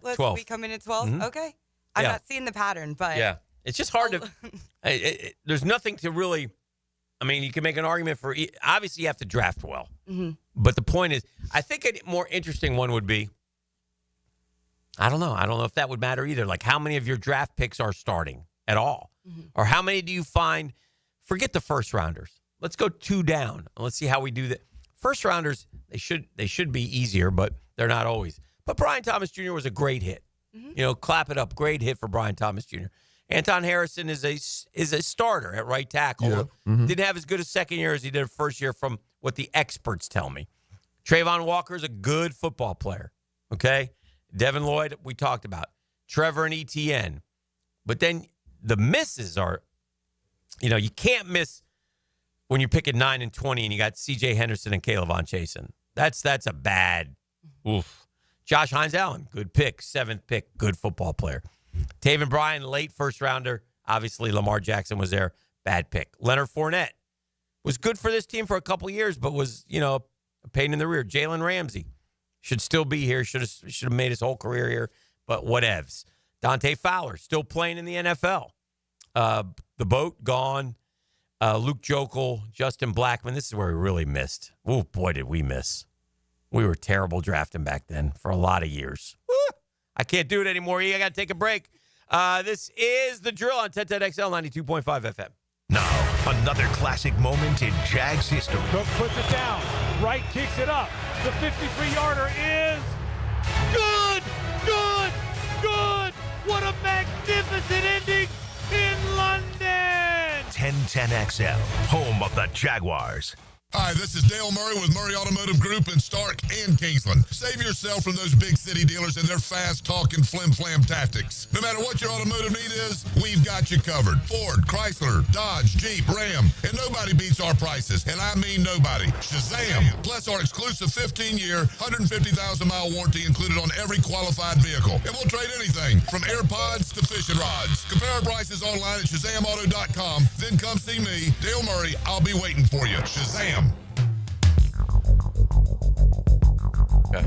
list. 12. We come in at 12. Mm-hmm. Okay. I'm not seeing the pattern, but yeah, it's just hard to. There's nothing to really. I mean, you can make an argument for. Obviously, you have to draft well. Mm-hmm. But the point is, I think a more interesting one would be. I don't know if that would matter either. Like, how many of your draft picks are starting at all, or how many do you find? Forget the first rounders. let's go 2 down. Let's see how we do that. First rounders, they should be easier, but they're not always. But Brian Thomas Jr. was a great hit. Clap it up. Great hit for Brian Thomas Jr. Anton Harrison is a starter at right tackle. Yeah. Didn't have as good a second year as he did first year from what the experts tell me. Trayvon Walker is a good football player. Okay? Devin Lloyd, we talked about. Trevor and Etienne. But then the misses are, you can't miss when you're picking 9 and 20 and you got C.J. Henderson and Caleb Von Chasen. That's a bad oof. Josh Hines-Allen, good pick. 7th pick, good football player. Taven Bryan, late first rounder. Obviously, Lamar Jackson was there. Bad pick. Leonard Fournette was good for this team for a couple years, but was, a pain in the rear. Jalen Ramsey should still be here. Should have made his whole career here, but whatevs. Dante Fowler, still playing in the NFL. The Boat, gone. Luke Jokel, Justin Blackman. This is where we really missed. Oh, boy, did we miss. We were terrible drafting back then for a lot of years. Woo! I can't do it anymore. I got to take a break. This is The Drill on 1010XL 92.5 FM. Now, another classic moment in Jags history. Cook puts it down. Wright kicks it up. The 53-yarder is good, good, good. What a magnificent ending in London. 1010XL, home of the Jaguars. Hi, this is Dale Murray with Murray Automotive Group in Stark and Kingsland. Save yourself from those big city dealers and their fast-talking flim-flam tactics. No matter what your automotive need is, we've got you covered. Ford, Chrysler, Dodge, Jeep, Ram, and nobody beats our prices, and I mean nobody. Shazam! Plus our exclusive 15-year, 150,000-mile warranty included on every qualified vehicle. And we'll trade anything from AirPods to fishing rods. Compare our prices online at ShazamAuto.com. Then come see me, Dale Murray. I'll be waiting for you. Shazam! Okay.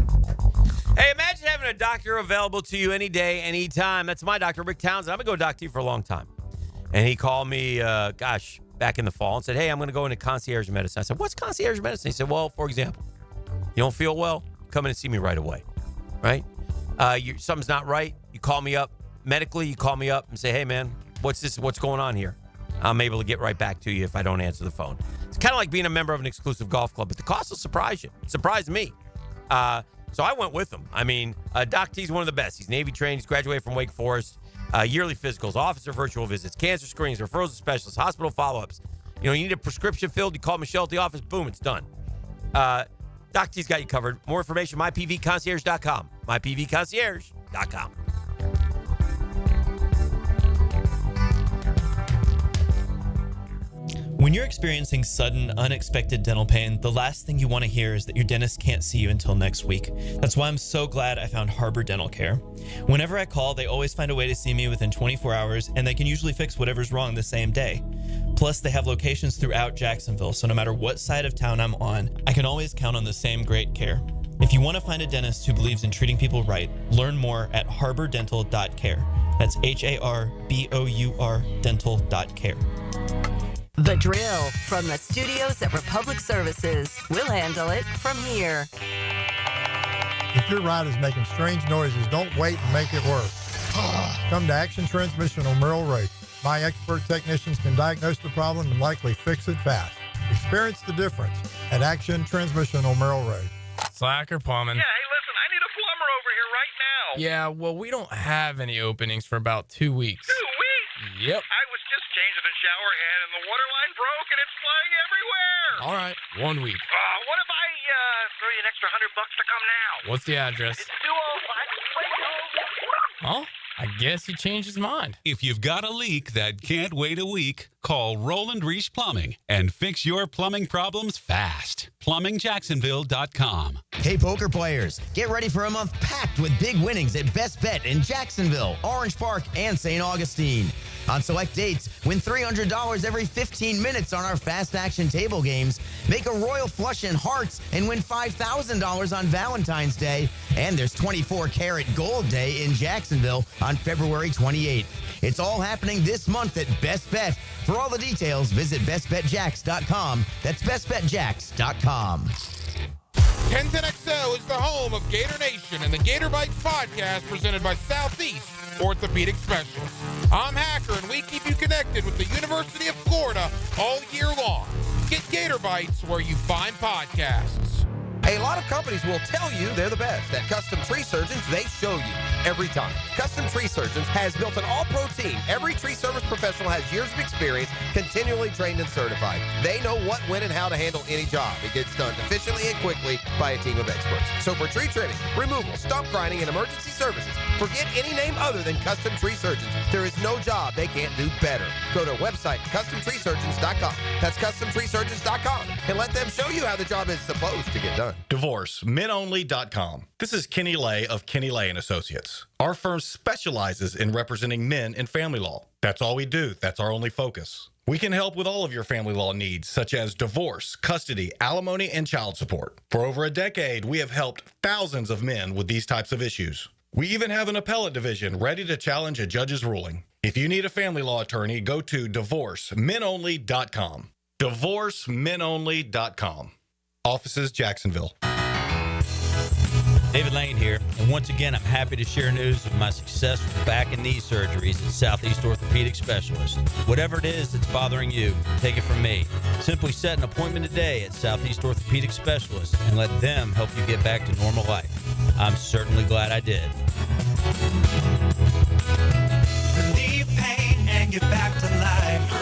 Hey, imagine having a doctor available to you any day, anytime. That's my doctor, Rick Townsend. I've been going to doctor for a long time. And he called me, back in the fall and said, hey, I'm going to go into concierge medicine. I said, what's concierge medicine? He said, well, for example, you don't feel well, come in and see me right away, right? Something's not right. You call me up medically. You call me up and say, hey, man, what's going on here? I'm able to get right back to you if I don't answer the phone. It's kind of like being a member of an exclusive golf club, but the cost will surprise you. It surprised me. So I went with him. I mean, Doc T's one of the best. He's Navy trained. He's graduated from Wake Forest. Yearly physicals, officer virtual visits, cancer screenings, referrals to specialists, hospital follow-ups. You need a prescription filled, you call Michelle at the office, boom, it's done. Doc T's got you covered. More information, mypvconcierge.com. mypvconcierge.com. When you're experiencing sudden, unexpected dental pain, the last thing you want to hear is that your dentist can't see you until next week. That's why I'm so glad I found Harbor Dental Care. Whenever I call, they always find a way to see me within 24 hours, and they can usually fix whatever's wrong the same day. Plus, they have locations throughout Jacksonville, so no matter what side of town I'm on, I can always count on the same great care. If you want to find a dentist who believes in treating people right, learn more at harbordental.care. That's HARBOUR dental.care. The Drill from the studios at Republic Services. We'll handle it from here. If your ride is making strange noises, don't wait and make it worse. Come to Action Transmission on Merrill Road. My expert technicians can diagnose the problem and likely fix it fast. Experience the difference at Action Transmission on Merrill Road. Slacker Plumbing. Yeah, hey, listen, I need a plumber over here right now. Yeah, well, we don't have any openings for about 2 weeks. 2 weeks? Yep. I was just changing the shower head and the water line broke and it's flying everywhere. All right, 1 week. What if I throw you an extra $100 to come now? What's the address? It's 205. Oh, I guess he changed his mind. If you've got a leak that can't wait a week, call Roland Reich Plumbing and fix your plumbing problems fast. PlumbingJacksonville.com. Hey, poker players, get ready for a month packed with big winnings at Best Bet in Jacksonville, Orange Park, and St. Augustine. On select dates, win $300 every 15 minutes on our fast action table games. Make a royal flush in hearts and win $5,000 on Valentine's Day. And there's 24-karat gold day in Jacksonville on February 28th. It's all happening this month at Best Bet. For all the details, visit bestbetjacks.com. That's bestbetjacks.com. 1010XL is the home of Gator Nation and the Gator Bites podcast presented by Southeast Orthopedic Specialists. I'm Hacker, and we keep you connected with the University of Florida all year long. Get Gator Bites where you find podcasts. A lot of companies will tell you they're the best. At Custom Tree Surgeons, they show you every time. Custom Tree Surgeons has built an all-pro team. Every tree service professional has years of experience, continually trained and certified. They know what, when, and how to handle any job. It gets done efficiently and quickly by a team of experts. So for tree trimming, removal, stump grinding, and emergency services, forget any name other than Custom Tree Surgeons. There is no job they can't do better. Go to our website, CustomTreeSurgeons.com. That's CustomTreeSurgeons.com, and let them show you how the job is supposed to get done. DivorceMenOnly.com. This is Kenny Lay of Kenny Lay & Associates. Our firm specializes in representing men in family law. That's all we do. That's our only focus. We can help with all of your family law needs, such as divorce, custody, alimony, and child support. For over a decade, we have helped thousands of men with these types of issues. We even have an appellate division ready to challenge a judge's ruling. If you need a family law attorney, go to DivorceMenOnly.com. DivorceMenOnly.com. Offices, Jacksonville. David Lane here, and once again, I'm happy to share news of my success with back and knee surgeries at Southeast Orthopedic Specialist. Whatever it is that's bothering you, take it from me. Simply set an appointment today at Southeast Orthopedic Specialist and let them help you get back to normal life. I'm certainly glad I did. Relieve pain and get back to life.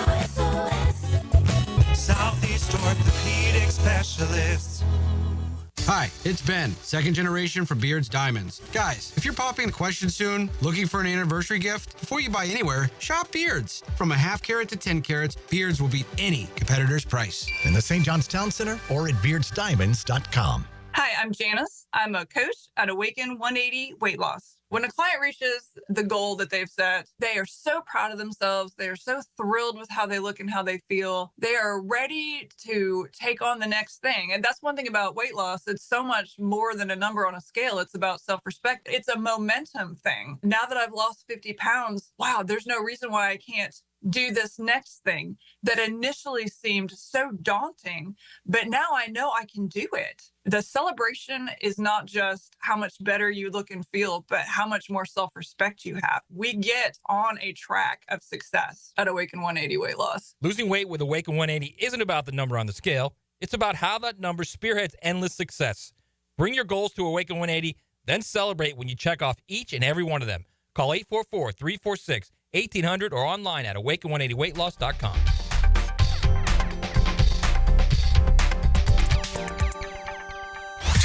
Southeast Orthopedic Specialist. Hi, it's Ben, second generation from Beards Diamonds. Guys, if you're popping a question soon, looking for an anniversary gift, before you buy anywhere, shop Beards. From a half carat to 10 carats, Beards will beat any competitor's price. In the St. John's Town Center or at beardsdiamonds.com. Hi, I'm Janice. I'm a coach at Awaken 180 Weight Loss. When a client reaches the goal that they've set, they are so proud of themselves. They are so thrilled with how they look and how they feel. They are ready to take on the next thing. And that's one thing about weight loss. It's so much more than a number on a scale. It's about self-respect. It's a momentum thing. Now that I've lost 50 pounds, wow, there's no reason why I can't do this next thing that initially seemed so daunting, but now I know I can do it. The celebration is not just how much better you look and feel, but how much more self-respect you have. We get on a track of success at Awaken 180 Weight Loss. Losing weight with Awaken 180 isn't about the number on the scale. It's about how that number spearheads endless success. Bring your goals to Awaken 180, then celebrate when you check off each and every one of them. Call 844-346-1800 or online at awaken180weightloss.com.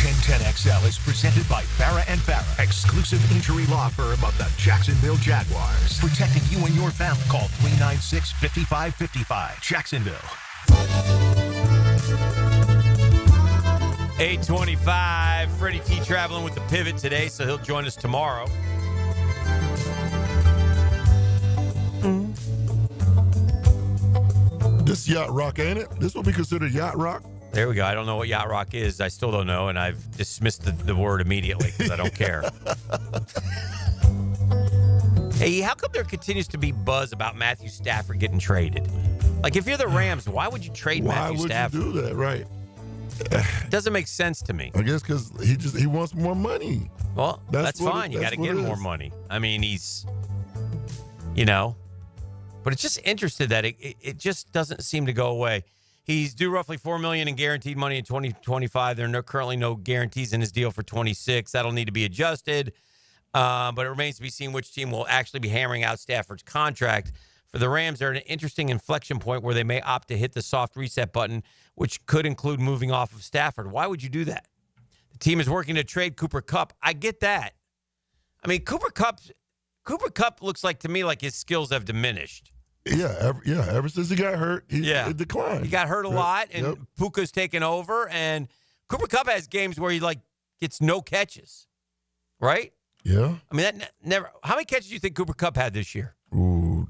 1010XL is presented by Farrah & Farrah, exclusive injury law firm of the Jacksonville Jaguars. Protecting you and your family. Call 396-5555. Jacksonville. 8:25. Freddie T traveling with the Pivot today, so he'll join us tomorrow. This yacht rock, ain't it? This will be considered yacht rock. There we go. I don't know what yacht rock is. I still don't know, and I've dismissed the word immediately because I don't care. Hey, how come there continues to be buzz about Matthew Stafford getting traded? Like, if you're the Rams, why would you trade Matthew Stafford? Why would you do that, right? It doesn't make sense to me. I guess because he wants more money. Well, that's fine. You got to get more money. I mean, he's, but it's just interesting that it just doesn't seem to go away. He's due roughly $4 million in guaranteed money in 2025. There are currently no guarantees in his deal for 26. That'll need to be adjusted. But it remains to be seen which team will actually be hammering out Stafford's contract. For the Rams, they're at an interesting inflection point where they may opt to hit the soft reset button, which could include moving off of Stafford. Why would you do that? The team is working to trade Cooper Kupp. I get that. I mean, Cooper Kupp looks like to me like his skills have diminished. Yeah, ever since he got hurt, it declined. He got hurt a lot, and Puka's taken over, and Cooper Kupp has games where he gets no catches, right? Yeah. I mean, that never. How many catches do you think Cooper Kupp had this year? Ooh,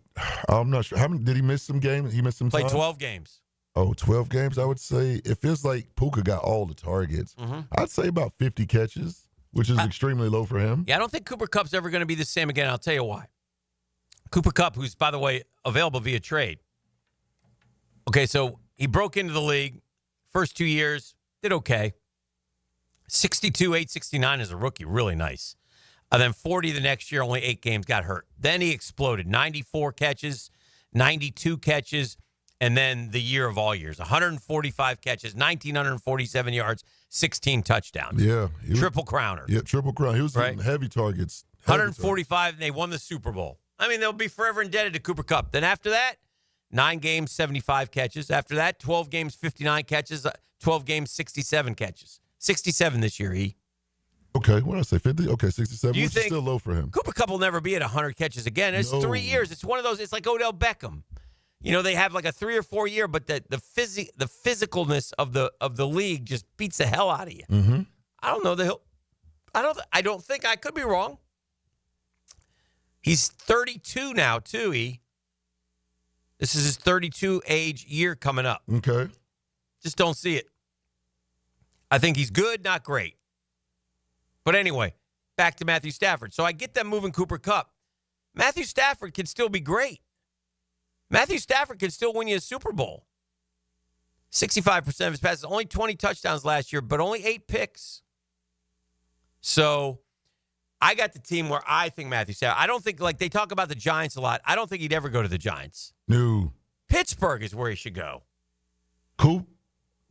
I'm not sure. How many did he miss? Some games? He missed some. Played time? 12 games. Oh, 12 games. I would say it feels like Puka got all the targets. Mm-hmm. I'd say about 50 catches, which is extremely low for him. Yeah, I don't think Cooper Kupp's ever going to be the same again. I'll tell you why. Cooper Kupp, who's, by the way, available via trade. Okay, so he broke into the league. First 2 years, did okay. 62, 869 as a rookie, really nice. And then 40 the next year, only 8 games, got hurt. Then he exploded. 94 catches, 92 catches, And then the year of all years, 145 catches, 1,947 yards, 16 touchdowns. Yeah. Triple crowner. Yeah, triple crown. He was hitting heavy targets. 145, and they won the Super Bowl. I mean, they'll be forever indebted to Cooper Kupp. Then after that, 9 games, 75 catches. After that, 12 games, 59 catches. 12 games, 67 catches. 67 this year, Okay, what did I say, 50? Okay, 67, you which is still low for him. Cooper Kupp will never be at 100 catches again. It's 3 years. It's one of those, it's like Odell Beckham. You know, they have like a 3 or 4 year, but the physicalness of the league just beats the hell out of you. Mm-hmm. I don't know that he'll. I don't think, I could be wrong. He's 32 now, too, This is his 32 age year coming up. Okay. Just don't see it. I think he's good, not great. But anyway, back to Matthew Stafford. So I get them moving Cooper Kupp. Matthew Stafford can still be great. Matthew Stafford can still win you a Super Bowl. 65% of his passes, only 20 touchdowns last year, but only 8 picks. So I got the team where I think Matthew Stafford. I don't think, like they talk about the Giants a lot. I don't think he'd ever go to the Giants. No. Pittsburgh is where he should go. Coop?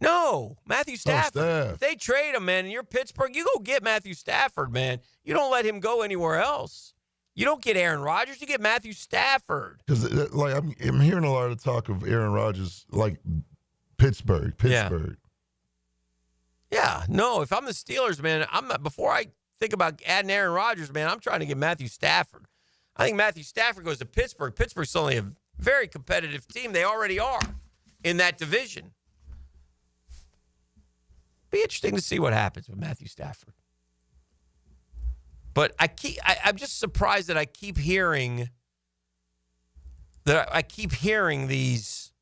No, Matthew Stafford. Staff. If they trade him, man, and you're Pittsburgh, you go get Matthew Stafford, man. You don't let him go anywhere else. You don't get Aaron Rodgers. You get Matthew Stafford. Because like I'm hearing a lot of talk of Aaron Rodgers, like Pittsburgh. Yeah. No, if I'm the Steelers, man, before I think about adding Aaron Rodgers, man, I'm trying to get Matthew Stafford. I think Matthew Stafford goes to Pittsburgh. Pittsburgh's suddenly a very competitive team. They already are in that division. Be interesting to see what happens with Matthew Stafford. But I'm just surprised that I keep hearing these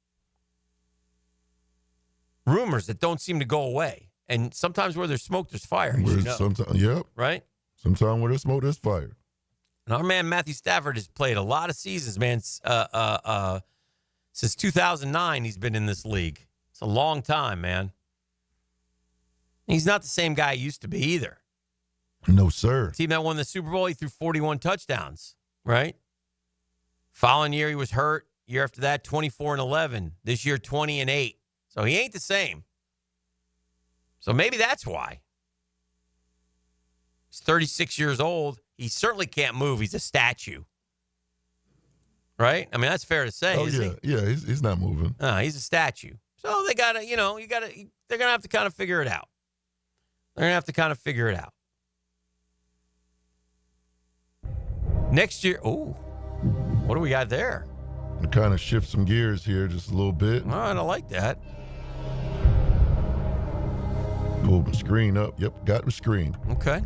rumors that don't seem to go away. And sometimes where there's smoke, there's fire. Yep. Right? Sometimes where there's smoke, there's fire. And our man Matthew Stafford has played a lot of seasons, man. Since 2009, he's been in this league. It's a long time, man. He's not the same guy he used to be either. No, sir. Team that won the Super Bowl, he threw 41 touchdowns, right? Following year, he was hurt. Year after that, 24-11. This year, 20-8. So he ain't the same. So maybe that's why. He's 36 years old. He certainly can't move. He's a statue. Right? I mean, that's fair to say, isn't he? Yeah, he's not moving. He's a statue. So they got to, they're going to have to kind of figure it out. Next year, what do we got there? To kind of shift some gears here just a little bit. All right, I like that. Pull my screen up. Yep, got the screen. Okay.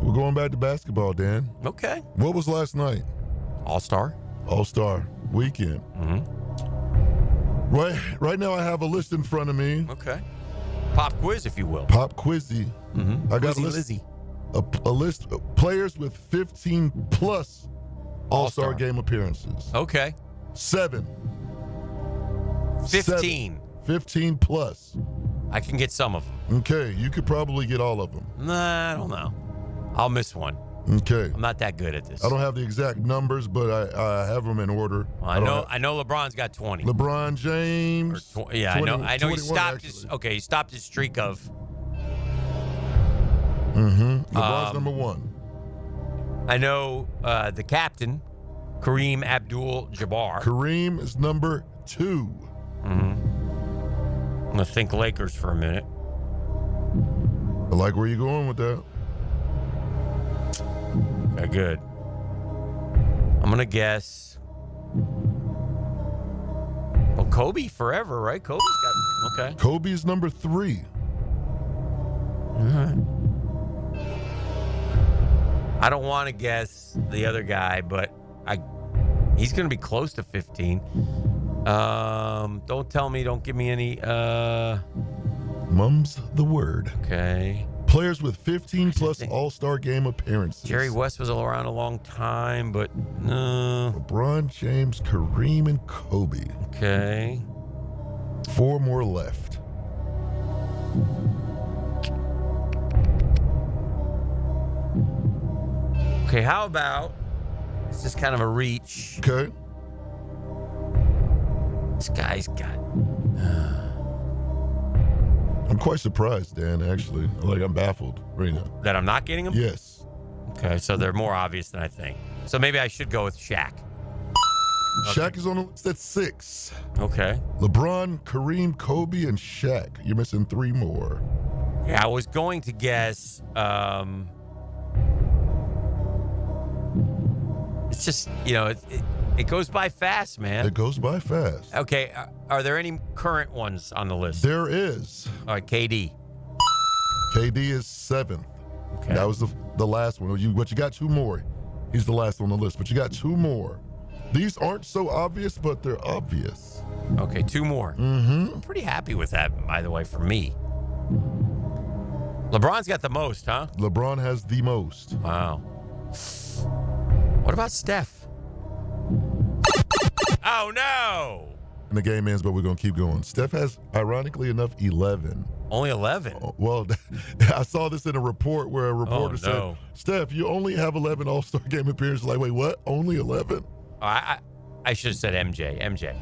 We're going back to basketball, Dan. Okay. What was last night? All-Star weekend. Mm-hmm. Right now I have a list in front of me. Okay. Pop quiz, if you will. Pop quizzy. Mm-hmm. I got a list of players with 15-plus All-Star game appearances. Okay. 7. 15. 15-plus. I can get some of them. Okay, you could probably get all of them. Nah, I don't know. I'll miss one. Okay. I'm not that good at this. I don't have the exact numbers, but I have them in order. Well, I know LeBron's got 20. LeBron James. I know he stopped he stopped his streak of. Mm-hmm. LeBron's number 1. I know the captain, Kareem Abdul-Jabbar. Kareem is number 2. Mm-hmm. I'm going to think Lakers for a minute. I like where you're going with that. Okay, good. I'm going to guess. Well, Kobe forever, right? Kobe's got. Okay. Kobe's number 3. All right. I don't want to guess the other guy, but he's going to be close to 15. Don't give me any. Mum's the word. Okay. Players with 15-plus All-Star game appearances. Jerry West was around a long time, but no. LeBron James, Kareem, and Kobe. Okay. 4 more left. Okay, how about, it's just kind of a reach. Okay. This guy's got... I'm quite surprised, Dan, actually. Like, I'm baffled right now. That I'm not getting them? Yes. Okay, so they're more obvious than I think. So maybe I should go with Shaq. Shaq is on the list at 6. Okay. LeBron, Kareem, Kobe, and Shaq. You're missing 3 more. Yeah, I was going to guess... it's just, it goes by fast, man. It goes by fast. Okay, are there any current ones on the list? There is. All right, KD. KD is 7th. Okay. That was the last one. But you got 2 more. He's the last on the list, but you got 2 more. These aren't so obvious, but they're obvious. Okay, 2 more. Mm-hmm. I'm pretty happy with that, by the way, for me. LeBron's got the most, huh? LeBron has the most. Wow. What about Steph? Oh, no. And the game ends, but we're going to keep going. Steph has, ironically enough, 11. Only 11? Well, I saw this in a report where a reporter said, Steph, you only have 11 All-Star game appearances. Like, wait, what? Only 11? I should have said MJ. MJ.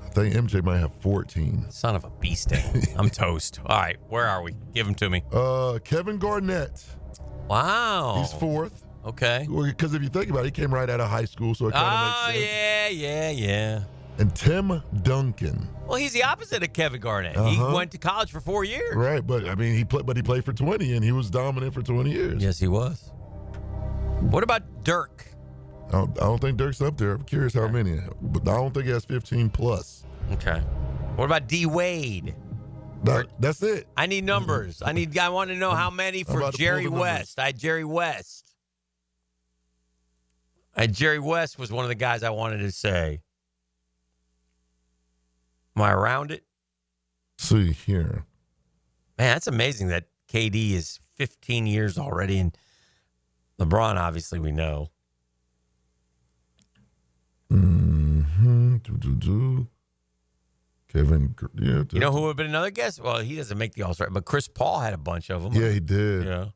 I think MJ might have 14. Son of a bee sting. I'm toast. All right, where are we? Give them to me. Kevin Garnett. Wow. He's 4th. Okay. Because if you think about it, he came right out of high school, so it kind of makes sense. Yeah. And Tim Duncan. Well, he's the opposite of Kevin Garnett. He went to college for 4 years. Right, but I mean, he played for 20, and he was dominant for 20 years. Yes, he was. What about Dirk? I don't think Dirk's up there. I'm curious how many, but I don't think he has 15 plus. Okay. What about D Wade? That's it. I need numbers. I want to know how many for Jerry West. I had Jerry West. Jerry West was one of the guys I wanted to say. Am I around it? See here. Man, that's amazing that KD is 15 years already, and LeBron, obviously, we know. Mm-hmm. Kevin, yeah. You know who would have been another guess? Well, he doesn't make the All-Star, but Chris Paul had a bunch of them. Yeah, he did. Yeah.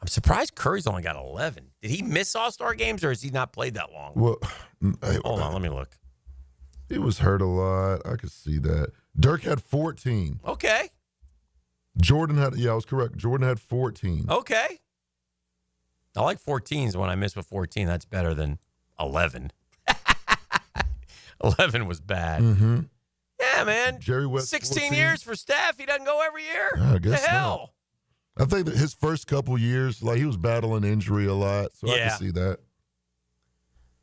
I'm surprised Curry's only got 11. Did he miss All-Star games, or has he not played that long? Well, hold on, let me look. He was hurt a lot. I could see that. Dirk had 14. Okay. Jordan had, I was correct. Jordan had 14. Okay. I like 14s when I miss with 14. That's better than 11. 11 was bad. Mm-hmm. Yeah, man. Jerry West, 16 14. years for Steph. He doesn't go every year. I guess the hell? Not. I think that his first couple years, like he was battling injury a lot, so I can see that.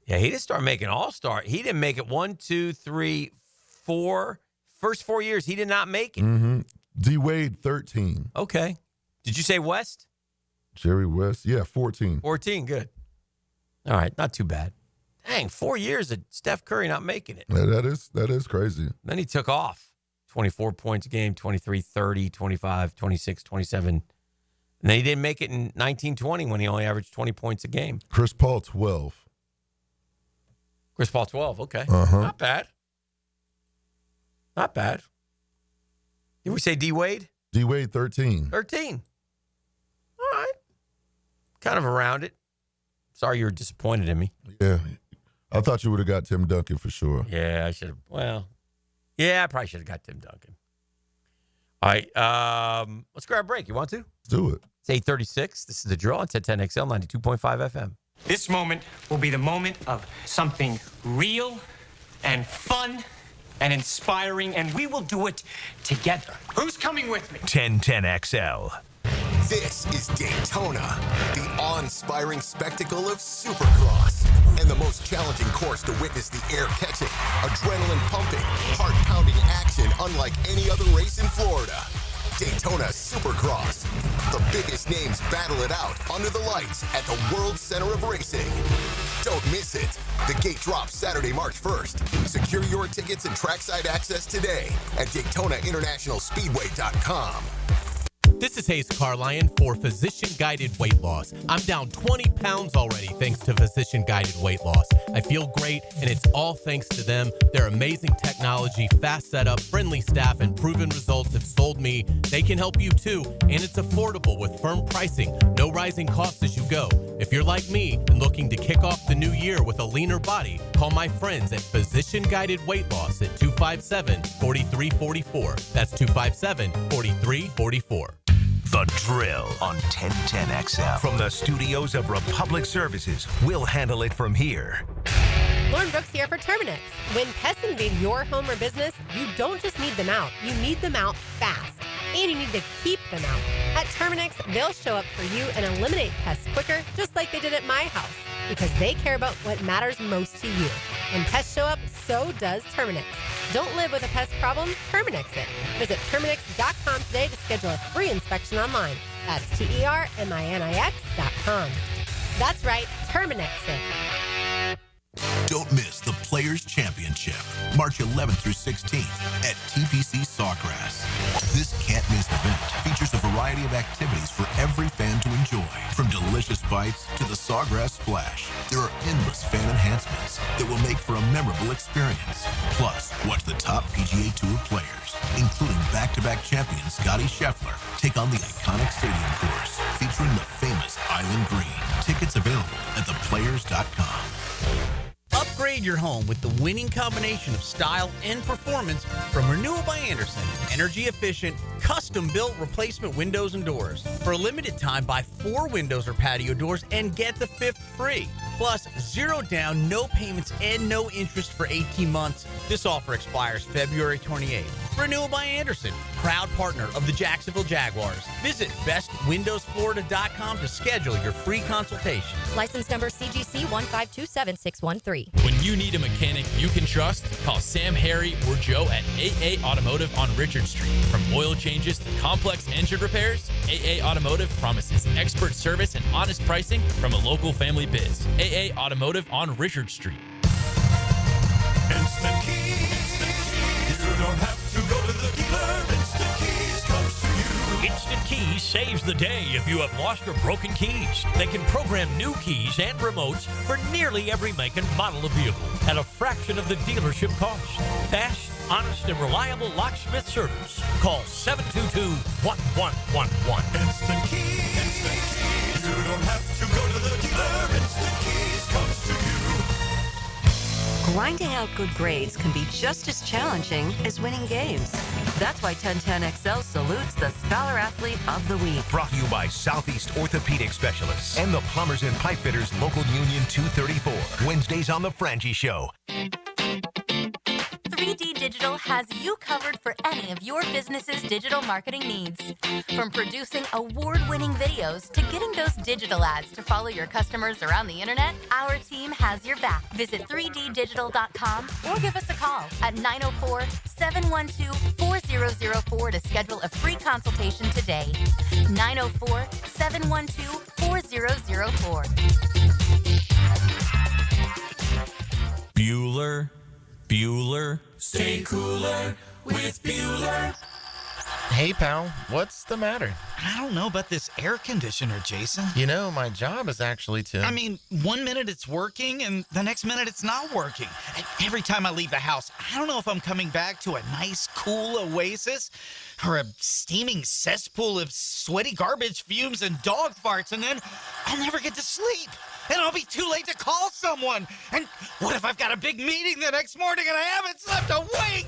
Yeah, he didn't start making All-Star. He didn't make it 1, 2, 3, 4. First 4 years, he did not make it. Mm-hmm. D. Wade, 13. Okay. Did you say West? Jerry West, yeah, 14. 14, good. All right, not too bad. Dang, 4 years of Steph Curry not making it. Yeah, that is crazy. Then he took off. 24 points a game, 23, 30, 25, 26, 27. And then he didn't make it in 1920 when he only averaged 20 points a game. Chris Paul, 12. Chris Paul, 12. Okay. Uh-huh. Not bad. Not bad. Did we say D. Wade? D. Wade, 13. 13. All right. Kind of around it. Sorry you were disappointed in me. Yeah. I thought you would have got Tim Duncan for sure. Yeah, I should have. Well, yeah, I probably should have got Tim Duncan. All right. Let's grab a break. You want to? Let's do it. It's 8:36. This is The Drill on 1010XL 92.5 FM. This moment will be the moment of something real and fun and inspiring, and we will do it together. Who's coming with me? 1010XL. This is Daytona, the awe-inspiring spectacle of Supercross, and the most challenging course to witness the air-catching, adrenaline-pumping, heart-pounding action unlike any other race in Florida. Daytona Supercross. The biggest names battle it out under the lights at the World Center of Racing. Don't miss it. The gate drops Saturday, March 1st. Secure your tickets and trackside access today at DaytonaInternationalSpeedway.com. This is Hayes Carlion for Physician Guided Weight Loss. I'm down 20 pounds already thanks to Physician Guided Weight Loss. I feel great, and it's all thanks to them. Their amazing technology, fast setup, friendly staff, and proven results have sold me. They can help you too, and it's affordable with firm pricing. No rising costs as you go. If you're like me and looking to kick off the new year with a leaner body, call my friends at Physician Guided Weight Loss at 257-4344. That's 257-4344. The Drill on 1010XL. From the studios of Republic Services, we'll handle it from here. Lauren Brooks here for Terminix. When pests invade your home or business, you don't just need them out, you need them out fast. And you need to keep them out. At Terminix, they'll show up for you and eliminate pests quicker, just like they did at my house, because they care about what matters most to you. When pests show up, so does Terminix. Don't live with a pest problem, Terminix it. Visit Terminix.com today to schedule a free inspection online. That's TERMINIX.com. That's right, Terminix it. Don't miss the Players' Championship, March 11th through 16th at TPC Sawgrass. This can't-miss event features a variety of activities for every fan to enjoy, from delicious bites to the Sawgrass Splash. There are endless fan enhancements that will make for a memorable experience. Plus, watch the top PGA Tour players, including back-to-back champion Scotty Scheffler, take on the iconic stadium course featuring the famous Island Green. Tickets available at theplayers.com. Upgrade your home with the winning combination of style and performance from Renewal by Andersen. Energy efficient, custom-built replacement windows and doors. For a limited time, buy 4 windows or patio doors and get the 5th free. Plus, 0 down, no payments, and no interest for 18 months. This offer expires February 28th. Renewal by Andersen, proud partner of the Jacksonville Jaguars. Visit bestwindowsflorida.com to schedule your free consultation. License number CGC 1527613. When you need a mechanic you can trust, call Sam, Harry, or Joe at AA Automotive on Richard Street. From oil changes to complex engine repairs, AA Automotive promises expert service and honest pricing from a local family biz. AA Automotive on Richard Street. Instant Keys. You don't have to go to the dealer. Instant Keys comes to you. Instant Keys saves the day if you have lost or broken keys. They can program new keys and remotes for nearly every make and model of vehicle at a fraction of the dealership cost. Fast, honest, and reliable locksmith service. Call 722-1111. Instant Keys. Instant Keys. You don't have to go to the dealer. Instant Keys comes to you. Grinding out good grades can be just as challenging as winning games. That's why 1010XL salutes the Scholar Athlete of the Week. Brought to you by Southeast Orthopedic Specialists and the Plumbers and Pipe Fitters Local Union 234. Wednesdays on The Frangie Show. 3D Digital has you covered for any of your business's digital marketing needs. From producing award-winning videos to getting those digital ads to follow your customers around the internet, our team has your back. Visit 3ddigital.com or give us a call at 904-712-4004 to schedule a free consultation today. 904-712-4004. Bueller. Stay cooler with Bueller. Hey, pal, what's the matter? I don't know about this air conditioner, Jason. You know, my job is actually to... I mean, 1 minute it's working and the next minute it's not working. And every time I leave the house, I don't know if I'm coming back to a nice, cool oasis or a steaming cesspool of sweaty garbage fumes and dog farts, and then I'll never get to sleep. And I'll be too late to call someone. And what if I've got a big meeting the next morning and I haven't slept a wink?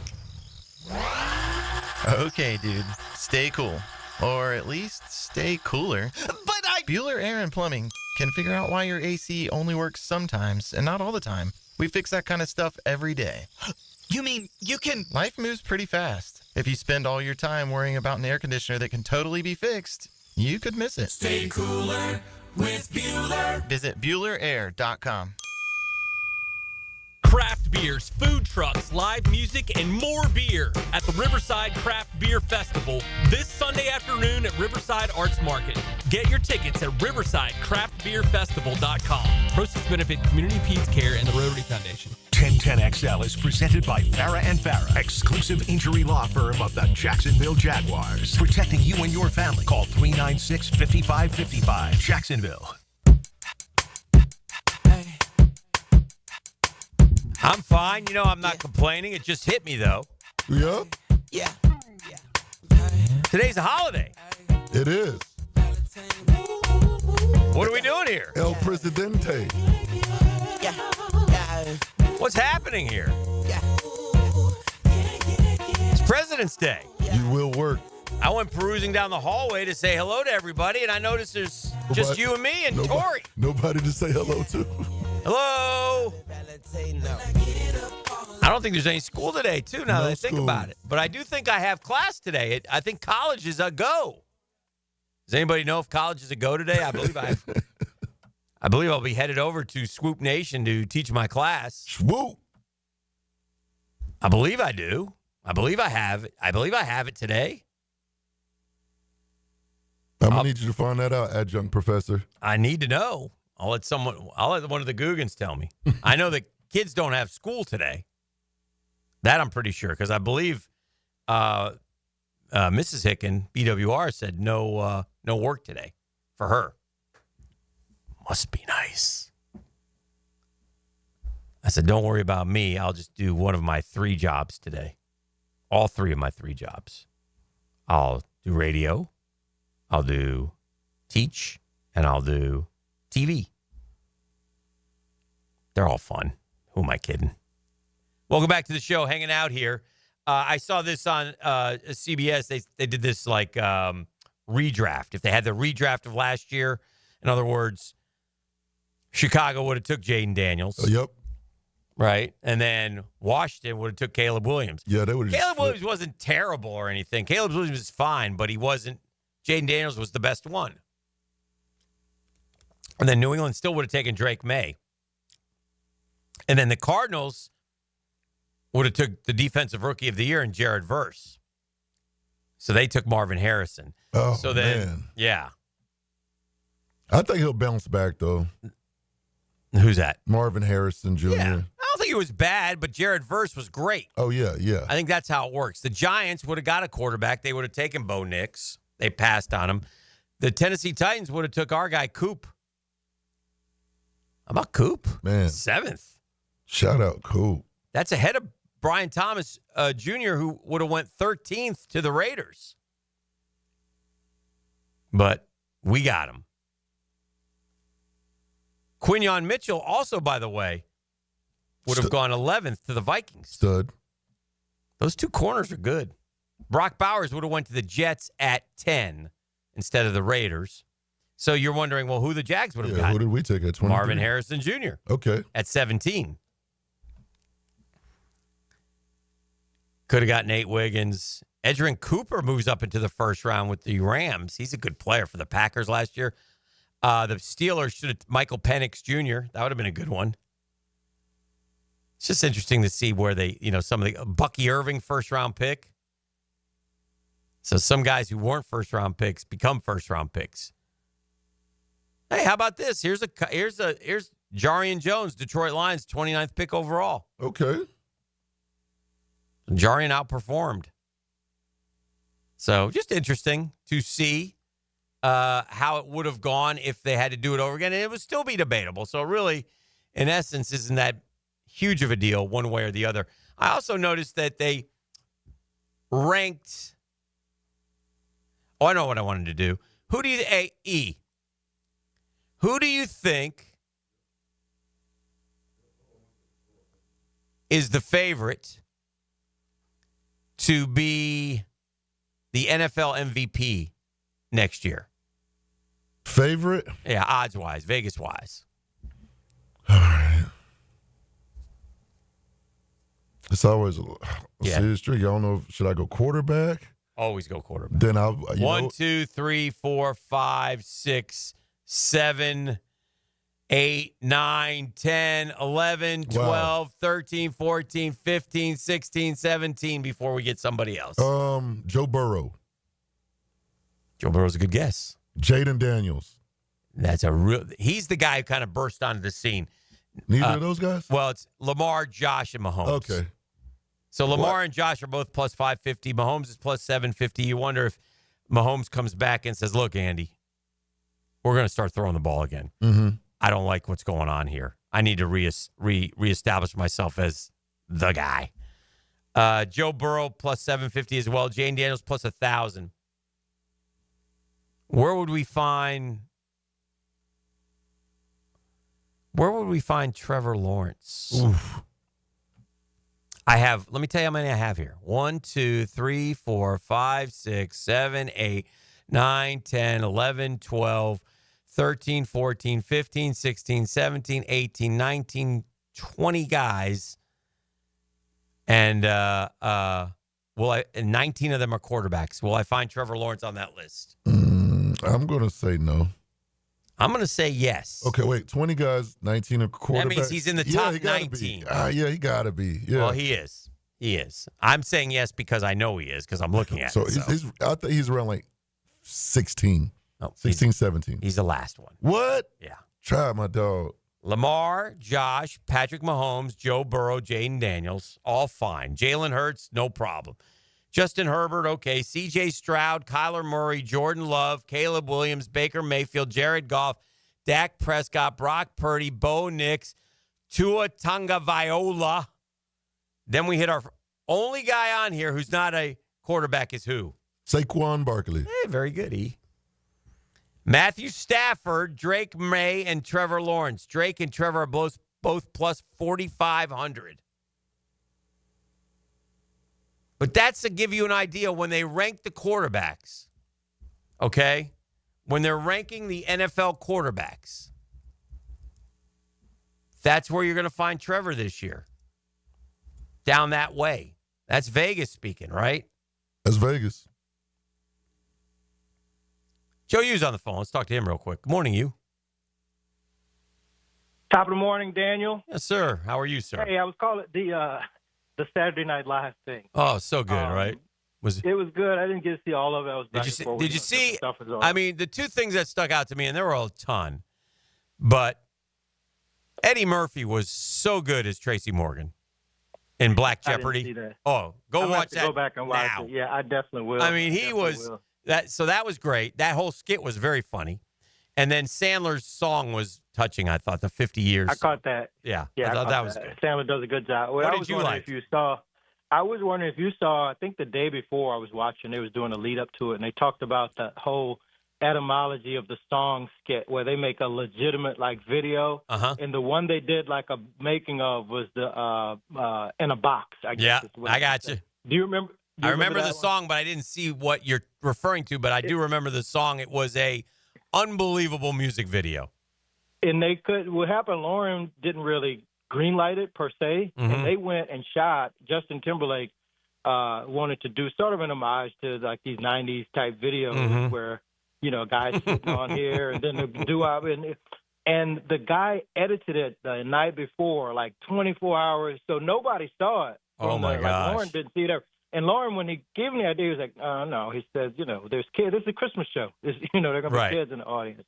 Okay, dude. Stay cool. Or at least stay cooler. But Bueller Air and Plumbing can figure out why your AC only works sometimes and not all the time. We fix that kind of stuff every day. You mean you can... Life moves pretty fast. If you spend all your time worrying about an air conditioner that can totally be fixed, you could miss it. Stay cooler with Bueller. Visit BuellerAir.com. Craft beers, food trucks, live music, and more beer at the Riverside Craft Beer Festival this Sunday afternoon at Riverside Arts Market. Get your tickets at riversidecraftbeerfestival.com. Proceeds benefit Community Peds Care and the Rotary Foundation. 1010XL is presented by Farah and Farah, exclusive injury law firm of the Jacksonville Jaguars. Protecting you and your family. Call 396-5555. Jacksonville. I'm fine. You know, I'm not complaining. It just hit me, though. Yeah? Yeah. Today's a holiday. It is. What are we doing here? El Presidente. What's happening here? It's President's Day. You will work. I went perusing down the hallway to say hello to everybody, and I noticed there's just you and me and Tori. Nobody to say hello to. Hello. I don't think there's any school today, too, now that I think about it. But I do think I have class today. I think college is a go. Does anybody know if college is a go today? I believe I believe I'll be headed over to Swoop Nation to teach my class. Swoop. I believe I do. I believe I have it. I believe I have it today. I'm gonna need you to find that out, adjunct professor. I need to know. I'll let one of the Googans tell me. I know that kids don't have school today. That I'm pretty sure, because I believe Mrs. Hicken, BWR, said no work today for her. Must be nice. I said, don't worry about me. I'll just do one of my 3 jobs today. All 3 of my 3 jobs. I'll do radio, I'll do teach, and I'll do TV. They're all fun. Who am I kidding? Welcome back to the show. Hanging out here. I saw this on CBS. They did this like redraft. If they had the redraft of last year, in other words, Chicago would have took Jaden Daniels. Yep. Right. And then Washington would have took Caleb Williams. Yeah, they would have. Caleb Williams wasn't terrible or anything. Caleb Williams was fine, but he wasn't. Jaden Daniels was the best one. And then New England still would have taken Drake May. And then the Cardinals would have took the defensive rookie of the year in Jared Verse. So they took Marvin Harrison. Oh, so then, man. Yeah. I think he'll bounce back, though. Who's that? Marvin Harrison Jr. Yeah. I don't think it was bad, but Jared Verse was great. Oh, yeah, yeah. I think that's how it works. The Giants would have got a quarterback. They would have taken Bo Nix. They passed on him. The Tennessee Titans would have took our guy, Coop. How about Coop? Man. 7th. Shout out, Coop. That's ahead of Brian Thomas Jr., who would have went 13th to the Raiders. But we got him. Quinyon Mitchell also, by the way, would have gone 11th to the Vikings. Stud. Those 2 corners are good. Brock Bowers would have went to the Jets at 10 instead of the Raiders. So you're wondering, well, who the Jags would have got? Who did we take at 23? Marvin Harrison Jr. Okay. At 17. Could have got Nate Wiggins. Edgerrin Cooper moves up into the first round with the Rams. He's a good player for the Packers last year. The Steelers should have Michael Penix Jr. That would have been a good one. It's just interesting to see where they, some of the Bucky Irving first round pick. So some guys who weren't first round picks become first round picks. Hey, how about this? Here's Jarian Jones, Detroit Lions, 29th pick overall. Okay. Jarian outperformed. So just interesting to see how it would have gone if they had to do it over again. And it would still be debatable. So really, in essence, isn't that huge of a deal one way or the other. I also noticed that they ranked. Oh, I know what I wanted to do. Who do you think is the favorite to be the NFL MVP next year? Favorite? Yeah, odds-wise, Vegas-wise. All right. It's always a serious trick. I don't know. Should I go quarterback? Always go quarterback. Then 1, 2, 3, 4, 5, 6, 7, 8, 9, 10, 11, 12, 13, 14, 15, 16, 17 before we get somebody else. Joe Burrow. Joe Burrow's a good guess. Jaden Daniels. He's the guy who kind of burst onto the scene. Neither of those guys? Well, it's Lamar, Josh, and Mahomes. Okay. So Lamar and Josh are both plus 550. Mahomes is plus 750. You wonder if Mahomes comes back and says, look, Andy, we're going to start throwing the ball again. Mm-hmm. I don't like what's going on here. I need to reestablish myself as the guy. Joe Burrow plus 750 as well. Jane Daniels plus 1,000. Where would we find Where would we find Trevor Lawrence? Oof. Let me tell you how many I have here. 1, 2, 3, 4, 5, 6, 7, 8, 9, 10, 11, 12, 13, 14, 15, 16, 17, 18, 19, 20 guys. And 19 of them are quarterbacks. Will I find Trevor Lawrence on that list? I'm going to say no. I'm going to say yes. Okay, wait. 20 guys, 19 are quarterbacks. That means he's in the top 19. Yeah, he got to be. Yeah. Well, he is. He is. I'm saying yes because I know he is because I'm looking at so it. I think he's around like 16. Oh, 16, 17. He's the last one. What? Yeah. Try my dog. Lamar, Josh, Patrick Mahomes, Joe Burrow, Jaden Daniels, all fine. Jalen Hurts, no problem. Justin Herbert, okay. C.J. Stroud, Kyler Murray, Jordan Love, Caleb Williams, Baker Mayfield, Jared Goff, Dak Prescott, Brock Purdy, Bo Nix, Tua Tagovailoa. Then we hit our only guy on here who's not a quarterback is who? Saquon Barkley. Hey, very good, E. Matthew Stafford, Drake May, and Trevor Lawrence. Drake and Trevor are both plus 4,500. But that's to give you an idea when they rank the quarterbacks, okay? When they're ranking the NFL quarterbacks, that's where you're going to find Trevor this year. Down that way. That's Vegas speaking, right? That's Vegas. Joe Yu's on the phone. Let's talk to him real quick. Good morning, you. Top of the morning, Daniel. Yes, sir. How are you, sir? Hey, I was calling the Saturday Night Live thing. Oh, so good, right? It was good. I didn't get to see all of it. I was Did you see? I mean, the two things that stuck out to me, and there were a ton, but Eddie Murphy was so good as Tracy Morgan in Black Jeopardy. I didn't see that. Oh, go I'm watch to that go back and watch now. it. Yeah, I definitely will. I mean, he was that. So that was great. That whole skit was very funny, and then Sandler's song was touching. I thought the 50 years. I caught that. Yeah, Yeah, I thought that was good. good. Sandler does a good job. What I did was you wondering like? If you saw, I was wondering if you saw. I think the day before I was watching, they was doing a lead up to it, and they talked about the whole etymology of the song skit, where they make a legitimate like video, and the one they did like a making of was the in a box. I guess Yeah, is what I got you. Do you remember? I remember the that one? song, but I didn't see what you're referring to. But I do remember the song. It was a unbelievable music video. And they could. What happened? Lauren didn't really greenlight it per se, and they went and shot. Justin Timberlake wanted to do sort of an homage to like these '90s type videos where guys sitting on here, and then the doo-wop, and the guy edited it the night before, like 24 hours, so nobody saw it. Oh my gosh! Like Lauren didn't see it ever. And Lauren, when he gave me the idea, he was like, no. He says, there's kids. This is a Christmas show. They're going to be kids in the audience.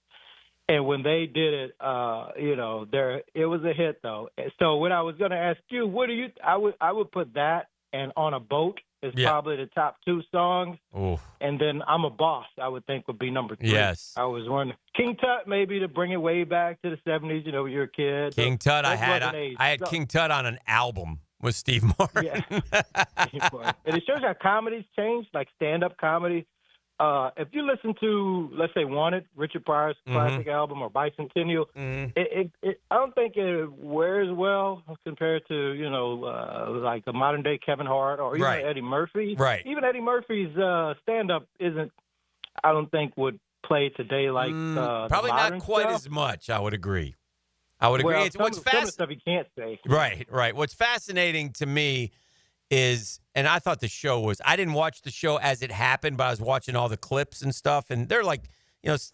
And when they did it, it was a hit, though. So when I was going to ask you, what do you – I would put that and On a Boat is probably the top two songs. Oof. And then I'm a Boss, I would think, would be number 3. Yes. I was wondering. King Tut, maybe to bring it way back to the 70s, when you're a kid. King Tut, I wasn't had King Tut on an album with Steve Martin. Yeah. And it shows how comedy's changed, like stand-up comedy. If you listen to, let's say, Wanted, Richard Pryor's classic album, or Bicentennial, I don't think it wears well compared to, like a modern-day Kevin Hart or even Eddie Murphy. Right. Even Eddie Murphy's stand-up isn't, I don't think, would play today like probably not quite stuff. as much, I would agree. Well, It's some of the stuff he can't say. Right. What's fascinating to me is, and I thought the show was, I didn't watch the show as it happened, but I was watching all the clips and stuff, and they're like,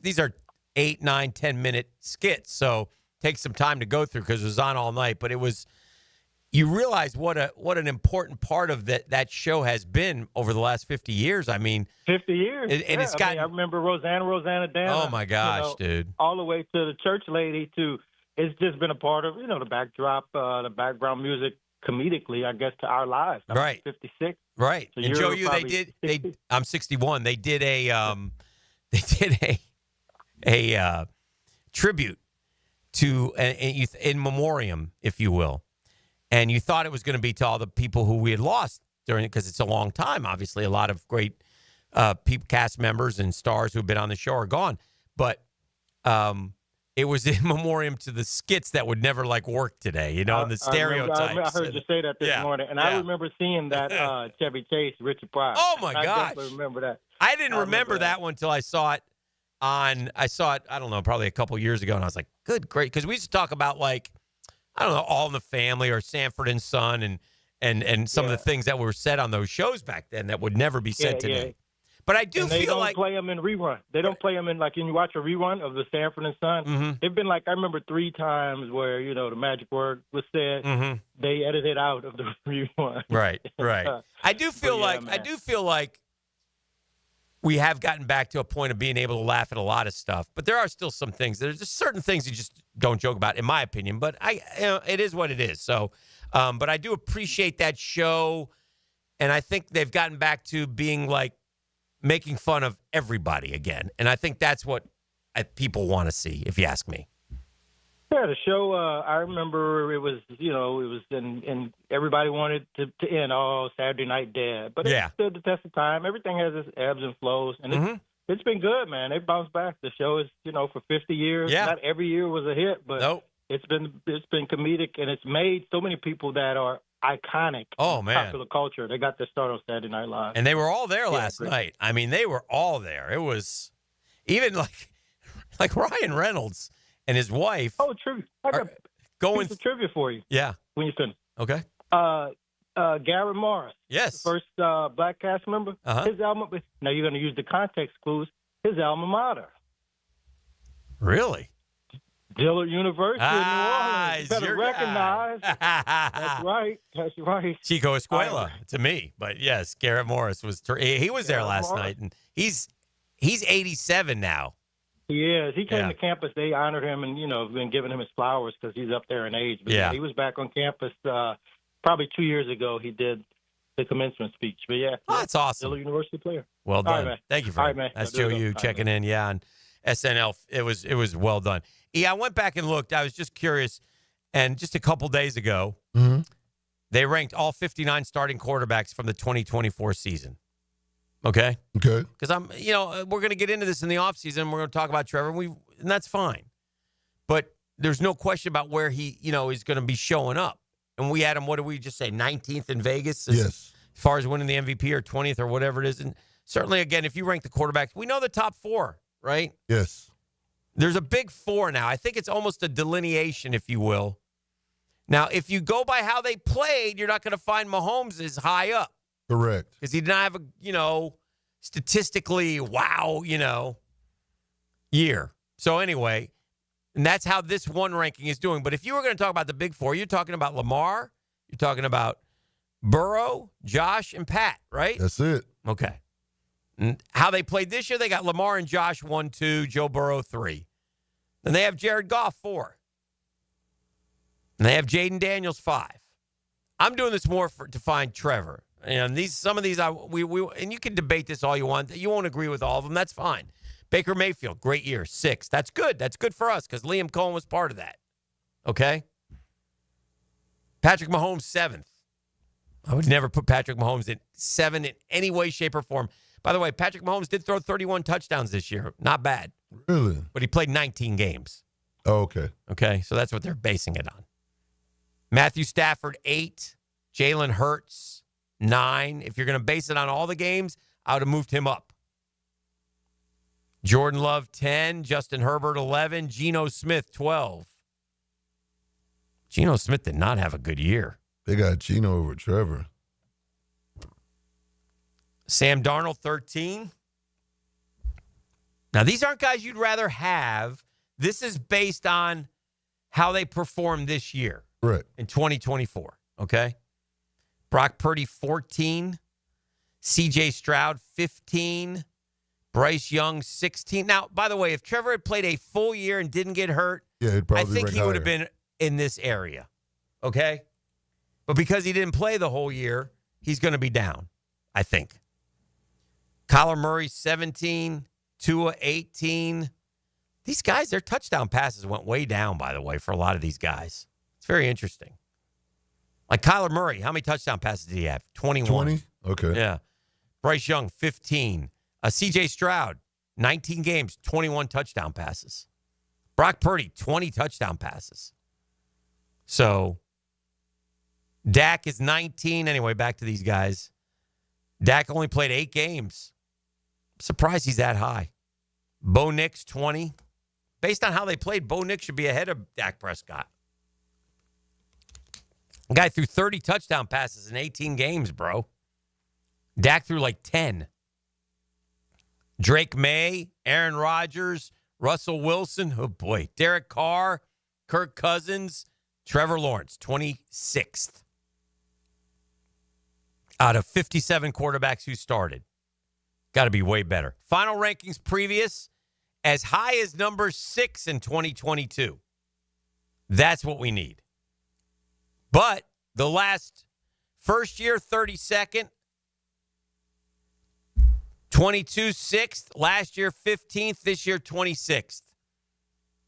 these are 8, 9, 10-minute skits, so take some time to go through because it was on all night, but it was, you realize what an important part of that show has been over the last 50 years. I mean, 50 years. And it's got, I remember Rosanna Dana. Oh my gosh, dude. All the way to the church lady to, it's just been a part of, the backdrop, the background music comedically, I guess, to our lives. I'm right. 56. Right. So and Joe, I'm 61. They did a tribute to in memoriam, if you will. And you thought it was going to be to all the people who we had lost during it, because it's a long time. Obviously, a lot of great cast members and stars who've been on the show are gone. But it was in memoriam to the skits that would never work today, and the stereotypes. I heard you say that this morning, and I remember seeing that Chevy Chase, Richard Pryor. Oh my I gosh! definitely remember that. I didn't remember that one until I saw it I don't know, probably a couple years ago, and I was like, good, great, because we used to talk about I don't know, All in the Family or Sanford and Son, and some of the things that were said on those shows back then that would never be said today. Yeah. But I do they feel don't play them in rerun. They don't play them in when you watch a rerun of the Sanford and Son. Mm-hmm. They've been I remember 3 times where the magic word was said. Mm-hmm. They edited out of the rerun. Right. I do feel like we have gotten back to a point of being able to laugh at a lot of stuff, but there are still some things. There's just certain things you just don't joke about, in my opinion. But it is what it is. So, but I do appreciate that show, and I think they've gotten back to being making fun of everybody again. And I think that's what people want to see, if you ask me. Yeah, the show, I remember it was, and everybody wanted to end all Saturday Night Dead. But it stood the test of time. Everything has its ebbs and flows. And it's been good, man. They bounced back. The show is, for 50 years. Yeah. Not every year was a hit, but it's been comedic, and it's made so many people that are iconic in popular culture. They got their start on Saturday Night Live. And they were all there last night. I mean, they were all there. It was even like Ryan Reynolds and his wife. Oh, true. I got a piece of trivia for you. Yeah. When you finish. Okay. Garrett Morris. Yes. The first black cast member. Uh-huh. His alma. Now you're going to use the context clues. His alma mater. Really? Dillard University in New Orleans. You better your recognize. That's right. That's right. Chico Escuela to me. But yes, Garrett Morris was he was there last night, and he's 87 now. He is. He came to campus. They honored him and, been giving him his flowers because he's up there in age. But he was back on campus probably 2 years ago. He did the commencement speech. But that's awesome. Dillard University player. Well done. All right, man. Thank you for that. That's Joe U checking in. Yeah, on SNL. It was well done. I went back and looked. I was just curious, and just a couple days ago, they ranked all 59 starting quarterbacks from the 2024 season. Okay? Okay. Because we're going to get into this in the offseason. We're going to talk about Trevor, and that's fine. But there's no question about where he, is going to be showing up. And we had him, what did we just say, 19th in Vegas? Yes. As far as winning the MVP, or 20th or whatever it is. And certainly, again, if you rank the quarterbacks, we know the top 4, right? Yes. There's a big 4 now. I think it's almost a delineation, if you will. Now, if you go by how they played, you're not going to find Mahomes as high up. Correct. Because he did not have a, statistically, wow, year. So anyway, and that's how this one ranking is doing. But if you were going to talk about the big 4, you're talking about Lamar, you're talking about Burrow, Josh, and Pat, right? That's it. Okay. And how they played this year, they got Lamar and Josh 1, 2, Joe Burrow 3. Then they have Jared Goff 4. And they have Jaden Daniels 5. I'm doing this more to find Trevor. And some of these, and you can debate this all you want. You won't agree with all of them. That's fine. Baker Mayfield, great year, 6. That's good. That's good for us because Liam Cohen was part of that. Okay? Patrick Mahomes, 7th. I would never put Patrick Mahomes in 7 in any way, shape, or form. By the way, Patrick Mahomes did throw 31 touchdowns this year. Not bad. Really? But he played 19 games. Oh, okay. Okay, so that's what they're basing it on. Matthew Stafford, 8. Jalen Hurts, 9. If you're going to base it on all the games, I would have moved him up. Jordan Love, 10. Justin Herbert, 11. Geno Smith, 12. Geno Smith did not have a good year. They got Geno over Trevor. Sam Darnold, 13. Now, these aren't guys you'd rather have. This is based on how they performed this year. Right. In 2024, okay? Brock Purdy, 14. C.J. Stroud, 15. Bryce Young, 16. Now, by the way, if Trevor had played a full year and didn't get hurt, I think he would have been in this area, okay? But because he didn't play the whole year, he's going to be down, I think. Kyler Murray, 17. Tua, 18. These guys, their touchdown passes went way down, by the way, for a lot of these guys. It's very interesting. Like Kyler Murray, how many touchdown passes did he have? 21. 20? Okay. Yeah. Bryce Young, 15. C.J. Stroud, 19 games, 21 touchdown passes. Brock Purdy, 20 touchdown passes. So Dak is 19. Anyway, back to these guys. Dak only played 8 games. I'm surprised he's that high. Bo Nix, 20. Based on how they played, Bo Nix should be ahead of Dak Prescott. The guy threw 30 touchdown passes in 18 games, bro. Dak threw like 10. Drake May, Aaron Rodgers, Russell Wilson, oh boy, Derek Carr, Kirk Cousins, Trevor Lawrence, 26th. Out of 57 quarterbacks who started. Got to be way better. Final rankings previous, as high as number 6 in 2022. That's what we need. But the first year, 32nd, 22 6th, last year 15th, this year 26th.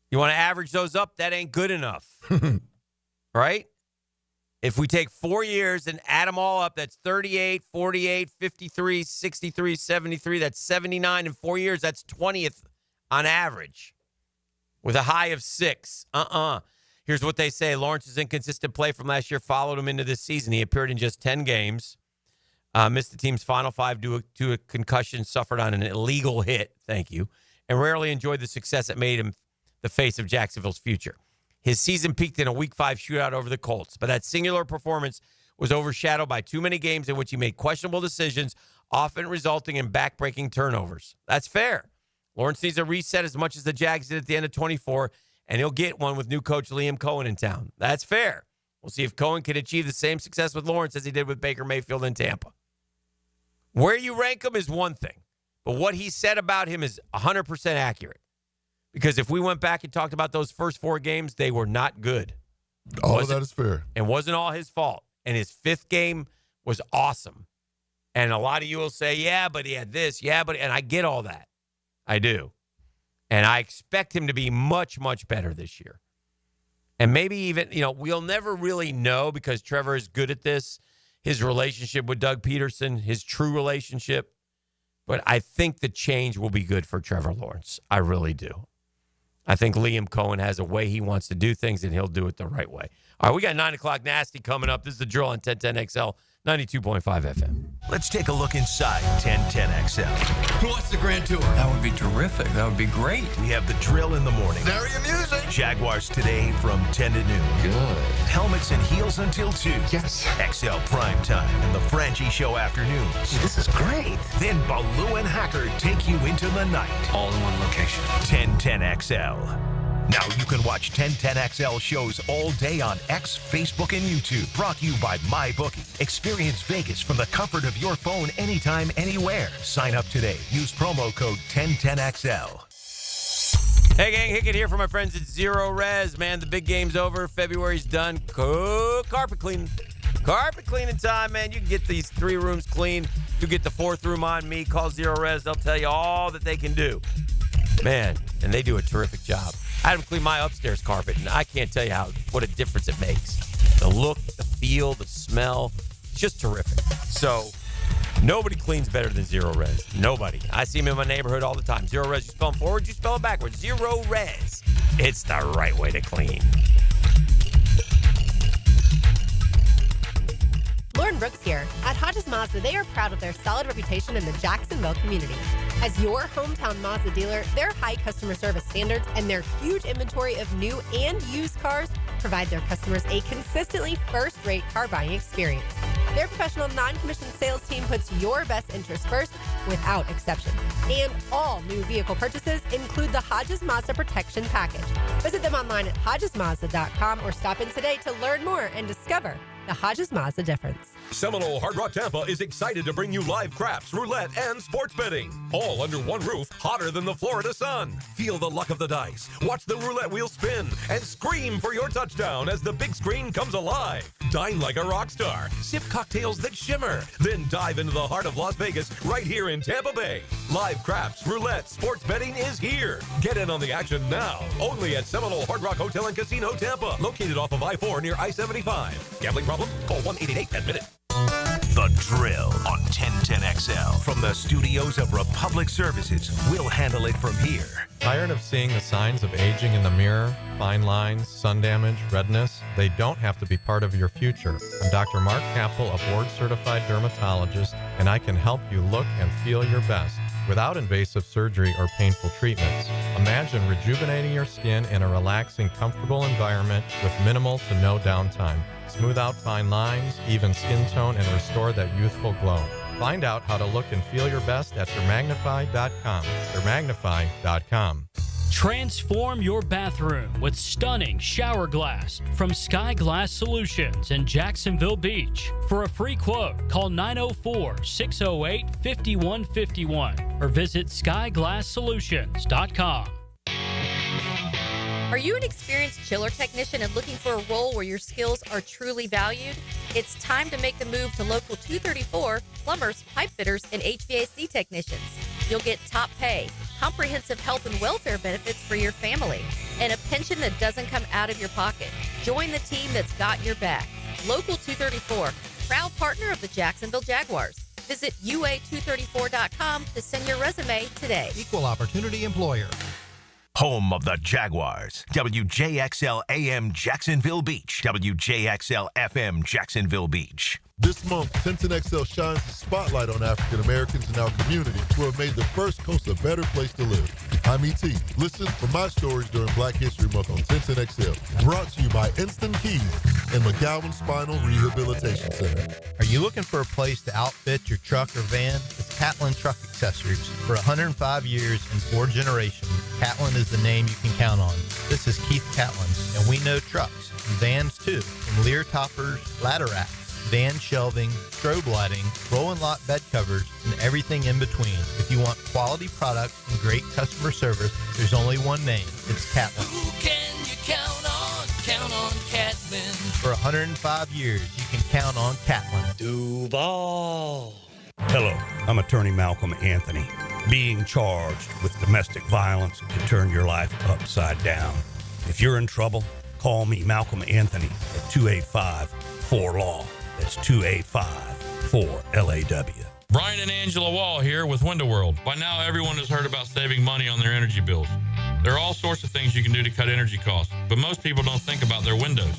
You want to average those up? That ain't good enough. Right? If we take 4 years and add them all up, that's 38, 48, 53, 63, 73. That's 79 in 4 years. That's 20th on average with a high of 6. Here's what they say. Lawrence's inconsistent play from last year followed him into this season. He appeared in just 10 games, missed the team's final 5 due to a concussion suffered on an illegal hit, thank you, and rarely enjoyed the success that made him the face of Jacksonville's future. His season peaked in a Week 5 shootout over the Colts, but that singular performance was overshadowed by too many games in which he made questionable decisions, often resulting in back-breaking turnovers. That's fair. Lawrence needs a reset as much as the Jags did at the end of 24, and he'll get one with new coach Liam Cohen in town. That's fair. We'll see if Cohen can achieve the same success with Lawrence as he did with Baker Mayfield in Tampa. Where you rank him is one thing, but what he said about him is 100% accurate. Because if we went back and talked about those first 4 games, they were not good. All of that is fair. It wasn't all his fault. And his 5th game was awesome. And a lot of you will say, yeah, but he had this. Yeah, but, and I get all that. I do. And I expect him to be much, much better this year. And maybe even, we'll never really know because Trevor is good at this. His relationship with Doug Peterson, his true relationship. But I think the change will be good for Trevor Lawrence. I really do. I think Liam Cohen has a way he wants to do things, and he'll do it the right way. All right, we got 9 o'clock nasty coming up. This is the drill on 1010XL, 92.5 FM. Let's take a look inside 1010XL. Who wants the Grand Tour? That would be terrific. That would be great. We have the drill in the morning. Very amusing. Jaguars today from 10 to noon. Good. Helmets and heels until 2. Yes. XL Prime Time and the Franchi Show afternoons. This is great. Then Baloo and Hacker take you into the night. All in one location. 1010XL. Now you can watch 1010XL shows all day on X, Facebook, and YouTube. Brought to you by MyBookie. Experience Vegas from the comfort of your phone anytime, anywhere. Sign up today. Use promo code 1010XL. Hey, gang, Hicken here from my friends at Zero Res. Man, the big game's over. February's done. Carpet cleaning. Carpet cleaning time, man. You can get these 3 rooms clean. You get the 4th room on me. Call Zero Res. They'll tell you all that they can do. Man, and they do a terrific job. I had them clean my upstairs carpet, and I can't tell you what a difference it makes. The look, the feel, the smell. It's just terrific. So, nobody cleans better than Zero Res. Nobody. I see them in my neighborhood all the time. Zero Res, you spell them forward, you spell them backwards. Zero Res. It's the right way to clean. Lauren Brooks here. At Hodges Mazda, they are proud of their solid reputation in the Jacksonville community. As your hometown Mazda dealer, their high customer service standards and their huge inventory of new and used cars provide their customers a consistently first-rate car buying experience. Their professional non-commissioned sales team puts your best interest first without exception. And all new vehicle purchases include the Hodges Mazda Protection Package. Visit them online at HodgesMazda.com or stop in today to learn more and discover the Hodges Mazda difference. Seminole Hard Rock Tampa is excited to bring you live craps, roulette, and sports betting. All under one roof, hotter than the Florida sun. Feel the luck of the dice. Watch the roulette wheel spin and scream for your touchdown as the big screen comes alive. Dine like a rock star. Sip cocktails that shimmer. Then dive into the heart of Las Vegas right here in Tampa Bay. Live craps, roulette, sports betting is here. Get in on the action now. Only at Seminole Hard Rock Hotel and Casino Tampa. Located off of I-4 near I-75. Gambling problem? Call 1-888-10-MINUTE. The Drill on 1010XL. From the studios of Republic Services, we'll handle it from here. Tired of seeing the signs of aging in the mirror? Fine lines, sun damage, redness? They don't have to be part of your future. I'm Dr. Mark Capel, a board-certified dermatologist, and I can help you look and feel your best without invasive surgery or painful treatments. Imagine rejuvenating your skin in a relaxing, comfortable environment with minimal to no downtime. Smooth out fine lines, even skin tone, and restore that youthful glow. Find out how to look and feel your best at Dermagnify.com. Dermagnify.com. Transform your bathroom with stunning shower glass from Sky Glass Solutions in Jacksonville Beach. For a free quote, call 904-608-5151 or visit skyglasssolutions.com. Are you an experienced chiller technician and looking for a role where your skills are truly valued? It's time to make the move to Local 234, plumbers, pipe fitters, and HVAC technicians. You'll get top pay, comprehensive health and welfare benefits for your family, and a pension that doesn't come out of your pocket. Join the team that's got your back. Local 234, proud partner of the Jacksonville Jaguars. Visit UA234.com to send your resume today. Equal opportunity employer. Home of the Jaguars. WJXL AM Jacksonville Beach. WJXL FM Jacksonville Beach. This month, 1010XL shines the spotlight on African Americans in our community who have made the first coast a better place to live. I'm E.T. Listen for my stories during Black History Month on 1010XL. Brought to you by Instant Keys and McGowan Spinal Rehabilitation Center. Are you looking for a place to outfit your truck or van? It's Catlin Truck Accessories. For 105 years and 4 generations, Catlin is the name you can count on. This is Keith Catlin, and we know trucks and vans too, from Lear toppers, ladder racks, van shelving, strobe lighting, roll and lock bed covers, and everything in between. If you want quality products and great customer service, there's only one name. It's Catlin. Who can you count on? Count on Catlin. For 105 years, you can count on Catlin. Duval. Hello, I'm attorney Malcolm Anthony. Being charged with domestic violence can turn your life upside down. If you're in trouble, call me Malcolm Anthony at 285-4LAW. That's 285-4LAW. Brian and Angela Wall here with Window World. By now, everyone has heard about saving money on their energy bills. There are all sorts of things you can do to cut energy costs, but most people don't think about their windows.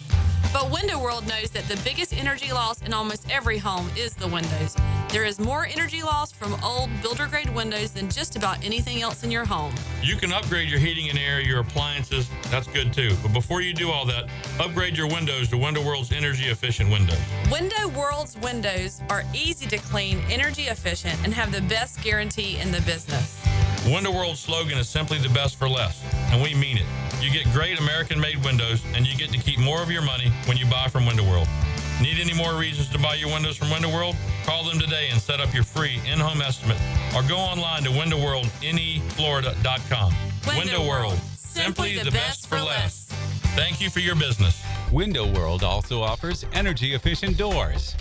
But Window World knows that the biggest energy loss in almost every home is the windows. There is more energy loss from old builder-grade windows than just about anything else in your home. You can upgrade your heating and air, your appliances. That's good too. But before you do all that, upgrade your windows to Window World's energy-efficient windows. Window World's windows are easy to clean, energy efficient, and have the best guarantee in the business. Window World's slogan is simply the best for less, and we mean it. You get great American-made windows, and you get to keep more of your money when you buy from Window World. Need any more reasons to buy your windows from Window World? Call them today and set up your free in-home estimate, or go online to windowworldneflorida.com. Window World, simply the best for less. Thank you for your business. Window World also offers energy-efficient doors.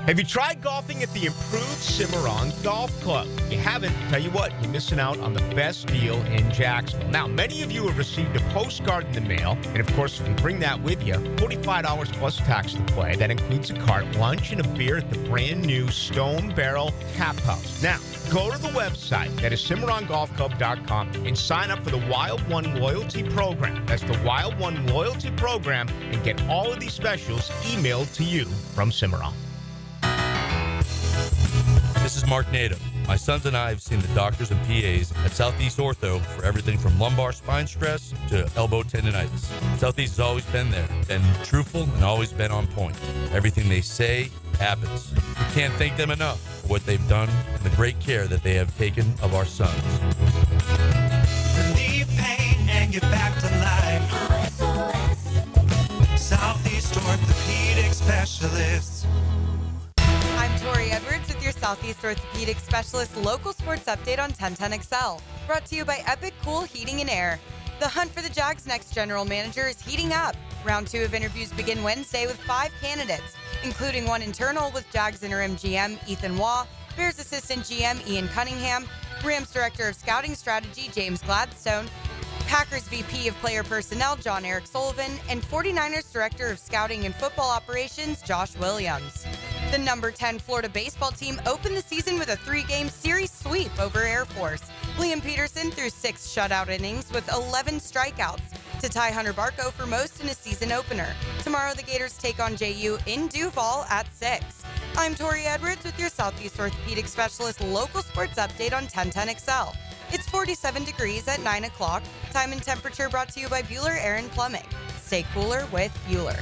Have you tried golfing at the improved Cimarron Golf Club? If you haven't, tell you what, you're missing out on the best deal in Jacksonville. Now, many of you have received a postcard in the mail, and of course, if you bring that with you, $45 plus tax to play. That includes a cart, lunch, and a beer at the brand new Stone Barrel Tap House. Now, go to the website, that is CimarronGolfClub.com, and sign up for the Wild One Loyalty Program. That's the Wild One Loyalty Program, and get all of these specials emailed to you from Cimarron. This is Mark Nato. My sons and I have seen the doctors and PAs at Southeast Ortho for everything from lumbar spine stress to elbow tendonitis. Southeast has always been there, been truthful, and always been on point. Everything they say happens. We can't thank them enough for what they've done and the great care that they have taken of our sons. Relieve pain and get back to life. Southeast Orthopedic Specialists. I'm Tori Edwards with your Southeast Orthopedic Specialist local sports update on 1010XL. Brought to you by Epic Cool Heating and Air. The hunt for the Jags' next general manager is heating up. Round 2 of interviews begin Wednesday with 5 candidates, including one internal with Jags interim GM Ethan Waugh, Bears assistant GM Ian Cunningham, Rams director of scouting strategy James Gladstone, Packers VP of Player Personnel John Eric Sullivan, and 49ers Director of Scouting and Football Operations Josh Williams. The number 10 Florida baseball team opened the season with a 3-game series sweep over Air Force. Liam Peterson threw 6 shutout innings with 11 strikeouts to tie Hunter Barco for most in a season opener. Tomorrow, the Gators take on JU in Duval at 6. I'm Tori Edwards with your Southeast Orthopedic Specialist local sports update on 1010XL. It's 47 degrees at 9 o'clock. Time and temperature brought to you by Bueller Aaron Plumbing. Stay cooler with Bueller.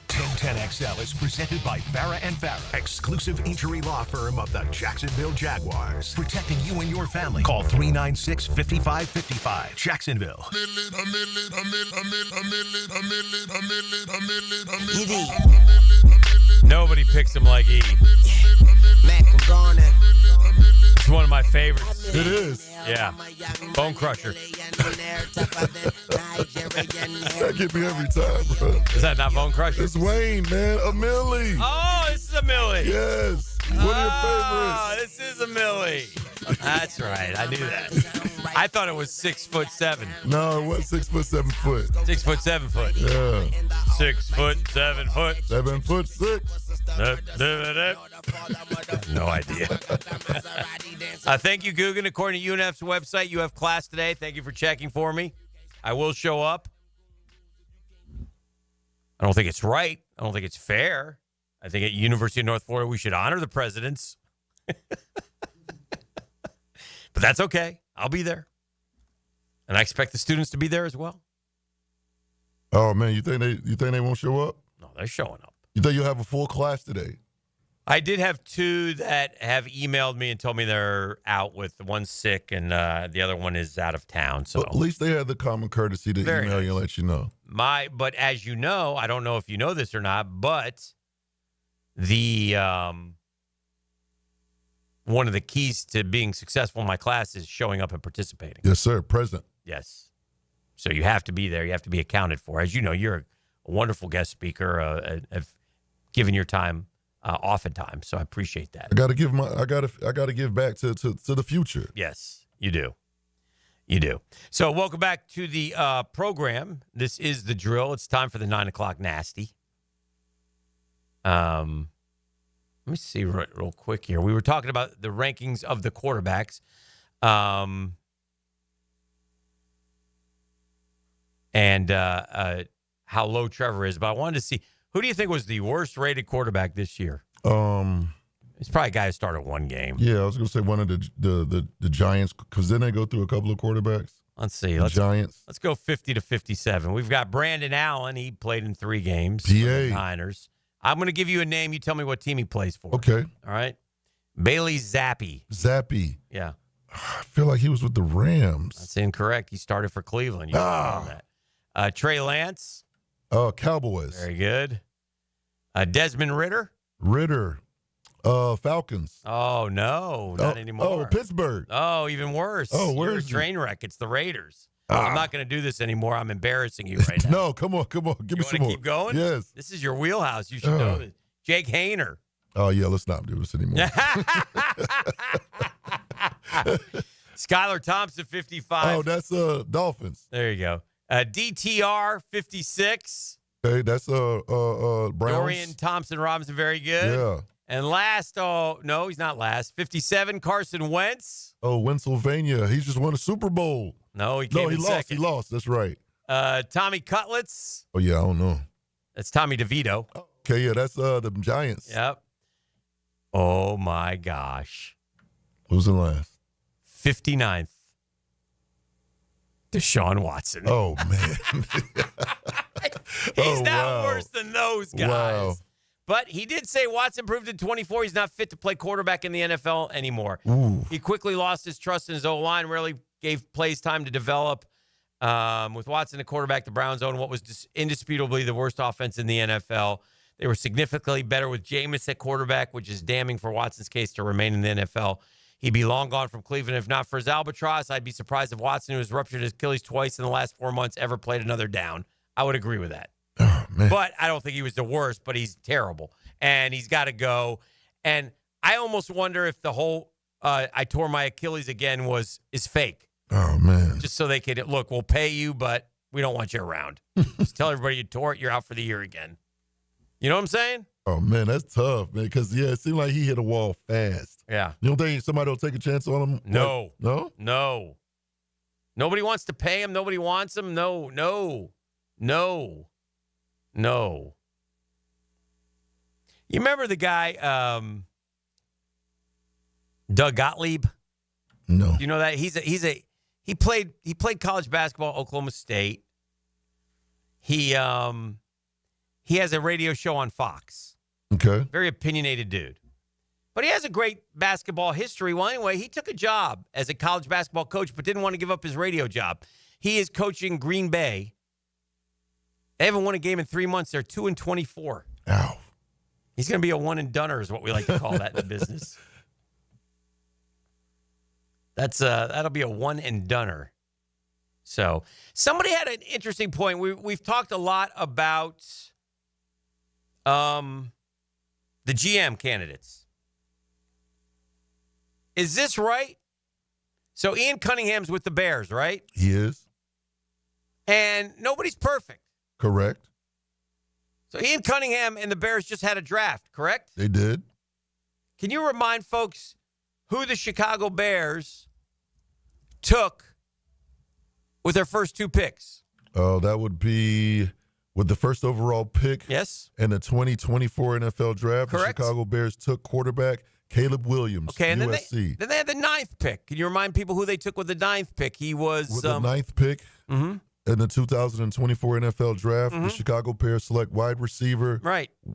1010XL is presented by Farrah & Farrah, exclusive injury law firm of the Jacksonville Jaguars. Protecting you and your family. Call 396-5555. Jacksonville. Nobody picks him like E. It's one of my favorites. It is. Yeah. Bone Crusher. That get me every time, bro. Is that not Bone Crusher? It's Wayne, man. A Millie. Oh, this is a Millie. Yes. One of your favorites. Oh, this is a Millie. That's right. I knew that. I thought it was 6'7". No, it was 6 foot, 7 foot. 6 foot, 7 foot. Yeah. 6 foot, 7 foot. 7 foot 6. No idea. Thank you, Guggen. According to UNF's website, you have class today. Thank you for checking for me. I will show up. I don't think it's right. I don't think it's fair. I think at University of North Florida, we should honor the presidents. But that's okay. I'll be there. And I expect the students to be there as well. Oh, man, you think they won't show up? No, they're showing up. You think you'll have a full class today? I did have 2 that have emailed me and told me they're out with one sick and the other one is out of town. So But at least they had the common courtesy to Very email you and nice. let you know. But as you know, I don't know if you know this or not, but the one of the keys to being successful in my class is showing up and participating. Yes, sir. Present. Yes. So you have to be there. You have to be accounted for. As you know, you're a wonderful guest speaker, have given your time oftentimes. So I appreciate that. I got to give back to the future. Yes, you do. You do. So welcome back to the program. This is The Drill. It's time for the 9 o'clock nasty. Let me see real quick here. We were talking about the rankings of the quarterbacks. And how low Trevor is. But I wanted to see, who do you think was the worst rated quarterback this year? It's probably a guy who started one game. Yeah, I was going to say one of the Giants, because then they go through a couple of quarterbacks. Let's see. Giants. Let's go 50 to 57. We've got Brandon Allen. He played in 3 games. PA. For the Niners. I'm going to give you a name. You tell me what team he plays for. Okay. All right. Bailey Zappi. Zappy. Yeah. I feel like he was with the Rams. That's incorrect. He started for Cleveland. You know that. Trey Lance. Cowboys. Very good. Desmond Ritter. Falcons. Oh, no. Not anymore. Oh, Pittsburgh. Oh, even worse. Oh, You're where's a he? train wreck? It's the Raiders. I'm not going to do this anymore. I'm embarrassing you right now. No, come on. Give me some more. Keep going? Yes. This is your wheelhouse. You should know this. Jake Hayner. Oh, yeah, let's not do this anymore. Skylar Thompson, 55. Oh, that's Dolphins. There you go. DTR, 56. Okay, that's Browns. Dorian Thompson Robinson, very good. Yeah. And last, no, he's not last. 57, Carson Wentz. Oh, Pennsylvania. He just won a Super Bowl. No, he came in lost. second. He lost. That's right. Tommy Cutlets. Oh, yeah, I don't know. That's Tommy DeVito. Okay, yeah, that's the Giants. Yep. Oh, my gosh. Who's in last? 59th. Deshaun Watson. Oh, man. He's not worse than those guys. Wow. But he did say Watson proved in 24 he's not fit to play quarterback in the NFL anymore. Ooh. He quickly lost his trust in his O-line, really gave plays time to develop. With Watson at quarterback, the Browns owned what was indisputably the worst offense in the NFL. They were significantly better with Jameis at quarterback, which is damning for Watson's case to remain in the NFL. He'd be long gone from Cleveland if not for his albatross. I'd be surprised if Watson, who has ruptured his Achilles twice in the last 4 months, ever played another down. I would agree with that. Oh, man. But I don't think he was the worst, but he's terrible. And he's got to go. And I almost wonder if the whole I tore my Achilles again is fake. Oh, man. Just so they could, look, we'll pay you, but we don't want you around. Just tell everybody you tore it, you're out for the year again. You know what I'm saying? Oh, man, that's tough, man, because, it seemed like he hit a wall fast. Yeah. You don't think somebody will take a chance on him? No. Like, no? No. Nobody wants to pay him. Nobody wants him. No. You remember the guy, Doug Gottlieb? No. You know that? He played college basketball at Oklahoma State. He has a radio show on Fox. Okay. Very opinionated dude. But he has a great basketball history. Well, anyway, he took a job as a college basketball coach, but didn't want to give up his radio job. He is coaching Green Bay. They haven't won a game in 3 months. They're 2-24. Ow. He's going to be a one-and-doneer is what we like to call that in the business. That'll be a one-and-doneer. So somebody had an interesting point. We've talked a lot about the GM candidates. Is this right? So Ian Cunningham's with the Bears, right? He is. And nobody's perfect. Correct. So Ian Cunningham and the Bears just had a draft, correct? They did. Can you remind folks who the Chicago Bears took with their first 2 picks? Oh, that would be with the first overall pick. Yes. In the 2024 NFL draft. Correct. The Chicago Bears took quarterback Caleb Williams, Okay, and USC. then they had the 9th pick. Can you remind people who they took with the 9th pick? He was With the 9th pick mhm. in the 2024 NFL draft, the Chicago Bears select wide receiver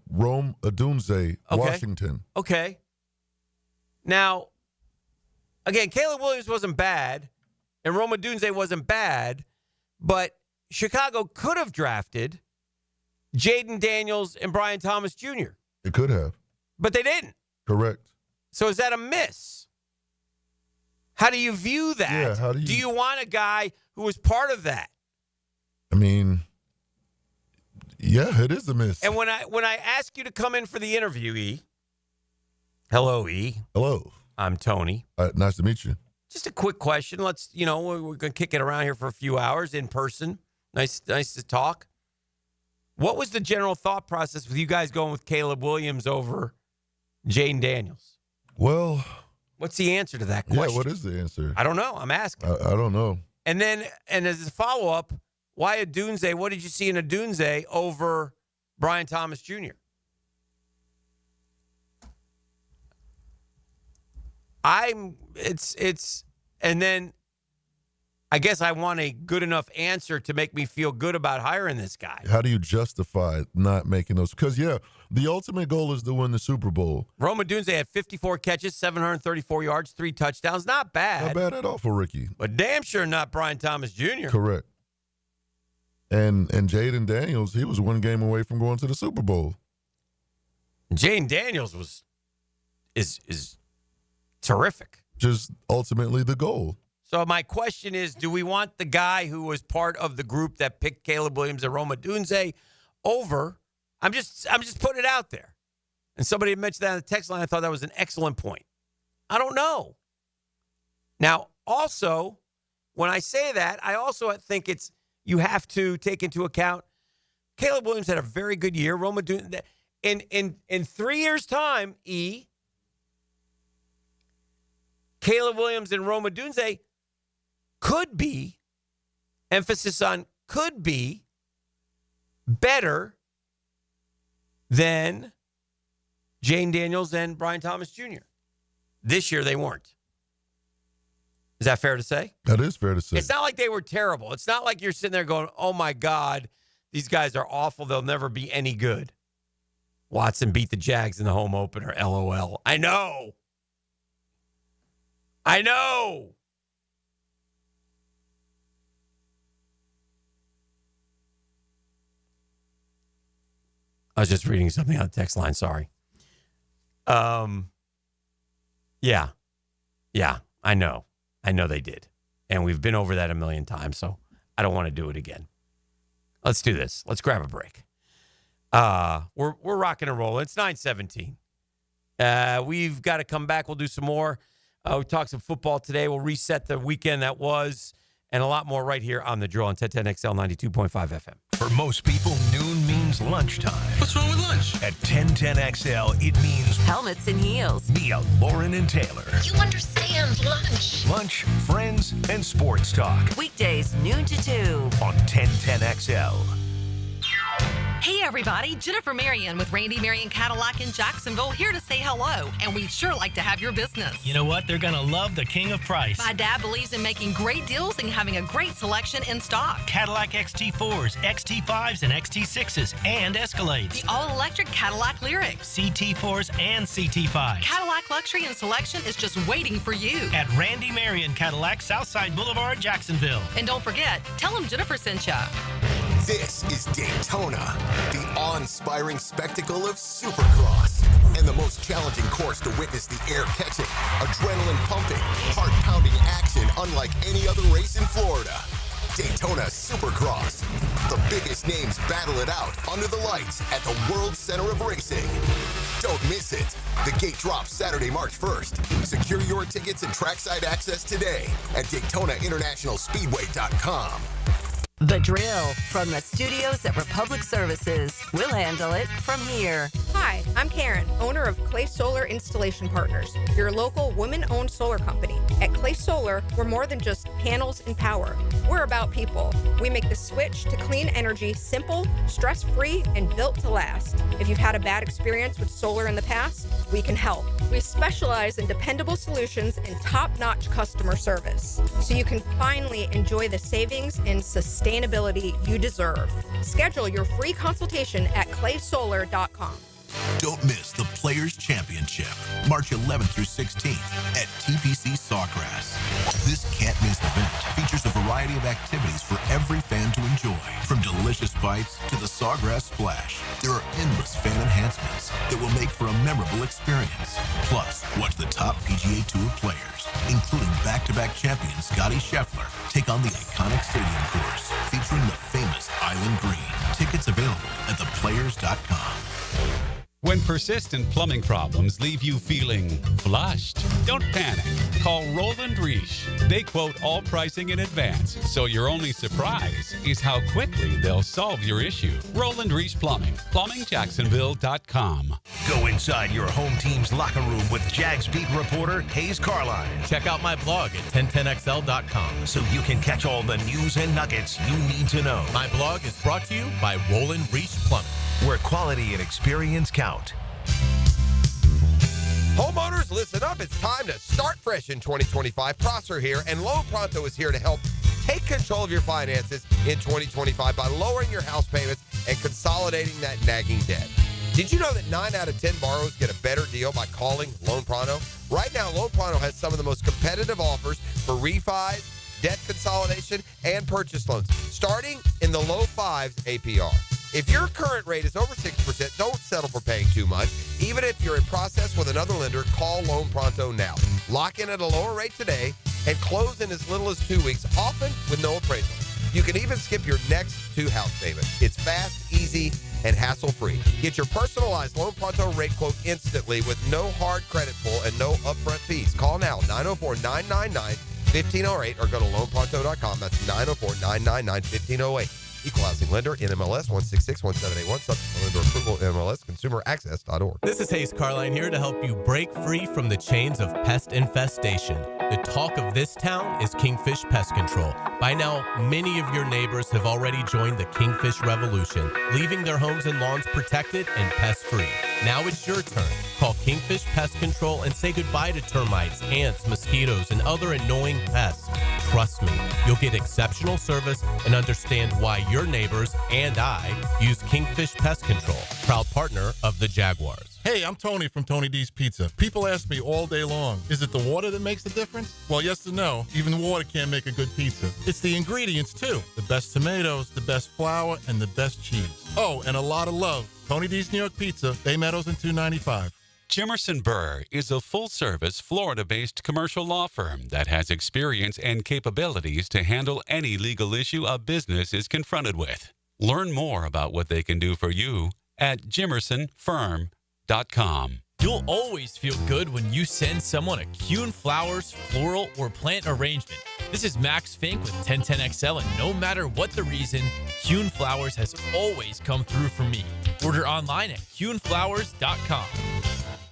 Rome Odunze, Washington. Okay. Now, again, Caleb Williams wasn't bad, and Rome Odunze wasn't bad, but Chicago could have drafted Jaden Daniels and Brian Thomas Jr. It could have. But they didn't. Correct. So is that a miss? How do you view that? Yeah, how do you- Do you want a guy who was part of that? I mean, yeah, it is a miss. And when I ask you to come in for the interview, E. Hello, E. Hello. I'm Tony. Nice to meet you. Just a quick question. Let's, we're going to kick it around here for a few hours in person. Nice to talk. What was the general thought process with you guys going with Caleb Williams over Jaden Daniels? Well, what's the answer to that question? Yeah, what is the answer? I don't know. I'm asking. I don't know. And as a follow-up, why Odunze? What did you see in Odunze over Brian Thomas Jr.? And then I guess I want a good enough answer to make me feel good about hiring this guy. How do you justify not making those? Because, the ultimate goal is to win the Super Bowl. Rome Odunze had 54 catches, 734 yards, 3 touchdowns. Not bad. Not bad at all for Ricky. But damn sure not Brian Thomas Jr. Correct. And Jaden Daniels, he was 1 game away from going to the Super Bowl. Jaden Daniels is terrific. Just ultimately the goal. So my question is, do we want the guy who was part of the group that picked Caleb Williams and Rome Odunze over? I'm just putting it out there. And somebody had mentioned that on the text line. I thought that was an excellent point. I don't know. Now, also, when I say that, I also think you have to take into account Caleb Williams had a very good year. Rome Odunze, in 3 years' time, Caleb Williams and Rome Odunze could be, emphasis on could be, better than Jaden Daniels and Brian Thomas Jr. This year they weren't. Is that fair to say? That is fair to say. It's not like they were terrible. It's not like you're sitting there going, oh my God, these guys are awful. They'll never be any good. Watson beat the Jags in the home opener. LOL. I know. I was just reading something on the text line. Sorry. Yeah, I know. I know they did. And we've been over that a million times, so I don't want to do it again. Let's do this. Let's grab a break. We're rocking and rolling. It's 9:17. We've got to come back. We'll do some more. We talked some football today. We'll reset the weekend that was, and a lot more right here on The Drill on 1010XL 92.5 FM. For most people, noon means lunchtime. What's wrong with lunch? At 1010XL, it means helmets and heels. Mia, Lauren, and Taylor. You understand lunch. Lunch, friends, and sports talk. Weekdays, noon to 2. On 1010XL. Hey everybody, Jennifer Marion with Randy Marion Cadillac in Jacksonville here to say hello, and we'd sure like to have your business. You know what? They're going to love the king of price. My dad believes in making great deals and having a great selection in stock. Cadillac XT4s, XT5s, and XT6s, and Escalades. The all-electric Cadillac Lyriq. CT4s and CT5s. Cadillac luxury and selection is just waiting for you. At Randy Marion Cadillac, Southside Boulevard, Jacksonville. And don't forget, tell them Jennifer sent ya. This is Daytona, the awe-inspiring spectacle of Supercross, and the most challenging course to witness the air-catching, adrenaline-pumping, heart-pounding action unlike any other race in Florida. Daytona Supercross. The biggest names battle it out under the lights at the World Center of Racing. Don't miss it. The gate drops Saturday, March 1st. Secure your tickets and trackside access today at DaytonaInternationalSpeedway.com. The Drill from the studios at Republic Services. We'll handle it from here. Hi, I'm Karen, owner of Clay Solar Installation Partners, your local women-owned solar company. At Clay Solar, we're more than just panels and power. We're about people. We make the switch to clean energy simple, stress-free, and built to last. If you've had a bad experience with solar in the past, we can help. We specialize in dependable solutions and top-notch customer service, so you can finally enjoy the savings and sustainability you deserve. Schedule your free consultation at claysolar.com. Don't miss the Players Championship, March 11th through 16th at TPC Sawgrass. This can't-miss event features a variety of activities for every fan to enjoy, from delicious bites to the Sawgrass Splash. There are endless fan enhancements that will make for a memorable experience. Plus, watch the top PGA Tour players, including back-to-back champion Scotty Scheffler, take on the iconic stadium course featuring the famous Island Green. Tickets available at theplayers.com. When persistent plumbing problems leave you feeling flushed, don't panic. Call Roland Reich. They quote all pricing in advance, so your only surprise is how quickly they'll solve your issue. Roland Reich Plumbing, plumbingjacksonville.com. Go inside your home team's locker room with Jags beat reporter Hayes Carline. Check out my blog at 1010XL.com. So you can catch all the news and nuggets you need to know. My blog is brought to you by Roland Reich Plumbing, where quality and experience count. Homeowners, listen up. It's time to start fresh in 2025. Prosser here, and Loan Pronto is here to help take control of your finances in 2025 by lowering your house payments and consolidating that nagging debt. Did you know that 9 out of 10 borrowers get a better deal by calling Loan Pronto? Right now, Loan Pronto has some of the most competitive offers for refis, debt consolidation, and purchase loans, starting in the low 5s APR. If your current rate is over 6%, don't settle for paying too much. Even if you're in process with another lender, call Loan Pronto now. Lock in at a lower rate today and close in as little as 2 weeks, often with no appraisal. You can even skip your next 2 house payments. It's fast, easy, and hassle-free. Get your personalized Loan Pronto rate quote instantly with no hard credit pull and no upfront fees. Call now, 904-999-1508, or go to loanpronto.com. That's 904-999-1508. Equal housing lender, NMLS 1661781, subject to lender approval, NMLS consumeraccess.org. This is Hayes Carline here to help you break free from the chains of pest infestation. The talk of this town is Kingfish Pest Control. By now, many of your neighbors have already joined the Kingfish Revolution, leaving their homes and lawns protected and pest-free. Now it's your turn. Call Kingfish Pest Control and say goodbye to termites, ants, mosquitoes, and other annoying pests. Trust me, you'll get exceptional service and understand why your neighbors and I use Kingfish Pest Control, proud partner of the Jaguars. Hey, I'm Tony from Tony D's Pizza. People ask me all day long, is it the water that makes the difference? Well, yes and no. Even water can't make a good pizza. It's the ingredients, too. The best tomatoes, the best flour, and the best cheese. Oh, and a lot of love. Tony D's New York Pizza, Bay Meadows and 295. Jimerson Burr is a full-service, Florida-based commercial law firm that has experience and capabilities to handle any legal issue a business is confronted with. Learn more about what they can do for you at jimersonfirm.com. You'll always feel good when you send someone a Kuhn Flowers, floral, or plant arrangement. This is Max Fink with 1010XL, and no matter what the reason, Kuhn Flowers has always come through for me. Order online at kuhnflowers.com.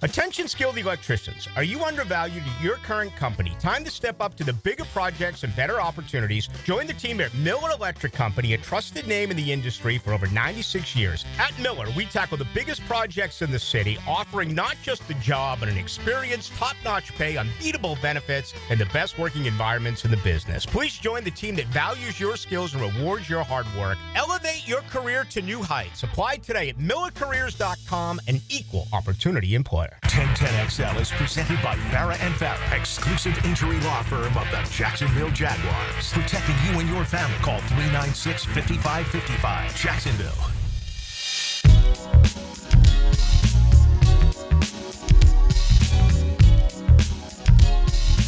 Attention skilled electricians. Are you undervalued at your current company? Time to step up to the bigger projects and better opportunities. Join the team at Miller Electric Company, a trusted name in the industry for over 96 years. At Miller, we tackle the biggest projects in the city, offering not just the job, but an experienced, top-notch pay, unbeatable benefits, and the best working environments in the business. Please join the team that values your skills and rewards your hard work. Elevate your career to new heights. Apply today at millercareers.com, an equal opportunity employer. 1010XL is presented by Farah & Farah, exclusive injury law firm of the Jacksonville Jaguars. Protecting you and your family. Call 396-5555. Jacksonville.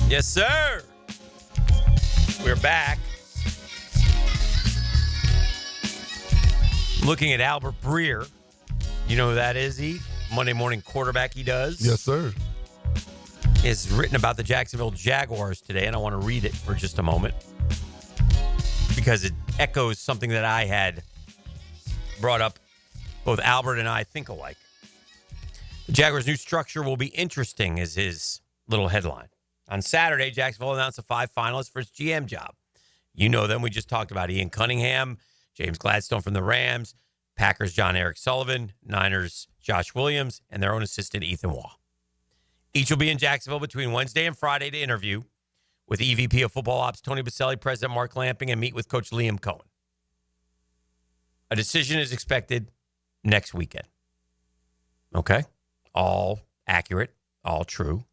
Yes, sir. We're back. Looking at Albert Breer. You know who that is, he? Monday morning quarterback he does. Yes, sir. Is written about the Jacksonville Jaguars today, and I want to read it for just a moment because it echoes something that I had brought up. Both Albert and I think alike. The Jaguars' new structure will be interesting is his little headline. On Saturday, Jacksonville announced the 5 finalists for its GM job. You know them. We just talked about Ian Cunningham, James Gladstone from the Rams, Packers' John Eric Sullivan, Niners' Josh Williams, and their own assistant, Ethan Waugh. Each will be in Jacksonville between Wednesday and Friday to interview with EVP of Football Ops Tony Baselli, President Mark Lamping, and meet with Coach Liam Cohen. A decision is expected next weekend. Okay? All accurate, all true.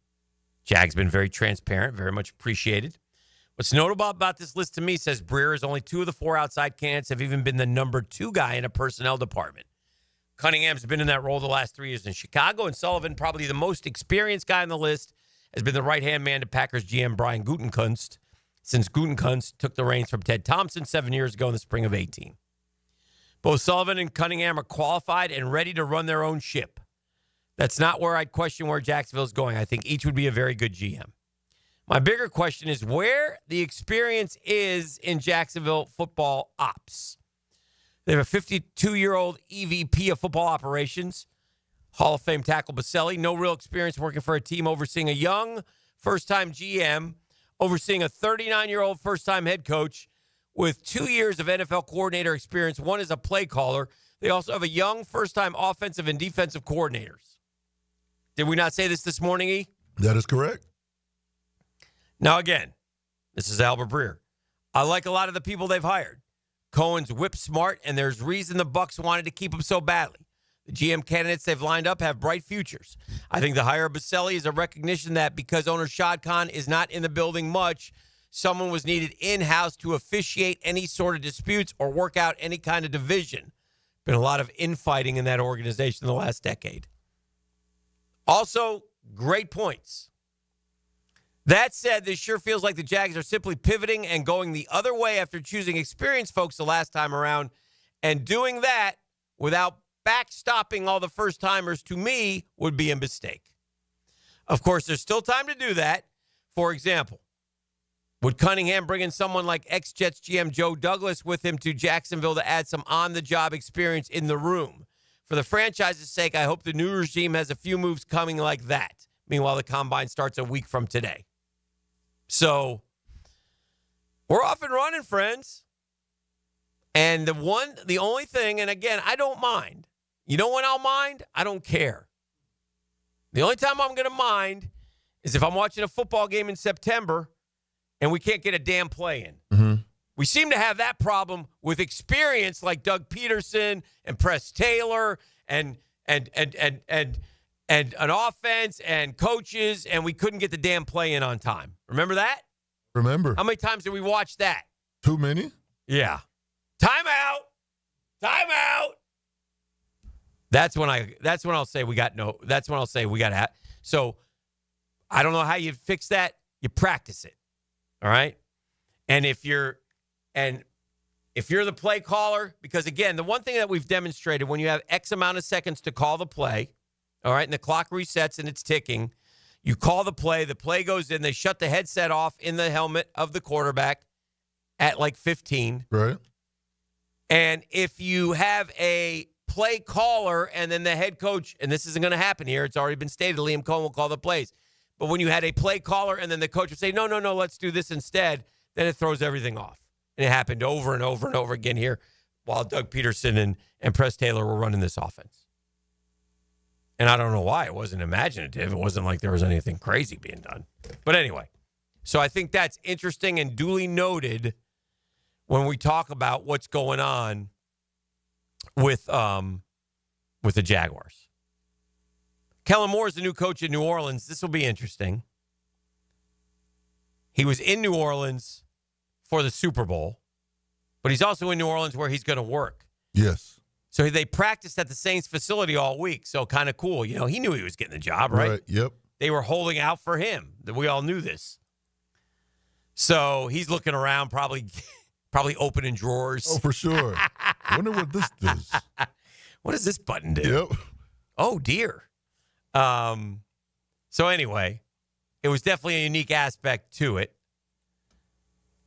Jag's been very transparent, very much appreciated. What's notable about this list to me says Breer is only 2 of the 4 outside candidates have even been the number 2 guy in a personnel department. Cunningham's been in that role the last 3 years in Chicago, and Sullivan, probably the most experienced guy on the list, has been the right-hand man to Packers GM Brian Gutekunst since Gutekunst took the reins from Ted Thompson 7 years ago in the spring of 2018. Both Sullivan and Cunningham are qualified and ready to run their own ship. That's not where I'd question where Jacksonville's going. I think each would be a very good GM. My bigger question is where the experience is in Jacksonville football ops. They have a 52-year-old EVP of football operations, Hall of Fame tackle Baselli. No real experience working for a team overseeing a young first-time GM, overseeing a 39-year-old first-time head coach with 2 years of NFL coordinator experience. One is a play caller. They also have a young first-time offensive and defensive coordinators. Did we not say this morning, E? That is correct. Now, again, this is Albert Breer. I like a lot of the people they've hired. Cohen's whip smart, and there's reason the Bucs wanted to keep him so badly. The GM candidates they've lined up have bright futures. I think the hire of Baselli is a recognition that because owner Shad Khan is not in the building much, someone was needed in-house to officiate any sort of disputes or work out any kind of division. Been a lot of infighting in that organization in the last decade. Also, great points. That said, this sure feels like the Jags are simply pivoting and going the other way after choosing experienced folks the last time around, and doing that without backstopping all the first-timers, to me, would be a mistake. Of course, there's still time to do that. For example, would Cunningham bring in someone like ex-Jets GM Joe Douglas with him to Jacksonville to add some on-the-job experience in the room? For the franchise's sake, I hope the new regime has a few moves coming like that. Meanwhile, the combine starts a week from today. So, we're off and running, friends. And the only thing, and again, I don't mind. You know when I'll mind? I don't care. The only time I'm going to mind is if I'm watching a football game in September and we can't get a damn play in. Mm-hmm. We seem to have that problem with experience like Doug Peterson and Press Taylor and an offense and coaches, and we couldn't get the damn play in on time. Remember that? Remember. How many times did we watch that? Too many? Yeah. Timeout. Timeout. That's when I'll say we got to. So I don't know how you fix that. You practice it. All right? And if you're the play caller, because again, the one thing that we've demonstrated when you have X amount of seconds to call the play, All right, and the clock resets and it's ticking. You call the play goes in, they shut the headset off in the helmet of the quarterback at like 15. Right. And if you have a play caller and then the head coach, and this isn't going to happen here, it's already been stated, Liam Cohen will call the plays. But when you had a play caller and then the coach would say, no, let's do this instead, then it throws everything off. And it happened over and over and over again here while Doug Peterson and Press Taylor were running this offense. And I don't know why. It wasn't imaginative. It wasn't like there was anything crazy being done. But anyway, so I think that's interesting and duly noted when we talk about what's going on with the Jaguars. Kellen Moore is the new coach in New Orleans. This will be interesting. He was in New Orleans for the Super Bowl, but he's also in New Orleans where he's going to work. Yes. So they practiced at the Saints facility all week. So kind of cool. You know, he knew he was getting the job, right? Yep. They were holding out for him. We all knew this. So he's looking around, probably opening drawers. Oh, for sure. I wonder what this does. What does this button do? Yep. Oh, dear. So anyway, it was definitely a unique aspect to it.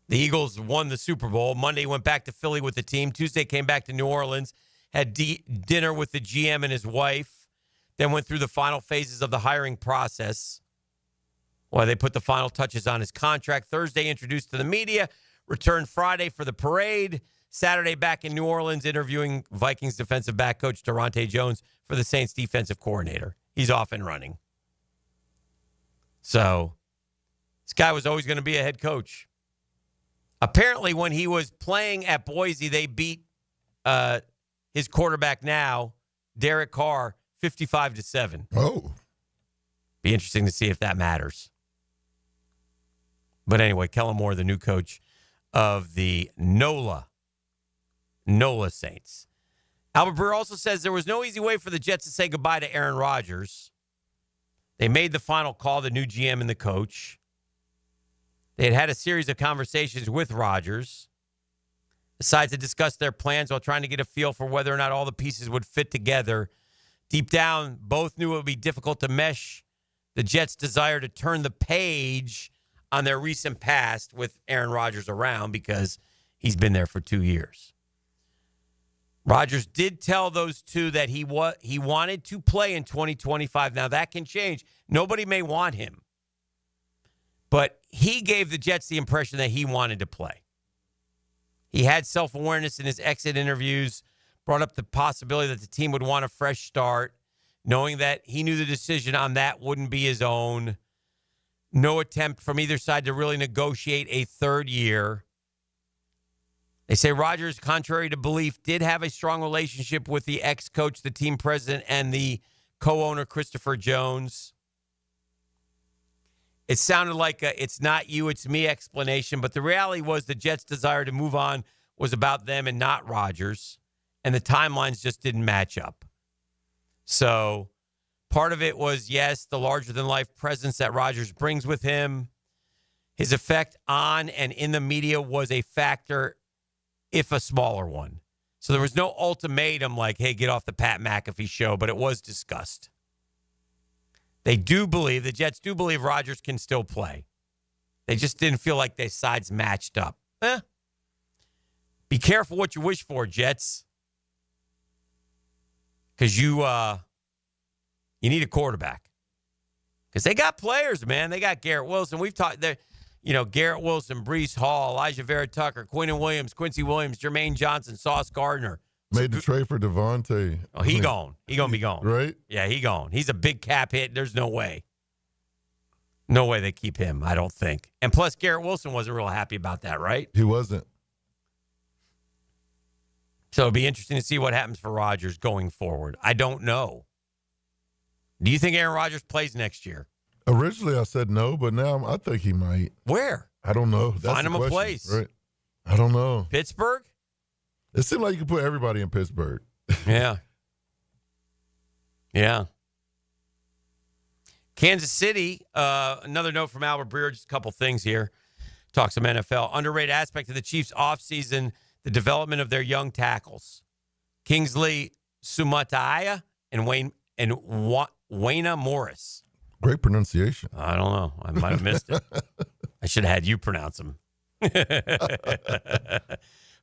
The Eagles won the Super Bowl. Monday went back to Philly with the team. Tuesday came back to New Orleans, had dinner with the GM and his wife, then went through the final phases of the hiring process. Well, they put the final touches on his contract. Thursday, introduced to the media. Returned Friday for the parade. Saturday, back in New Orleans, interviewing Vikings defensive back coach Durante Jones for the Saints defensive coordinator. He's off and running. So, this guy was always going to be a head coach. Apparently, when he was playing at Boise, they beat his quarterback now, Derek Carr, 55-7. Oh. Be interesting to see if that matters. But anyway, Kellen Moore, the new coach of the NOLA Saints. Albert Breer also says there was no easy way for the Jets to say goodbye to Aaron Rodgers. They made the final call, the new GM and the coach. They had a series of conversations with Rodgers, decided to discuss their plans while trying to get a feel for whether or not all the pieces would fit together. Deep down, both knew it would be difficult to mesh the Jets' desire to turn the page on their recent past with Aaron Rodgers around because he's been there for 2 years. Rodgers did tell those two that he wanted to play in 2025. Now, that can change. Nobody may want him. But he gave the Jets the impression that he wanted to play. He had self-awareness in his exit interviews, brought up the possibility that the team would want a fresh start, knowing that he knew the decision on that wouldn't be his own. No attempt from either side to really negotiate a third year. They say Rodgers, contrary to belief, did have a strong relationship with the ex-coach, the team president, and the co-owner, Christopher Jones. It sounded like a it's not you, it's me explanation, but the reality was the Jets' desire to move on was about them and not Rodgers, and the timelines just didn't match up. So part of it was, yes, the larger-than-life presence that Rodgers brings with him. His effect on and in the media was a factor, if a smaller one. So there was no ultimatum like, hey, get off the Pat McAfee show, but it was discussed. The Jets do believe Rodgers can still play. They just didn't feel like their sides matched up. Be careful what you wish for, Jets. Because you need a quarterback. Because they got players, man. They got Garrett Wilson. We've talked there. Garrett Wilson, Breece Hall, Elijah Vera Tucker, Quincy Williams, Jermaine Johnson, Sauce Gardner. Made the trade for Devontae. Oh, he gone. He going to be gone. Right? Yeah, he gone. He's a big cap hit. There's no way. No way they keep him, I don't think. And plus, Garrett Wilson wasn't real happy about that, right? He wasn't. So it'll be interesting to see what happens for Rodgers going forward. I don't know. Do you think Aaron Rodgers plays next year? Originally, I said no, but now I think he might. Where? I don't know. That's Find him a place. Right? I don't know. Pittsburgh? It seemed like you could put everybody in Pittsburgh. Yeah. Yeah. Kansas City, another note from Albert Breer, just a couple things here. Talk some NFL. Underrated aspect of the Chiefs' offseason, the development of their young tackles. Kingsley Sumataya and Wayna Morris. Great pronunciation. I don't know. I might have missed it. I should have had you pronounce them.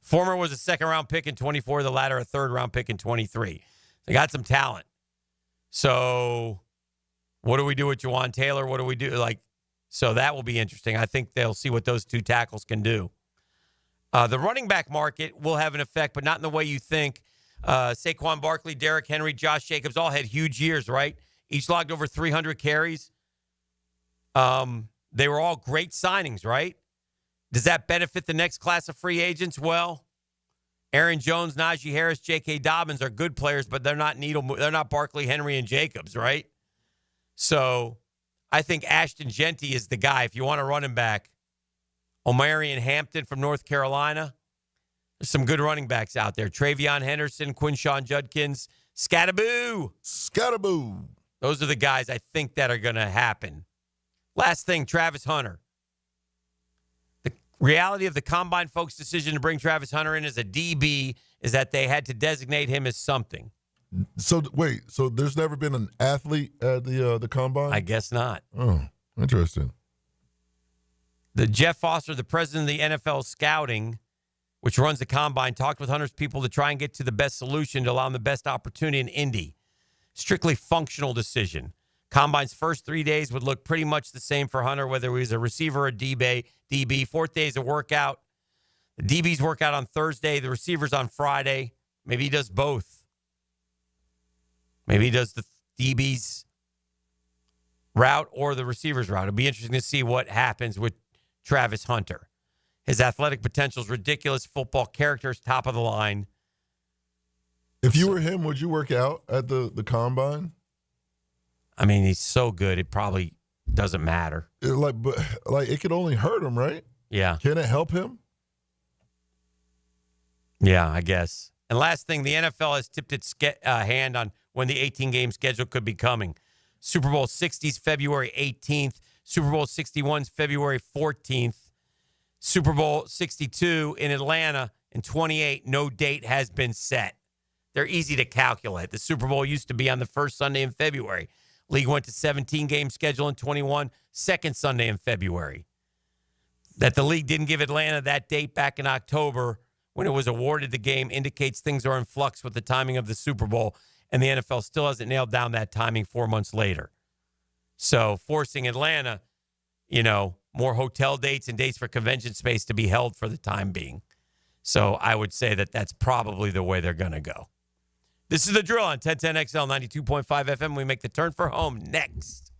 Former was a second-round pick in 24. The latter a third-round pick in 23. They got some talent. So what do we do with Jawan Taylor? What do we do? So that will be interesting. I think they'll see what those two tackles can do. The running back market will have an effect, but not in the way you think. Saquon Barkley, Derrick Henry, Josh Jacobs all had huge years, right? Each logged over 300 carries. They were all great signings, right? Does that benefit the next class of free agents? Well, Aaron Jones, Najee Harris, J.K. Dobbins are good players, but they're not Barkley, Henry, and Jacobs, right? So I think Ashton Genty is the guy. If you want a running back, Omarion Hampton from North Carolina. There's some good running backs out there. Travion Henderson, Quinshawn Judkins, Scattaboo. Those are the guys I think that are going to happen. Last thing, Travis Hunter. The reality of the Combine folks' decision to bring Travis Hunter in as a DB is that they had to designate him as something. So, wait. So there's never been an athlete at the Combine? I guess not. Oh, interesting. The Jeff Foster, the president of the NFL Scouting, which runs the Combine, talked with Hunter's people to try and get to the best solution to allow him the best opportunity in Indy. Strictly functional decision. Combine's first 3 days would look pretty much the same for Hunter, whether he was a receiver or DB. Fourth day is a workout. The DBs work out on Thursday. The receivers on Friday. Maybe he does both. Maybe he does the DBs route or the receivers route. It'll be interesting to see what happens with Travis Hunter. His athletic potential is ridiculous. Football character is top of the line. If you were him, would you work out at the Combine? I mean, he's so good, it probably doesn't matter. It could only hurt him, right? Yeah. Can it help him? Yeah, I guess. And last thing, the NFL has tipped its hand on when the 18-game schedule could be coming. Super Bowl 60's February 18th. Super Bowl 61's February 14th. Super Bowl 62 in Atlanta in 28. No date has been set. They're easy to calculate. The Super Bowl used to be on the first Sunday in February. League went to 17-game schedule in 21, second Sunday in February. That the league didn't give Atlanta that date back in October when it was awarded the game indicates things are in flux with the timing of the Super Bowl, and the NFL still hasn't nailed down that timing 4 months later. So forcing Atlanta, more hotel dates and dates for convention space to be held for the time being. So I would say that that's probably the way they're going to go. This is The Drill on 1010XL 92.5 FM. We make the turn for home next.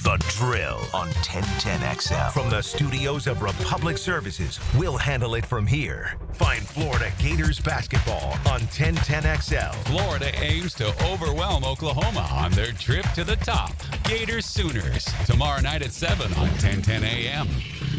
The Drill on 1010XL. From the studios of Republic Services, we'll handle it from here. Find Florida Gators basketball on 1010XL. Florida aims to overwhelm Oklahoma on their trip to the top. Gators Sooners, tomorrow night at 7 on 1010 AM.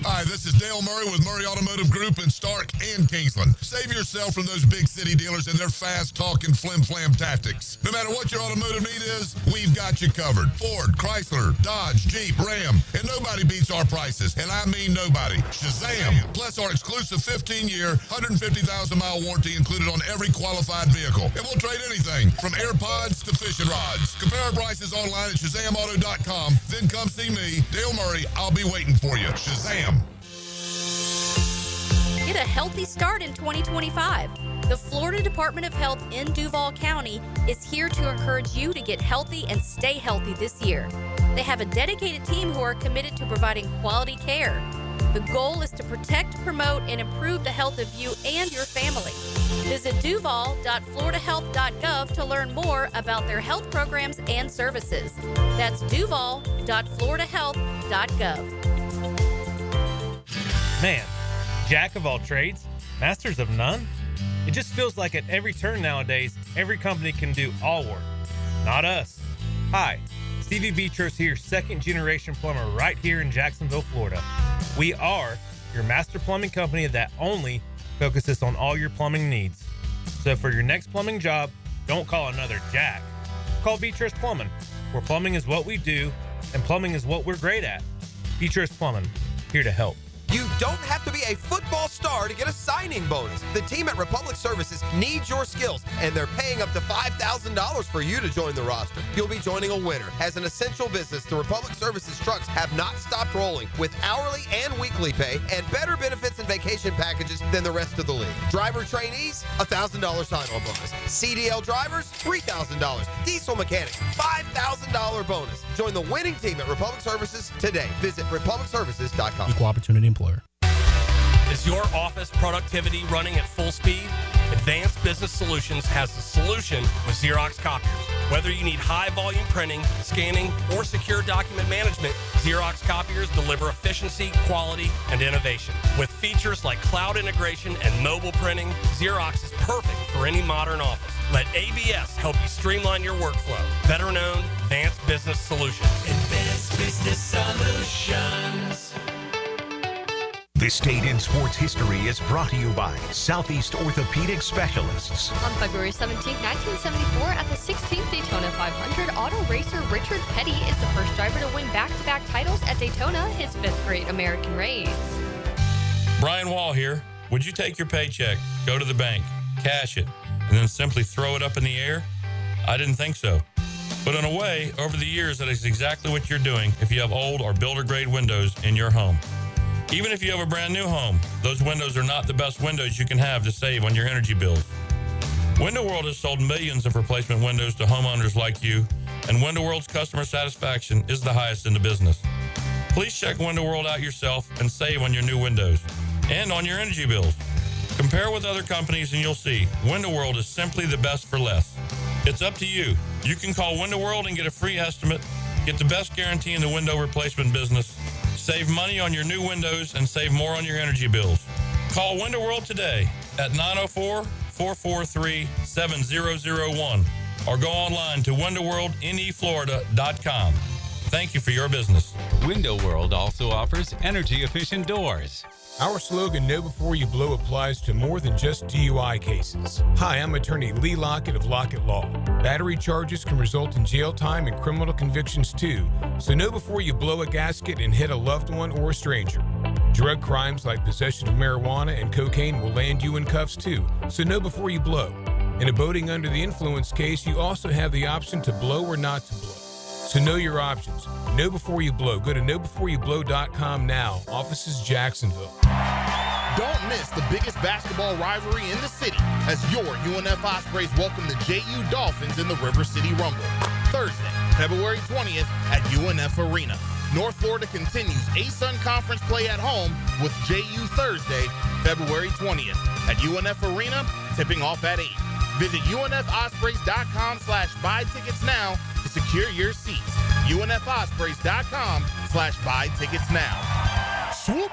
Hi, this is Dale Murray with Murray Automotive Group in Stark and Kingsland. Save yourself from those big city dealers and their fast-talking flim-flam tactics. No matter what your automotive need is, we've got you covered. Ford, Chrysler, Dodge, Jeep, Ram, and nobody beats our prices, and I mean nobody. Shazam! Plus our exclusive 15-year, 150,000-mile warranty included on every qualified vehicle. And we'll trade anything from AirPods to fishing rods. Compare our prices online at ShazamAuto.com. Then come see me, Dale Murray. I'll be waiting for you. Shazam! Get a healthy start in 2025. The Florida Department of Health in Duval County is here to encourage you to get healthy and stay healthy this year. They have a dedicated team who are committed to providing quality care. The goal is to protect, promote, and improve the health of you and your family. Visit duval.floridahealth.gov to learn more about their health programs and services. That's duval.floridahealth.gov. Man, jack of all trades, masters of none? It just feels like at every turn nowadays, every company can do all work. Not us. Hi, Stevie Beatrice here, second-generation plumber right here in Jacksonville, Florida. We are your master plumbing company that only focuses on all your plumbing needs. So for your next plumbing job, don't call another Jack. Call Beatrice Plumbing, where plumbing is what we do and plumbing is what we're great at. Beatrice Plumbing, here to help. You don't have to be a football star to get a signing bonus. The team at Republic Services needs your skills, and they're paying up to $5,000 for you to join the roster. You'll be joining a winner. As an essential business, the Republic Services trucks have not stopped rolling with hourly and weekly pay and better benefits and vacation packages than the rest of the league. Driver trainees, $1,000 sign-on bonus. CDL drivers, $3,000. Diesel mechanics, $5,000 bonus. Join the winning team at Republic Services today. Visit republicservices.com. Equal opportunity employer. Is your office productivity running at full speed? Advanced Business Solutions has the solution with Xerox copiers. Whether you need high volume printing, scanning, or secure document management, Xerox copiers deliver efficiency, quality, and innovation. With features like cloud integration and mobile printing, Xerox is perfect for any modern office. Let ABS help you streamline your workflow. Better known, Advanced Business Solutions. Advanced Business Solutions. This Date in Sports History is brought to you by Southeast Orthopedic Specialists. On February 17, 1974, at the 16th Daytona 500, auto racer Richard Petty is the first driver to win back-to-back titles at Daytona, his fifth great American race. Brian Wall here. Would you take your paycheck, go to the bank, cash it, and then simply throw it up in the air? I didn't think so. But in a way, over the years, that is exactly what you're doing if you have old or builder-grade windows in your home. Even if you have a brand new home, those windows are not the best windows you can have to save on your energy bills. Window World has sold millions of replacement windows to homeowners like you, and Window World's customer satisfaction is the highest in the business. Please check Window World out yourself and save on your new windows and on your energy bills. Compare with other companies and you'll see Window World is simply the best for less. It's up to you. You can call Window World and get a free estimate, get the best guarantee in the window replacement business, save money on your new windows, and save more on your energy bills. Call Window World today at 904-443-7001 or go online to windowworldneflorida.com. Thank you for your business. Window World also offers energy-efficient doors. Our slogan, Know Before You Blow, applies to more than just DUI cases. Hi, I'm attorney Lee Lockett of Lockett Law. Battery charges can result in jail time and criminal convictions too, so know before you blow a gasket and hit a loved one or a stranger. Drug crimes like possession of marijuana and cocaine will land you in cuffs too, so know before you blow. In a boating under the influence case, you also have the option to blow or not to blow. So know your options. Know before you blow. Go to knowbeforeyouBlow.com now. Offices Jacksonville. Don't miss the biggest basketball rivalry in the city as your UNF Ospreys welcome the JU Dolphins in the River City Rumble. Thursday, February 20th at UNF Arena. North Florida continues ASUN Conference play at home with JU Thursday, February 20th at UNF Arena, tipping off at 8. Visit UNFOspreys.com/buy tickets now to secure your seats. UNFOspreys.com/buy tickets now. Swoop!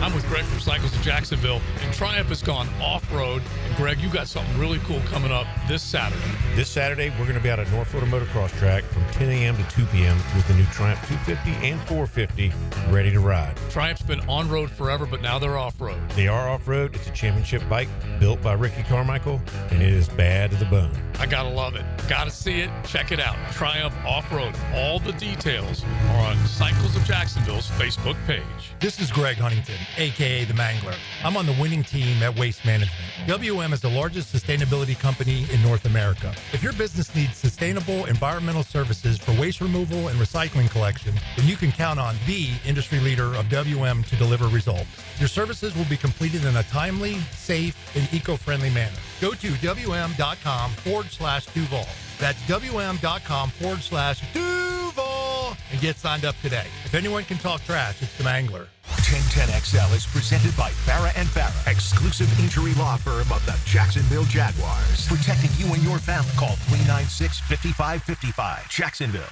I'm with Greg from Cycles of Jacksonville, and Triumph has gone off-road. And Greg, you got something really cool coming up this Saturday. This Saturday, we're going to be out at North Florida Motocross Track from 10 a.m. to 2 p.m. with the new Triumph 250 and 450 ready to ride. Triumph's been on-road forever, but now they're off-road. They are off-road. It's a championship bike built by Ricky Carmichael, and it is bad to the bone. I got to love it. Got to see it. Check it out. Triumph Off-Road. All the details are on Cycles of Jacksonville's Facebook page. This is Greg Huntington, a.k.a. The Mangler. I'm on the winning team at Waste Management. WM is the largest sustainability company in North America. If your business needs sustainable environmental services for waste removal and recycling collection, then you can count on the industry leader of WM to deliver results. Your services will be completed in a timely, safe, and eco-friendly manner. Go to WM.com/Duval. That's WM.com/Duval and get signed up today. If anyone can talk trash, it's the Mangler. 1010XL is presented by Farrah & Farrah, exclusive injury law firm of the Jacksonville Jaguars. Protecting you and your family. Call 396-5555. Jacksonville.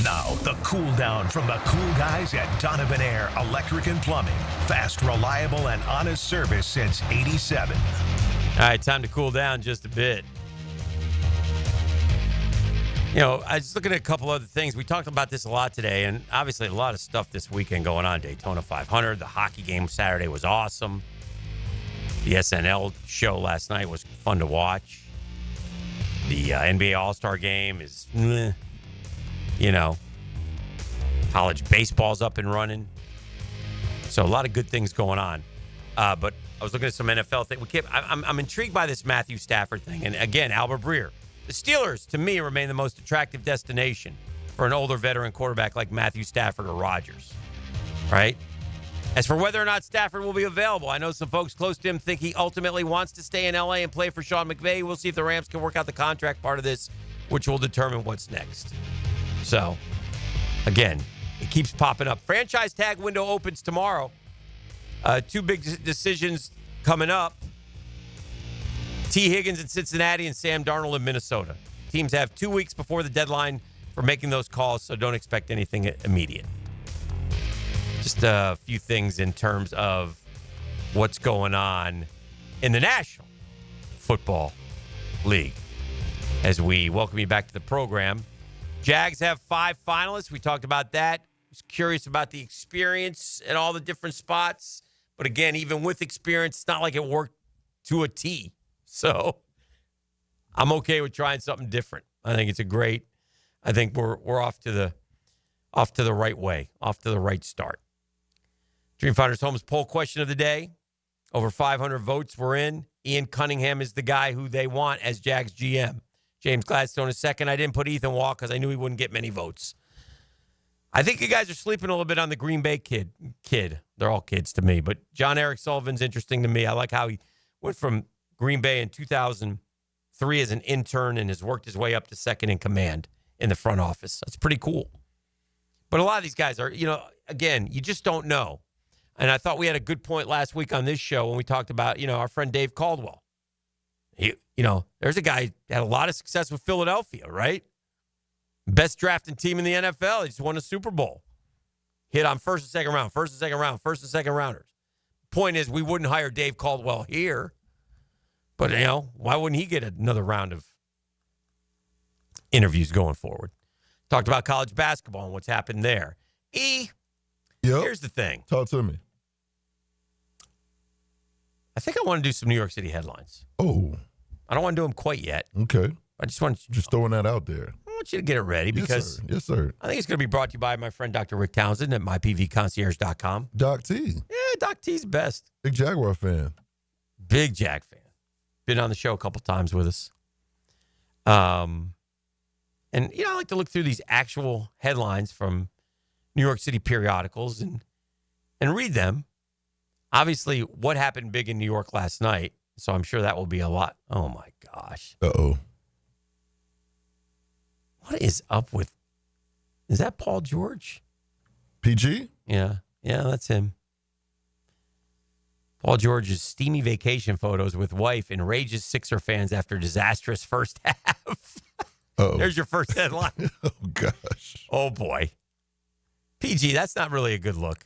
Now, the cool down from the cool guys at Donovan Air Electric and Plumbing. Fast, reliable, and honest service since '87. All right, time to cool down just a bit. You know, I was looking at a couple other things. We talked about this a lot today, and obviously a lot of stuff this weekend going on. Daytona 500, the hockey game Saturday was awesome. The SNL show last night was fun to watch. The NBA All-Star game is, you know, college baseball's up and running. So a lot of good things going on. But I was looking at some NFL thing. I'm intrigued by this Matthew Stafford thing. And again, Albert Breer. The Steelers, to me, remain the most attractive destination for an older veteran quarterback like Matthew Stafford or Rodgers. Right? As for whether or not Stafford will be available, I know some folks close to him think he ultimately wants to stay in L.A. and play for Sean McVay. We'll see if the Rams can work out the contract part of this, which will determine what's next. So, again, it keeps popping up. Franchise tag window opens tomorrow. 2 big decisions coming up. T. Higgins in Cincinnati and Sam Darnold in Minnesota. Teams have 2 weeks before the deadline for making those calls, so don't expect anything immediate. Just a few things in terms of what's going on in the National Football League. As we welcome you back to the program. Jags have 5 finalists. We talked about that. I was curious about the experience at all the different spots. But again, even with experience, it's not like it worked to a T. So I'm okay with trying something different. I think it's I think we're off to the right way, off to the right start. Dreamfinders Homes poll question of the day. Over 500 votes were in. Ian Cunningham is the guy who they want as Jags GM. James Gladstone is second. I didn't put Ethan Walk because I knew he wouldn't get many votes. I think you guys are sleeping a little bit on the Green Bay kid. They're all kids to me. But John Eric Sullivan's interesting to me. I like how he went from Green Bay in 2003 as an intern and has worked his way up to second in command in the front office. That's pretty cool. But a lot of these guys are, again, you just don't know. And I thought we had a good point last week on this show when we talked about, our friend Dave Caldwell. There's a guy that had a lot of success with Philadelphia, right? Best drafting team in the NFL. He just won a Super Bowl. Hit on first and second rounders. Point is, we wouldn't hire Dave Caldwell here. But, why wouldn't he get another round of interviews going forward? Talked about college basketball and what's happened there. Here's the thing. Talk to me. I think I want to do some New York City headlines. Oh. I don't want to do them quite yet. Okay. I just want just throwing that out there. I want you to get it ready because Yes, sir. I think it's going to be brought to you by my friend Dr. Rick Townsend at mypvconcierge.com. Doc T. Yeah, Doc T's best. Big Jaguar fan. Big Jag fan. Been on the show a couple times with us. And, I like to look through these actual headlines from New York City periodicals and read them. Obviously, what happened big in New York last night, so I'm sure that will be a lot. Oh, my gosh. Uh-oh. What is up with... Is that Paul George? PG? Yeah, that's him. Paul George's steamy vacation photos with wife enrages Sixer fans after disastrous first half. Uh-oh. There's your first headline. Oh, gosh. Oh, boy. PG, that's not really a good look.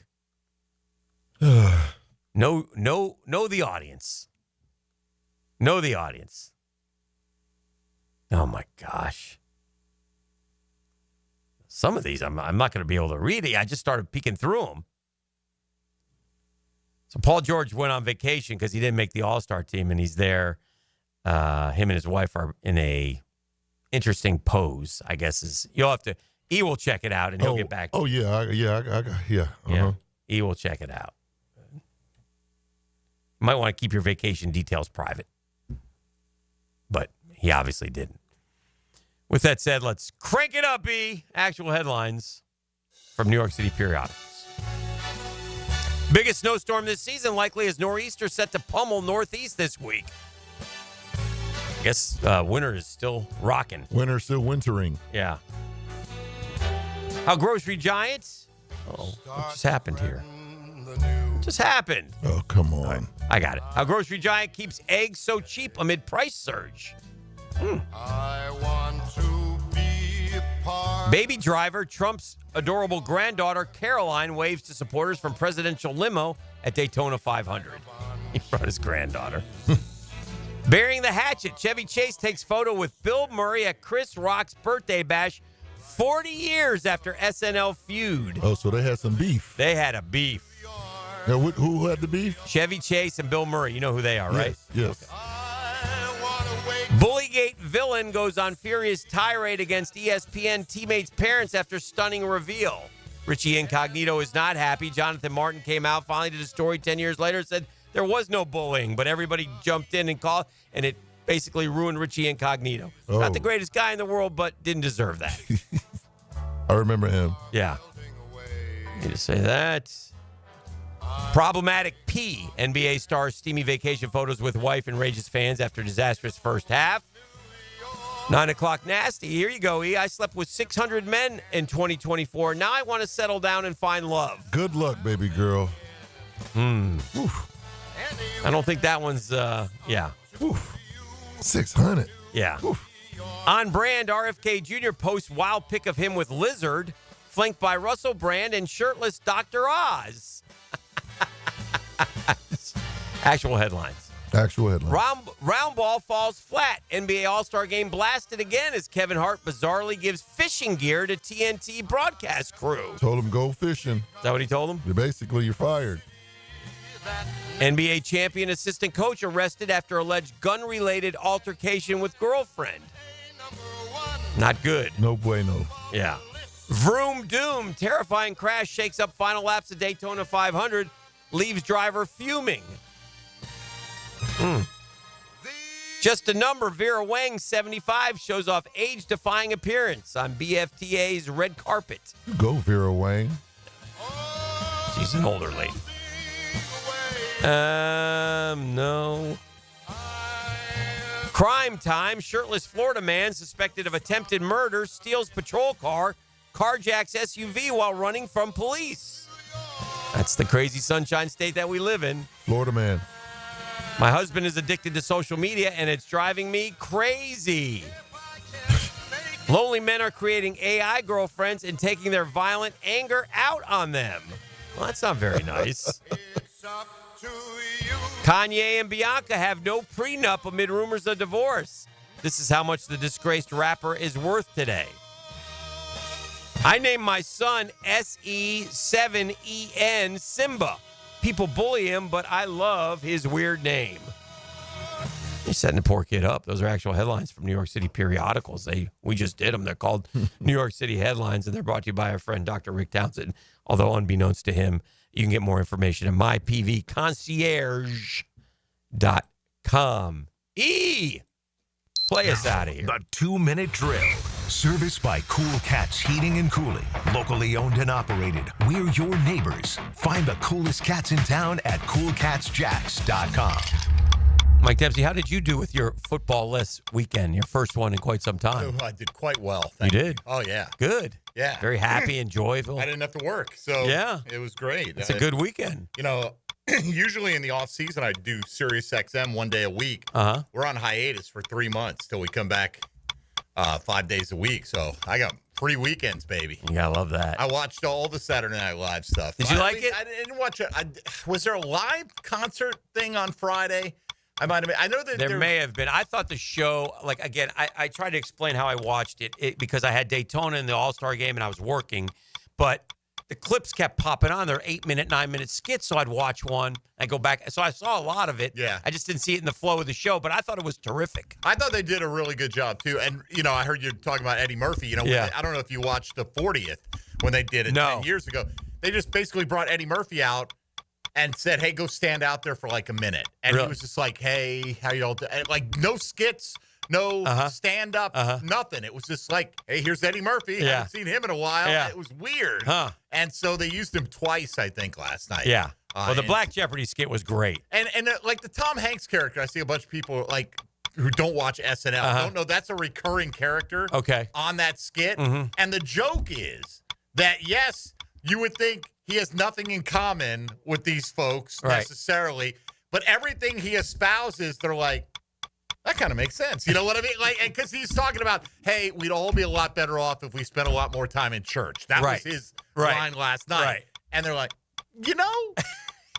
Know the audience. Know the audience. Oh, my gosh. Some of these, I'm not going to be able to read it. I just started peeking through them. So Paul George went on vacation because he didn't make the All-Star team, and he's there. Him and his wife are in a interesting pose, I guess. He will check it out, and he'll get back to you. Uh-huh. He will check it out. You might want to keep your vacation details private. But he obviously didn't. With that said, let's crank it up, E. Actual headlines from New York City periodicals. Biggest snowstorm this season, likely as nor'easter set to pummel northeast this week. I guess winter is still rocking. Winter's still wintering. Yeah. How grocery giants... Oh, what just happened here? What just happened? Oh, come on. Right, I got it. How grocery giant keeps eggs so cheap amid price surge. I want to be a part. Baby driver Trump's adorable granddaughter Caroline waves to supporters from presidential limo at Daytona 500. He brought his granddaughter. Burying the hatchet, Chevy Chase takes photo with Bill Murray at Chris Rock's birthday bash 40 years after SNL feud. Oh, so they had some beef. They had a beef. Now, who had the beef? Chevy Chase and Bill Murray. You know who they are, right? Yes. Okay. Bullygate villain goes on furious tirade against ESPN teammates' parents after stunning reveal. Richie Incognito is not happy. Jonathan Martin came out, finally did a story 10 years later, and said there was no bullying, but everybody jumped in and called, and it basically ruined Richie Incognito. Oh. Not the greatest guy in the world, but didn't deserve that. I remember him. Yeah. Need to say that. Problematic P. NBA star steamy vacation photos with wife enrages fans after disastrous first half. 9 o'clock nasty. Here you go, E. I slept with 600 men in 2024. Now I want to settle down and find love. Good luck, baby girl. Oof. I don't think that one's, yeah. Oof. 600. Yeah. Oof. On brand, RFK Jr. posts wild pic of him with Lizard, flanked by Russell Brand and shirtless Dr. Oz. Actual headlines. Round ball falls flat. NBA All-Star Game blasted again as Kevin Hart bizarrely gives fishing gear to TNT broadcast crew. Told him go fishing. Is that what he told him? Basically, you're fired. NBA champion assistant coach arrested after alleged gun-related altercation with girlfriend. Not good. No bueno. Yeah. Vroom doom. Terrifying crash shakes up final laps of Daytona 500. Leaves driver fuming. Just a number. Vera Wang, 75, shows off age-defying appearance on BFTA's red carpet. Go, Vera Wang. She's an older lady. No. Crime time. Shirtless Florida man suspected of attempted murder steals patrol car, carjacks SUV while running from police. That's the crazy sunshine state that we live in. Florida man. My husband is addicted to social media, and it's driving me crazy. Lonely men are creating AI girlfriends and taking their violent anger out on them. Well, that's not very nice. Kanye and Bianca have no prenup amid rumors of divorce. This is how much the disgraced rapper is worth today. I named my son SE7EN Simba. People bully him, but I love his weird name. You're setting the poor kid up. Those are actual headlines from New York City periodicals. We just did them. They're called New York City headlines, and they're brought to you by our friend Dr. Rick Townsend. Although unbeknownst to him, you can get more information at mypvconcierge.com. Play us out of here. The 2-minute drill. Service by Cool Cats Heating and Cooling. Locally owned and operated. We're your neighbors. Find the coolest cats in town at coolcatsjacks.com. Mike Dempsey, how did you do with your football-less weekend? Your first one in quite some time. Oh, I did quite well. You did? Oh, yeah. Good. Yeah. Very happy and joyful. I didn't have to work, so yeah, it was great. It's a good weekend. You know, usually in the off season, I do Sirius XM one day a week. Uh-huh. We're on hiatus for 3 months till we come back 5 days a week. So I got free weekends, baby. You gotta love that. I watched all the Saturday Night Live stuff. Did you like it? I didn't watch it. Was there a live concert thing on Friday? I might have been. I know that there may have been. I thought the show, like, again, I tried to explain how I watched it because I had Daytona in the All-Star game and I was working, but the clips kept popping on. They're 8-minute, 9-minute skits, so I'd watch one and go back. So I saw a lot of it. Yeah. I just didn't see it in the flow of the show, but I thought it was terrific. I thought they did a really good job, too. And, you know, I heard you talking about Eddie Murphy. You know, I don't know if you watched the 40th when they did it 10 years ago. They just basically brought Eddie Murphy out and said, hey, go stand out there for like a minute. And he was just like, hey, how y'all doing? Like, no skits, no stand-up, nothing. It was just like, hey, here's Eddie Murphy. Haven't seen him in a while. Yeah. It was weird. And so they used him twice, I think, last night. Yeah. Well, the Black Jeopardy skit was great. And like the Tom Hanks character, I see a bunch of people like who don't watch SNL don't know that's a recurring character on that skit. And the joke is that, yes, you would think he has nothing in common with these folks necessarily, but everything he espouses, they're like, that kind of makes sense. You know what I mean? Like, because he's talking about, hey, we'd all be a lot better off if we spent a lot more time in church. That was his line last night. And they're like, you know,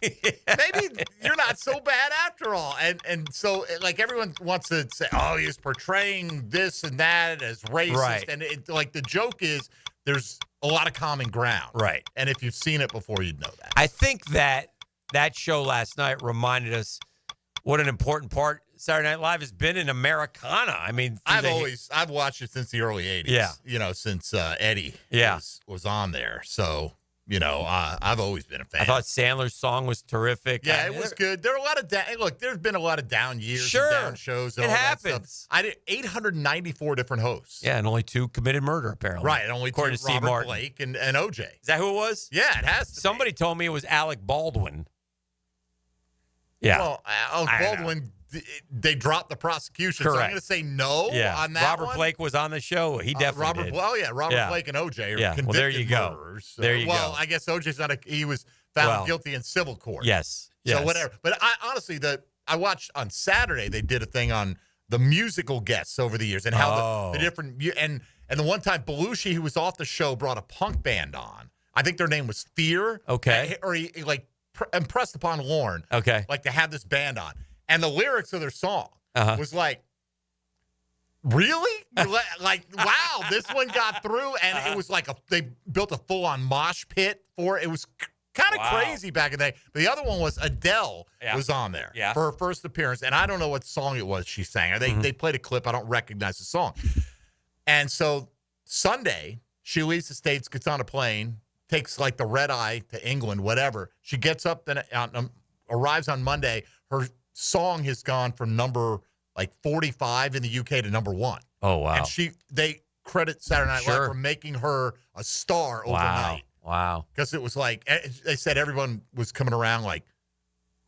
maybe you're not so bad after all. And so, like, everyone wants to say, oh, he's portraying this and that as racist. And like, the joke is there's a lot of common ground. Right. And if you've seen it before, you'd know that. I think that show last night reminded us what an important part Saturday Night Live has been in Americana. I mean, I've watched it since the early 80s. Yeah. Since Eddie Yeah. was on there. So, I've always been a fan. I thought Sandler's song was terrific. Yeah, it was good. There were a lot of there's been a lot of down years, Sure. and down shows. And It all happens. That stuff. I did 894 different hosts. Yeah, and only 2 committed murder, apparently. Right, and only according 2, to Steve Robert Martin. Blake and OJ. Is that who it was? Yeah, it has to Somebody told me it was Alec Baldwin. Yeah. Well, I don't Baldwin, they dropped the prosecution. So I'm Correct. going to say no Yeah. on that Robert one. Blake was on the show. He definitely did. Robert Blake and OJ are convicted Well, there you go. murderers. So, There you well, go. I guess OJ's he was found Well, guilty in civil court. Yes. So Yes. whatever. But I honestly, I watched on Saturday, they did a thing on the musical guests over the years and how the different, and the one time Belushi, who was off the show, brought a punk band on. I think their name was Fear. Okay. Or he impressed upon Lorne. Okay. Like to have this band on. And the lyrics of their song was like, really? Like, wow, this one got through. And it was like they built a full-on mosh pit for it. It was kind of crazy back in the day. But the other one was Adele was on there for her first appearance. And I don't know what song it was she sang. They played a clip. I don't recognize the song. And so Sunday, she leaves the States, gets on a plane, takes like the red eye to England, whatever. She gets up, then arrives on Monday. Her song has gone from number 45 in the UK to number 1. Oh, wow. And they credit Saturday Night Live for making her a star overnight. Wow. Because it was like, they said everyone was coming around like,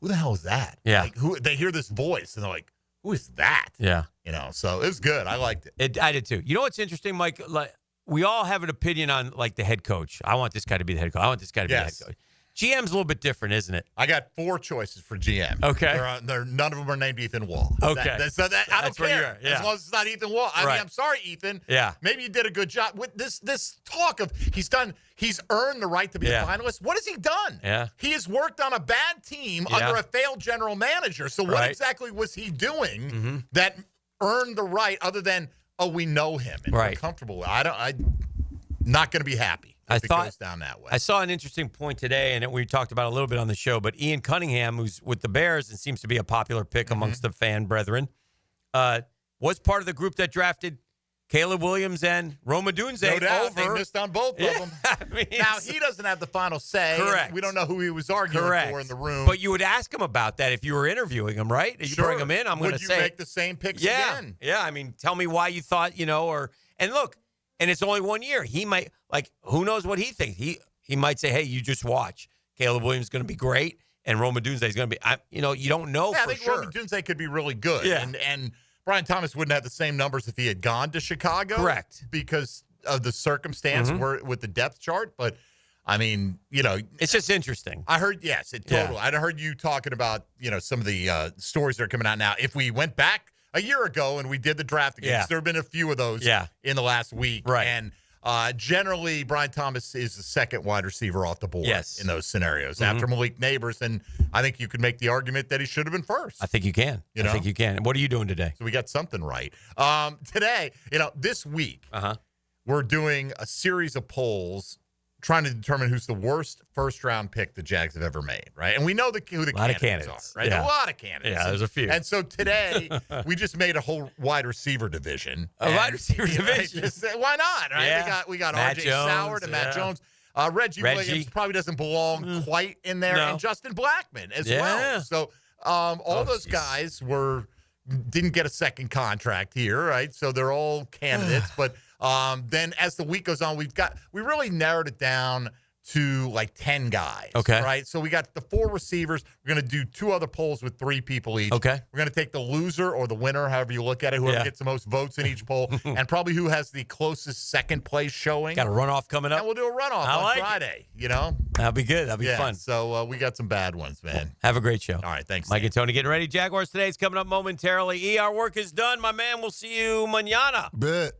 who the hell is that? Yeah. Like, they hear this voice and they're like, who is that? Yeah. So it was good. I liked it. I did too. You know what's interesting, Mike? Like, we all have an opinion on the head coach. I want this guy to be the head coach. I want this guy to be the head coach. GM's a little bit different, isn't it? I got 4 choices for GM. Okay. None of them are named Ethan Wall. Okay. I don't That's where care. you're at. Yeah. As long as it's not Ethan Wall. I mean, Right. I'm sorry, Ethan. Yeah. Maybe you did a good job. With this talk of he's earned the right to be a finalist. What has he done? Yeah. He has worked on a bad team under a failed general manager. So what exactly was he doing that earned the right other than, we know him and we're comfortable with it? I'm not going to be happy. If it goes down that way. I saw an interesting point today, and we talked about it a little bit on the show, but Ian Cunningham, who's with the Bears and seems to be a popular pick amongst the fan brethren, was part of the group that drafted Caleb Williams and Roma Dunze No doubt. over. They missed on both of them. Now, he doesn't have the final say. Correct. We don't know who he was arguing for in the room. But you would ask him about that if you were interviewing him, right? You bring him in, I'm going to say. Would you make the same picks again? Yeah, I mean, tell me why you thought, and look, and it's only 1 year. He might, who knows what he thinks? He might say, hey, you just watch. Caleb Williams is going to be great, and Roma Dunze is going to be, you don't know for sure. I think Roma Dunze could be really good. Yeah. And Brian Thomas wouldn't have the same numbers if he had gone to Chicago. Correct. Because of the circumstance with the depth chart. But, I mean, it's just interesting. I heard, totally. I heard you talking about, some of the stories that are coming out now. If we went back a year ago and we did the draft again, there have been a few of those in the last week. Right. And generally, Brian Thomas is the second wide receiver off the board in those scenarios after Malik Neighbors. And I think you could make the argument that he should have been first. I think you can. I think you can. What are you doing today? So we got something right. Today, this week, we're doing a series of polls trying to determine who's the worst first-round pick the Jags have ever made, right? And we know who the candidates are, right? Yeah. A lot of candidates. Yeah, there's a few. And so today, we just made a whole wide receiver division. Wide receiver division? Why not, right? Yeah. We got Matt R.J. Soward and Matt Jones. Reggie Williams probably doesn't belong quite in there, and Justin Blackman as well. So all those guys didn't get a second contract here, right? So they're all candidates, but then as the week goes on, we really narrowed it down to 10 guys. Okay. Right? So we got the 4 receivers. We're going to do 2 other polls with 3 people each. Okay. We're going to take the loser or the winner, however you look at it, whoever gets the most votes in each poll, and probably who has the closest second place showing. Got a runoff coming up? And we'll do a runoff on Friday, That'll be good. That'll be fun. So we got some bad ones, man. Have a great show. All right, thanks. Mike and Tony getting ready. Jaguars today is coming up momentarily. Our work is done. My man, we'll see you mañana. Bet.